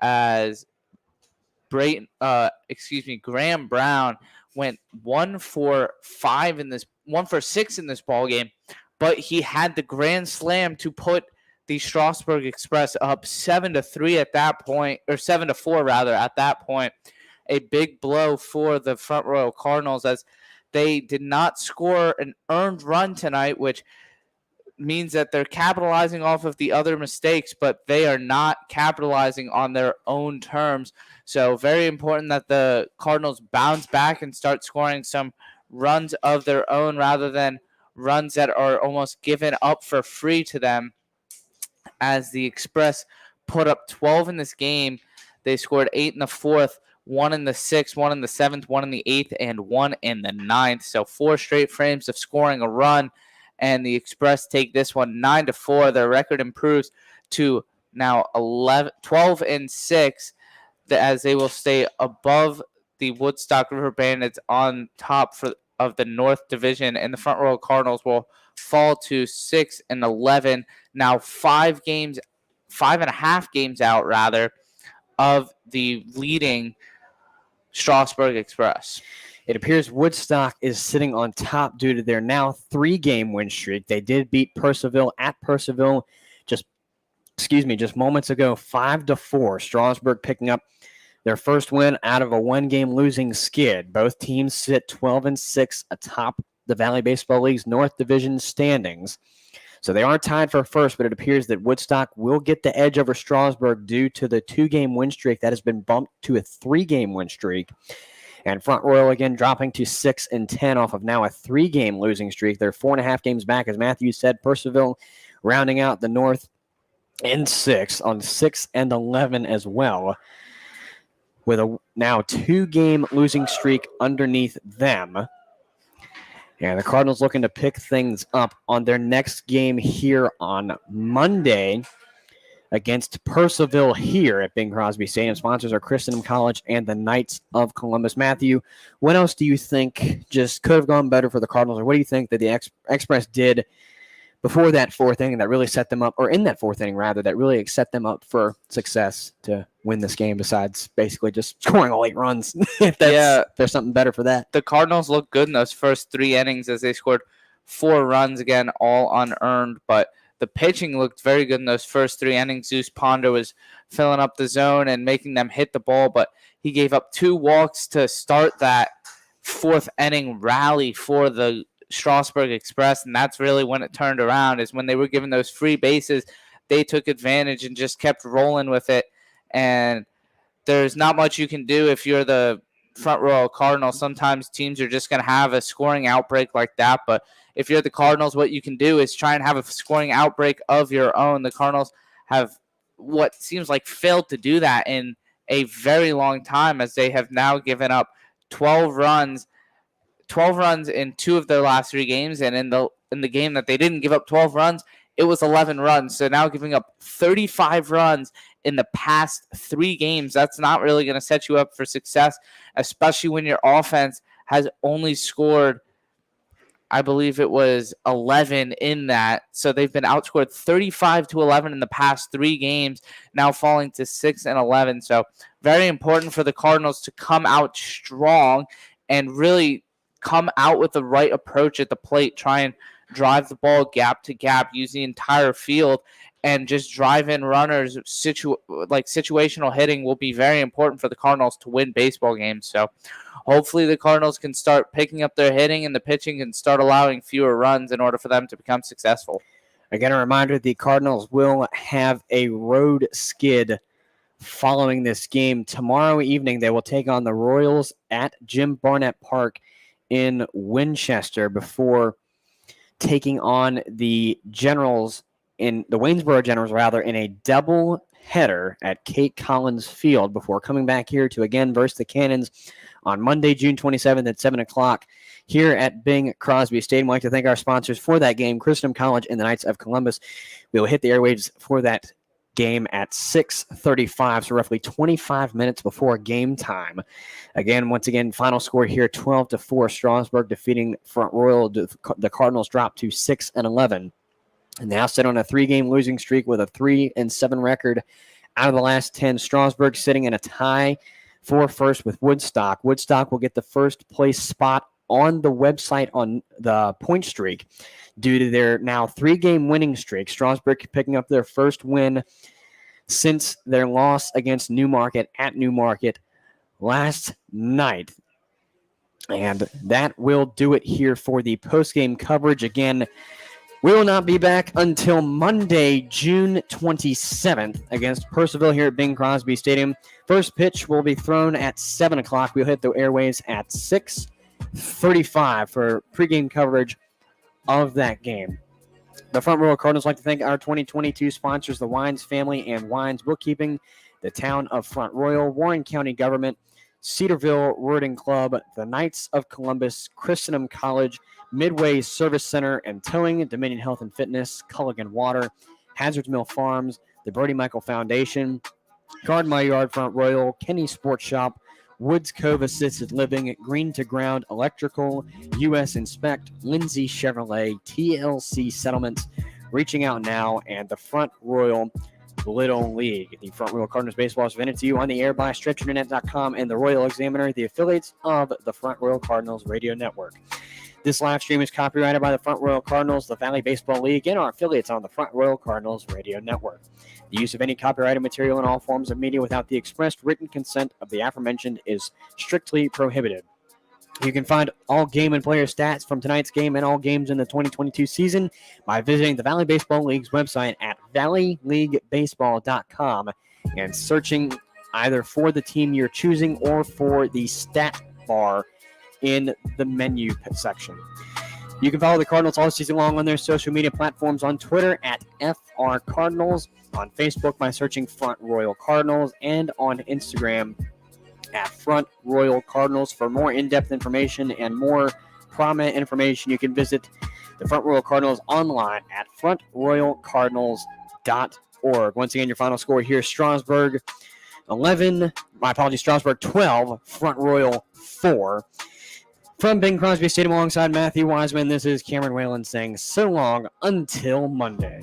[SPEAKER 8] as Graham Brown went 1 for 6 in this ball game, but he had the grand slam to put the Strasburg Express up 7-3 at that point, or 7-4 rather at that point. A big blow for the Front Royal Cardinals, as they did not score an earned run tonight, which means that they're capitalizing off of the other mistakes, but they are not capitalizing on their own terms. So very important that the Cardinals bounce back and start scoring some runs of their own rather than runs that are almost given up for free to them. As the Express put up 12 in this game, they scored 8 in the fourth, 1 in the 6th, 1 in the 7th, 1 in the 8th, and 1 in the 9th. So 4 straight frames of scoring a run, and the Express take this one 9-4. Their record improves to now 12-6, as they will stay above the Woodstock River Bandits on top of the North Division, and the Front Royal Cardinals will fall to 6-11. Now 5.5 games out rather of the leading Strasburg Express.
[SPEAKER 1] It appears Woodstock is sitting on top due to their now 3-game win streak. They did beat Purcellville at Purcellville just moments ago, 5-4. Strasburg picking up their first win out of a 1-game losing skid. Both teams sit 12-6 atop the Valley Baseball League's North Division standings. So they are tied for first, but it appears that Woodstock will get the edge over Strasburg due to the 2-game win streak that has been bumped to a 3-game win streak. And Front Royal again dropping to 6-10 off of now a 3-game losing streak. They're 4.5 games back, as Matthew said. Purcellville rounding out the North in 6 on 6-11 as well, with a now 2-game losing streak underneath them. And the Cardinals looking to pick things up on their next game here on Monday against Purcellville here at Bing Crosby Stadium. Sponsors are Christendom College and the Knights of Columbus. Matthew, what else do you think just could have gone better for the Cardinals, or what do you think that the Express did before that fourth inning that really set them up, or in that fourth inning rather, that really set them up for success to win this game, besides basically just scoring all 8 runs? If there's something better for that.
[SPEAKER 8] The Cardinals looked good in those first 3 innings as they scored 4 runs, again, all unearned, but the pitching looked very good in those first 3 innings. Zeus Ponder was filling up the zone and making them hit the ball, but he gave up 2 walks to start that 4th inning rally for the Strasburg Express, and that's really when it turned around, is when they were given those free bases. They took advantage and just kept rolling with it, and there's not much you can do if you're the Front Royal Cardinals. Sometimes teams are just going to have a scoring outbreak like that, but if you're the Cardinals, what you can do is try and have a scoring outbreak of your own. The Cardinals have what seems like failed to do that in a very long time, as they have now given up 12 runs in 2 of their last 3 games, and in the game that they didn't give up 12 runs, it was 11 runs. So now giving up 35 runs in the past 3 games, that's not really going to set you up for success, especially when your offense has only scored, I believe it was 11 in that. So they've been outscored 35-11 in the past 3 games, now falling to 6-11. So very important for the Cardinals to come out strong and really come out with the right approach at the plate, try and drive the ball gap to gap, use the entire field, and just drive in runners. Situational hitting will be very important for the Cardinals to win baseball games. So hopefully the Cardinals can start picking up their hitting, and the pitching can start allowing fewer runs in order for them to become successful.
[SPEAKER 1] Again, a reminder, the Cardinals will have a road skid following this game. Tomorrow evening, they will take on the Royals at Jim Barnett Park in Winchester before taking on the Generals in the Waynesboro Generals, in a double header at Kate Collins Field before coming back here to again verse the Cannons on Monday, June 27th at 7 o'clock here at Bing Crosby Stadium. I'd like to thank our sponsors for that game, Christendom College and the Knights of Columbus. We will hit the airwaves for that game at 6:35, so roughly 25 minutes before game time. Again, once again, final score here, 12-4, Strasburg defeating Front Royal. The Cardinals drop to 6-11, and now sit on a 3-game losing streak with a 3-7 record out of the last 10. Strasburg sitting in a tie for first with Woodstock. Woodstock will get the first place spot on the website on the point streak due to their now 3-game winning streak. Strasburg picking up their first win since their loss against Newmarket at Newmarket last night. And that will do it here for the post-game coverage. Again, we will not be back until Monday, June 27th against Purcellville here at Bing Crosby Stadium. First pitch will be thrown at 7 o'clock. We'll hit the airwaves at 6:35 for pregame coverage of that game. The Front Royal Cardinals like to thank our 2022 sponsors, the Wines Family and Wines Bookkeeping, the Town of Front Royal, Warren County Government, Cedarville Wording Club, the Knights of Columbus, Christendom College, Midway Service Center and Towing, Dominion Health and Fitness, Culligan Water, Hazards Mill Farms, the Brody Michael Foundation, Guard My Yard Front Royal, Kenny Sports Shop, Woods Cove Assisted Living, Green to Ground Electrical, U.S. Inspect, Lindsay Chevrolet, TLC Settlements, Reaching Out Now, and the Front Royal Little League. The Front Royal Cardinals baseball is presented to you on the air by StretchInternet.com and the Royal Examiner, the affiliates of the Front Royal Cardinals radio network. This live stream is copyrighted by the Front Royal Cardinals, the Valley Baseball League, and our affiliates on the Front Royal Cardinals radio network. The use of any copyrighted material in all forms of media without the expressed written consent of the aforementioned is strictly prohibited. You can find all game and player stats from tonight's game and all games in the 2022 season by visiting the Valley Baseball League's website at valleyleaguebaseball.com and searching either for the team you're choosing or for the stat bar in the menu section. You can follow the Cardinals all season long on their social media platforms on Twitter at FR Cardinals, on Facebook by searching Front Royal Cardinals, and on Instagram at Front Royal Cardinals. For more in-depth information and more prominent information, you can visit the Front Royal Cardinals online at frontroyalcardinals.org. Once again, your final score here, Strasburg 11, Strasburg 12, Front Royal 4. From Bing Crosby Stadium alongside Matthew Wiseman, this is Cameron Whalen saying so long until Monday.